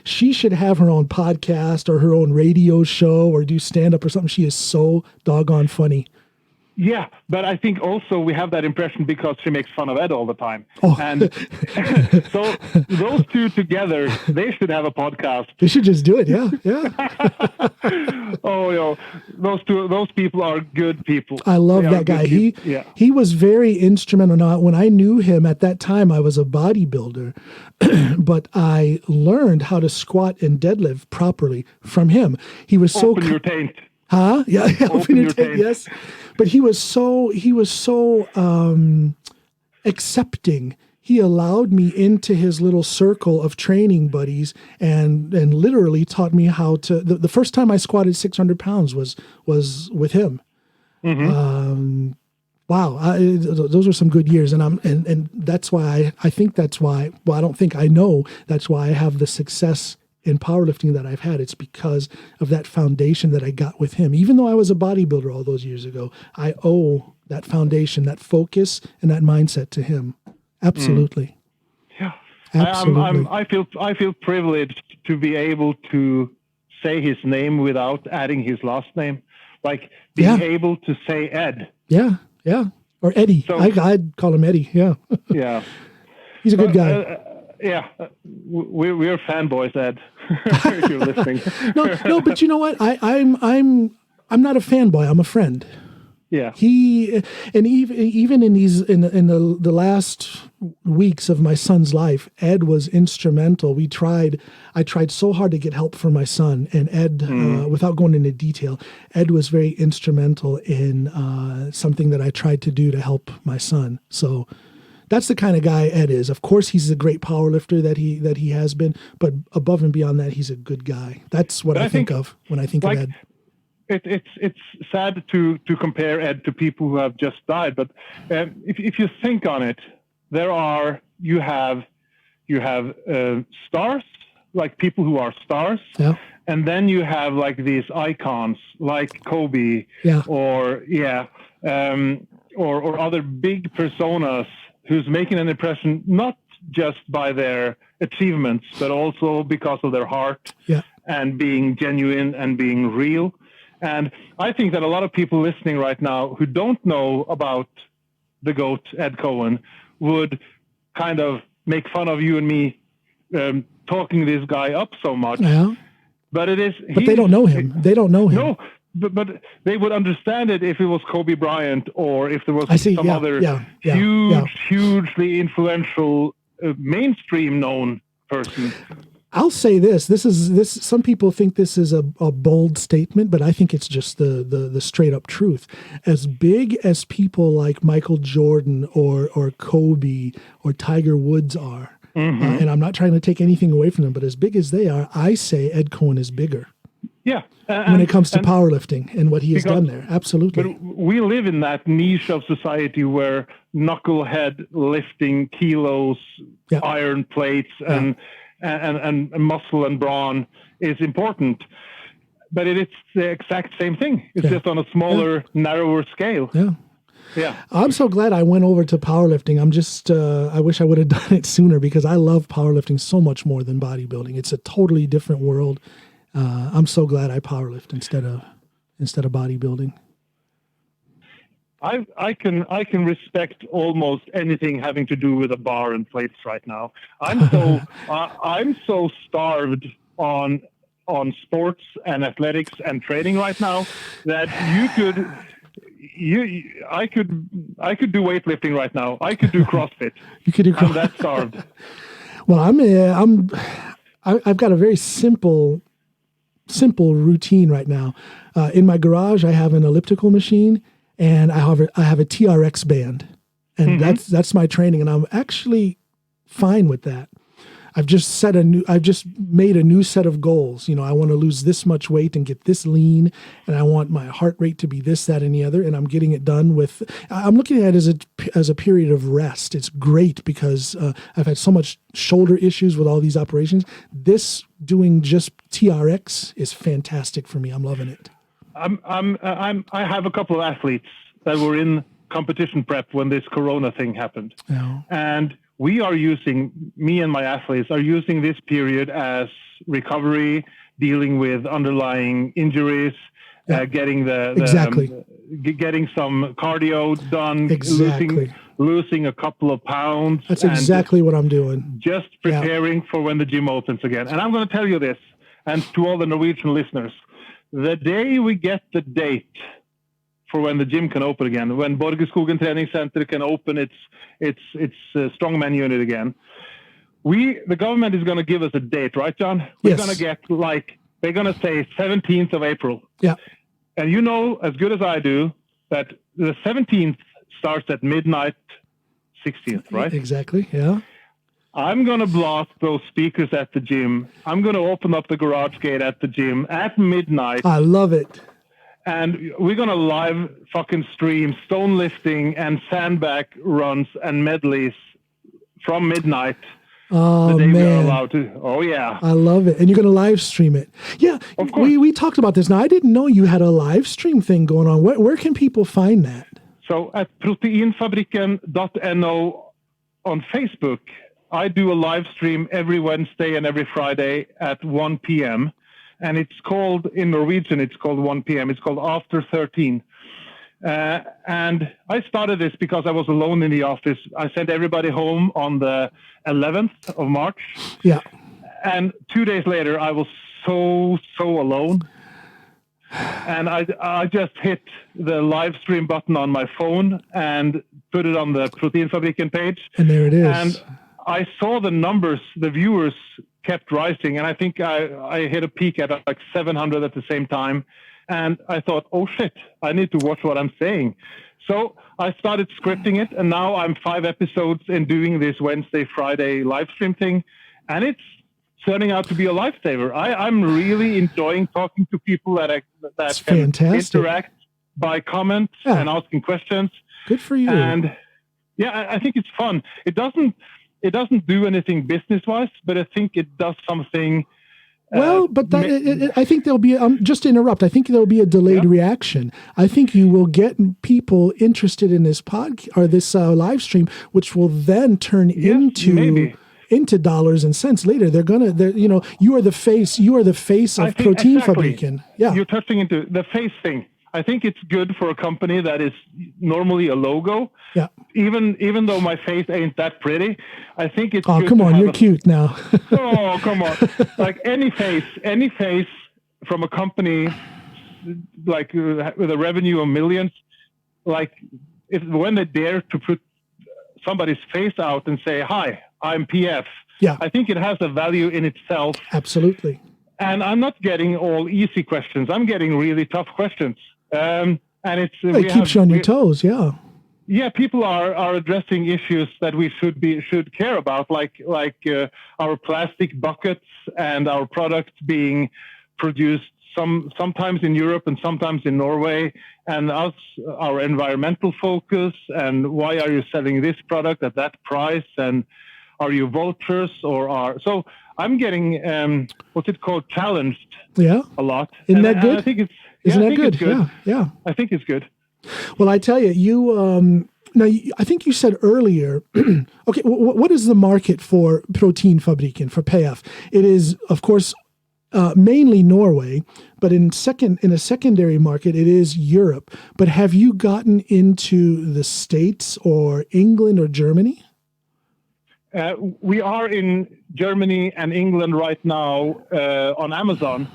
She should have her own podcast or her own radio show or do stand-up or something. She is so doggone funny. Yeah, but I think also we have that impression because she makes fun of Ed all the time. Oh. And so those two together, they should have a podcast. They should just do it, yeah. Those people are good people. I love that guy. He was very instrumental. Now, when I knew him at that time, I was a bodybuilder, but I learned how to squat and deadlift properly from him. He was so... Open your taint. Huh? Yeah, open your taint. Yes. But he was so accepting. He allowed me into his little circle of training buddies and literally taught me how to. The first time I squatted 600 pounds was with him. Wow, those were some good years, and that's why I think that's why. Well, I don't think I know that's why I have the success in powerlifting that I've had. It's because of that foundation that I got with him. Even though I was a bodybuilder all those years ago, I owe that foundation, that focus, and that mindset to him. Absolutely. Yeah. Absolutely. I feel privileged to be able to say his name without adding his last name, like being able to say Ed. Yeah. Or Eddie. So, I'd call him Eddie. Yeah. Yeah. He's a good guy. We're fanboys, Ed. If you're listening. No, but you know what? I'm not a fanboy. I'm a friend. Yeah. Even in the last weeks of my son's life, Ed was instrumental. I tried so hard to get help for my son, and Ed, without going into detail, Ed was very instrumental in something that I tried to do to help my son. So. That's the kind of guy Ed is. Of course, he's a great powerlifter that he has been, but above and beyond that, he's a good guy. That's what I think of when I think of Ed. It's sad to compare Ed to people who have just died, but if you think on it, you have stars, like people who are stars, and then you have like these icons like Kobe, or other big personas who's making an impression not just by their achievements, but also because of their heart and being genuine and being real. And I think that a lot of people listening right now who don't know about the GOAT, Ed Coan, would kind of make fun of you and me talking this guy up so much. Yeah. But they don't know him. They don't know him. No. But they would understand it if it was Kobe Bryant or if there was some other hugely influential, mainstream known person. I'll say this. Some people think this is a bold statement, but I think it's just the straight up truth. As big as people like Michael Jordan or Kobe or Tiger Woods are, and I'm not trying to take anything away from them, but as big as they are, I say Ed Coan is bigger. Yeah. When it comes to powerlifting and what he has done there. Absolutely. But we live in that niche of society where knucklehead lifting kilos, iron plates, and and muscle and brawn is important. But it's the exact same thing. It's just on a smaller, narrower scale. Yeah. Yeah. I'm so glad I went over to powerlifting. I'm just, I wish I would have done it sooner because I love powerlifting so much more than bodybuilding. It's a totally different world. I'm so glad I powerlift instead of bodybuilding. I can respect almost anything having to do with a bar and plates right now. I'm so starved on sports and athletics and training right now that I could do weightlifting right now. I could do CrossFit. You could do CrossFit. I'm that starved. Well, I've got a very simple routine right now. In my garage, I have an elliptical machine and I have a TRX band, and that's my training, and I'm actually fine with that. I've just made a new set of goals. You know, I want to lose this much weight and get this lean, and I want my heart rate to be this, that, and the other. And I'm getting it done I'm looking at it as a period of rest. It's great because I've had so much shoulder issues with all these operations. This doing just TRX is fantastic for me. I'm loving it. I have a couple of athletes that were in competition prep when this Corona thing happened, and me and my athletes are using this period as recovery, dealing with underlying injuries, getting getting some cardio done, losing a couple of pounds. That's exactly what I'm doing. Just preparing for when the gym opens again. And I'm going to tell you this, and to all the Norwegian listeners, the day we get the date for when the gym can open again, when Borgerskogen Training Center can open its strongman unit again, the government is going to give us a date, right, John? We're going to get they're going to say 17th of April. Yeah. And you know as good as I do that the 17th starts at midnight, 16th, right? Exactly. Yeah. I'm going to blast those speakers at the gym. I'm going to open up the garage gate at the gym at midnight. I love it. And we're going to live fucking stream stone lifting and sandbag runs and medleys from midnight. Oh, the day man. we're allowed to. Oh, yeah. I love it. And you're going to live stream it. Yeah. Of course. We talked about this. Now, I didn't know you had a live stream thing going on. Where can people find that? So at proteinfabrikken.no on Facebook, I do a live stream every Wednesday and every Friday at 1 p.m. And it's called, in Norwegian, it's called 1 p.m. It's called After 13. And I started this because I was alone in the office. I sent everybody home on the 11th of March. Yeah. And 2 days later, I was so alone. And I just hit the live stream button on my phone and put it on the Protein Fabrikken page. And there it is. And I saw the numbers, the viewers kept rising. And I think I hit a peak at like 700 at the same time. And I thought, oh shit, I need to watch what I'm saying. So I started scripting it. And now I'm 5 episodes in doing this Wednesday, Friday live stream thing. And it's turning out to be a lifesaver. I'm really enjoying talking to people that can interact by comments and asking questions. Good for you. And yeah, I think it's fun. It doesn't do anything business-wise, but I think it does something. Well, but I think there'll be, just to interrupt, I think there'll be a delayed reaction. I think you will get people interested in this podcast or this live stream, which will then turn into dollars and cents later. You are the face of Protein Fabrikken. Yeah. You're touching into the face thing. I think it's good for a company that is normally a logo. Yeah. Even though my face ain't that pretty, I think it's good. Oh, come on, you're cute now. Oh, come on. Like any face from a company like with a revenue of millions, like when they dare to put somebody's face out and say, "Hi, I'm PF." Yeah. I think it has a value in itself. Absolutely. And I'm not getting all easy questions. I'm getting really tough questions. And it keeps you on your toes. Yeah. Yeah. People are addressing issues that we should care about, like our plastic buckets and our products being produced sometimes in Europe and sometimes in Norway, and our environmental focus, and why are you selling this product at that price, and are you vultures or are so? I'm getting what's it called, challenged Yeah. a lot. Isn't that good? I think it's Isn't I that think good? it's good. Yeah. I think it's good. Well, I tell you, I think you said earlier, okay, what is the market for Protein Fabrikken, for PF? It is, of course, mainly Norway, but in a secondary market, it is Europe. But have you gotten into the States or England or Germany? We are in Germany and England right now on Amazon.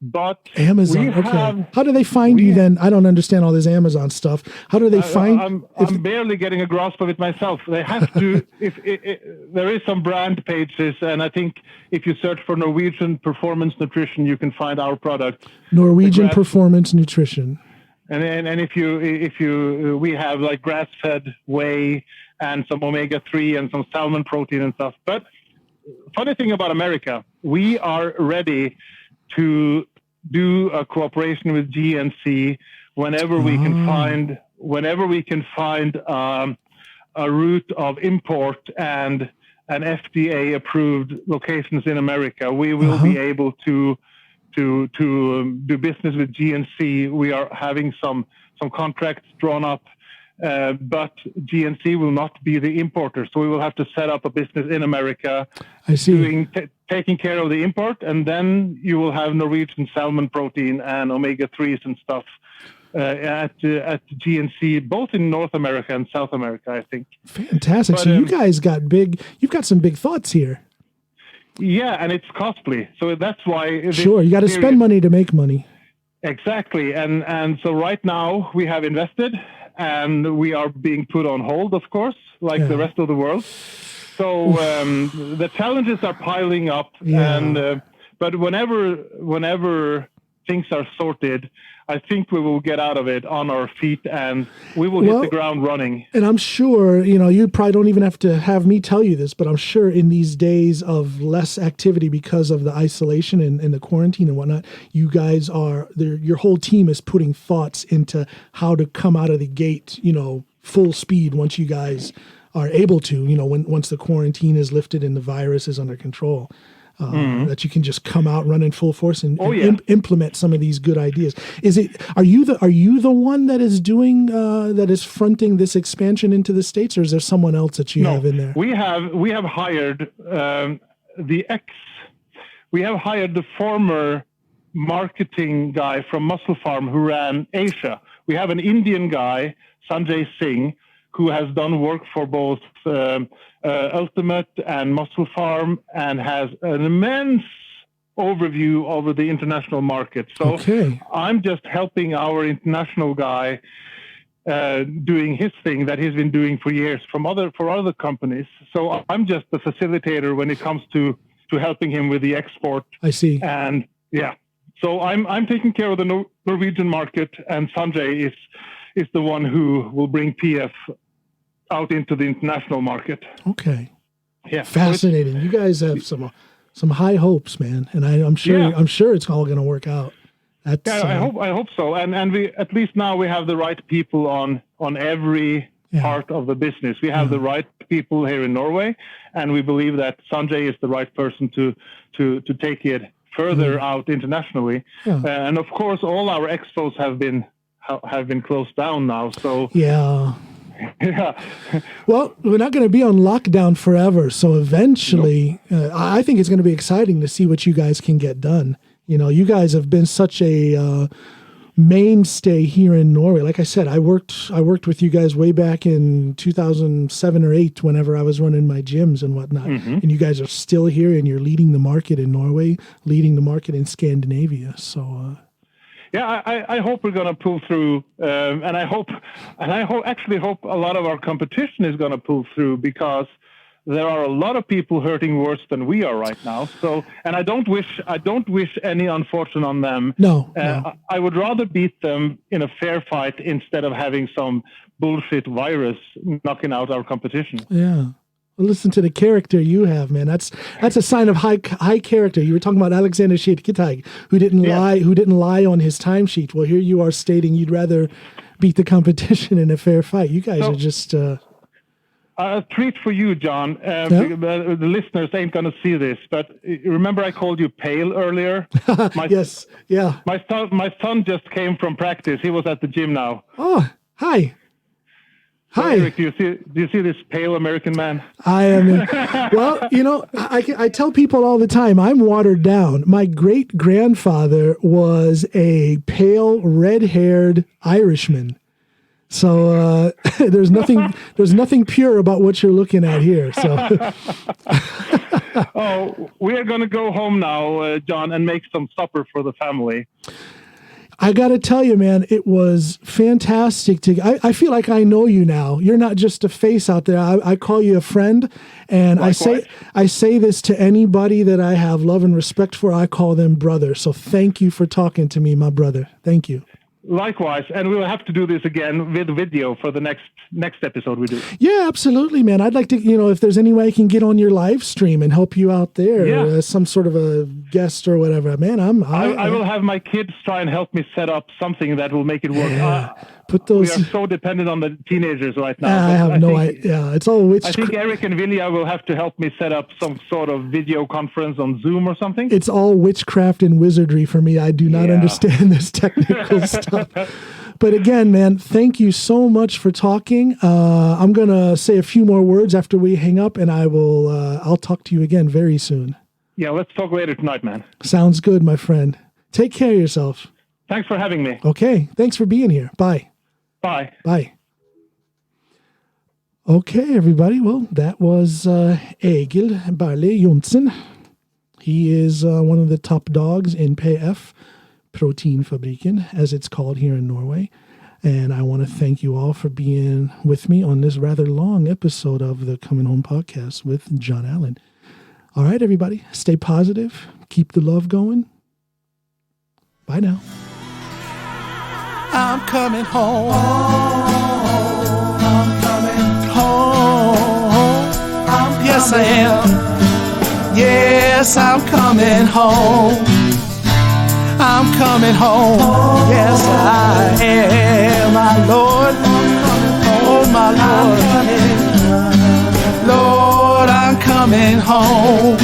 But Amazon, okay. How do they find you then? I don't understand all this Amazon stuff. How do they find? I'm barely getting a grasp of it myself. They have to. If there is some brand pages, and I think if you search for Norwegian Performance Nutrition, you can find our product. Norwegian Performance Nutrition. And if you we have like grass-fed whey and some omega-3 and some salmon protein and stuff. But funny thing about America, we are ready to do a cooperation with GNC whenever we can find a route of import and an FDA approved locations in America. We will be able to do business with GNC. We are having some contracts drawn up, but GNC will not be the importer. So we will have to set up a business in America. I see. Taking care of the import, and then you will have Norwegian salmon protein and omega-3s and stuff at GNC, both in North America and South America, I think. Fantastic. But, so you guys you've got some big thoughts here. Yeah, and it's costly. So that's why... Sure, you got to spend money to make money. Exactly. And so right now we have invested, and we are being put on hold, of course, like the rest of the world. So the challenges are piling up, and but whenever things are sorted, I think we will get out of it on our feet, and we will hit the ground running. And I'm sure, you probably don't even have to have me tell you this, but I'm sure in these days of less activity because of the isolation and the quarantine and whatnot, you guys your whole team is putting thoughts into how to come out of the gate, full speed once you guys are able to, once the quarantine is lifted and the virus is under control, that you can just come out running full force and implement some of these good ideas. Are you the one that is doing that is fronting this expansion into the States, or is there someone else that you have in there? We have hired the former marketing guy from Muscle Farm who ran Asia. We have an Indian guy, Sanjay Singh, who has done work for both Ultimate and Muscle Farm, and has an immense overview over the international market. So I'm just helping our international guy doing his thing that he's been doing for years for other companies. So I'm just the facilitator when it comes to helping him with the export. I see. And so I'm taking care of the Norwegian market, and Sanjay is the one who will bring PF out into the international market. Okay. Yeah. Fascinating. You guys have some high hopes, man, and I'm sure it's all going to work out. I hope so. And we at least now we have the right people on every part of the business. We have the right people here in Norway, and we believe that Sanjay is the right person to take it further out internationally. Yeah. And of course, all our expos have been closed down now. So yeah. Well, we're not going to be on lockdown forever. So eventually, I think it's going to be exciting to see what you guys can get done. You guys have been such a mainstay here in Norway. Like I said, I worked with you guys way back in 2007 or 8, whenever I was running my gyms and whatnot. Mm-hmm. And you guys are still here, and you're leading the market in Norway, leading the market in Scandinavia. So. I hope we're going to pull through, and I actually hope a lot of our competition is going to pull through, because there are a lot of people hurting worse than we are right now. So, and I don't wish any unfortune on them. No. I would rather beat them in a fair fight instead of having some bullshit virus knocking out our competition. Yeah. Listen to the character you have, man. That's a sign of high character. You were talking about Alexander Shetkitag, who didn't lie on his timesheet. Well, here you are stating you'd rather beat the competition in a fair fight. You guys are just. A treat for you, John. The listeners ain't going to see this, but remember I called you pale earlier? Yes, yeah. My son just came from practice. He was at the gym now. Oh, hi. So, Hi. Eric, do you see this pale American man? I am. Well, you know, I tell people all the time, I'm watered down. My great-grandfather was a pale, red-haired Irishman. So there's nothing pure about what you're looking at here. So. Oh, we are going to go home now, John, and make some supper for the family. I got to tell you, man, it was fantastic. I feel like I know you now. You're not just a face out there. I call you a friend, and Likewise. I say this to anybody that I have love and respect for. I call them brother. So thank you for talking to me, my brother. Thank you. Likewise, and we'll have to do this again with video for the next episode we do. Yeah, absolutely, man. I'd like to, if there's any way I can get on your live stream and help you out there as some sort of a guest or whatever, man. I will have my kids try and help me set up something that will make it work. Yeah. We are so dependent on the teenagers right now. I have no idea. Yeah, it's all witchcraft. I think Eric and Vilja will have to help me set up some sort of video conference on Zoom or something. It's all witchcraft and wizardry for me. I do not understand this technical stuff. But again, man, thank you so much for talking. I'm going to say a few more words after we hang up, and I'll talk to you again very soon. Yeah, let's talk later tonight, man. Sounds good, my friend. Take care of yourself. Thanks for having me. Okay. Thanks for being here. Bye. Bye. Bye. Okay, everybody. Well, that was Egil Berli-Johnsen. He is one of the top dogs in PF, Protein Fabrikken, as it's called here in Norway. And I want to thank you all for being with me on this rather long episode of the Coming Home podcast with John Allen. All right, everybody. Stay positive. Keep the love going. Bye now. I'm coming home. I'm coming home. Yes, I am. Yes, I'm coming home. I'm coming home. Yes, I am, my Lord. Oh, my Lord. Lord, I'm coming home.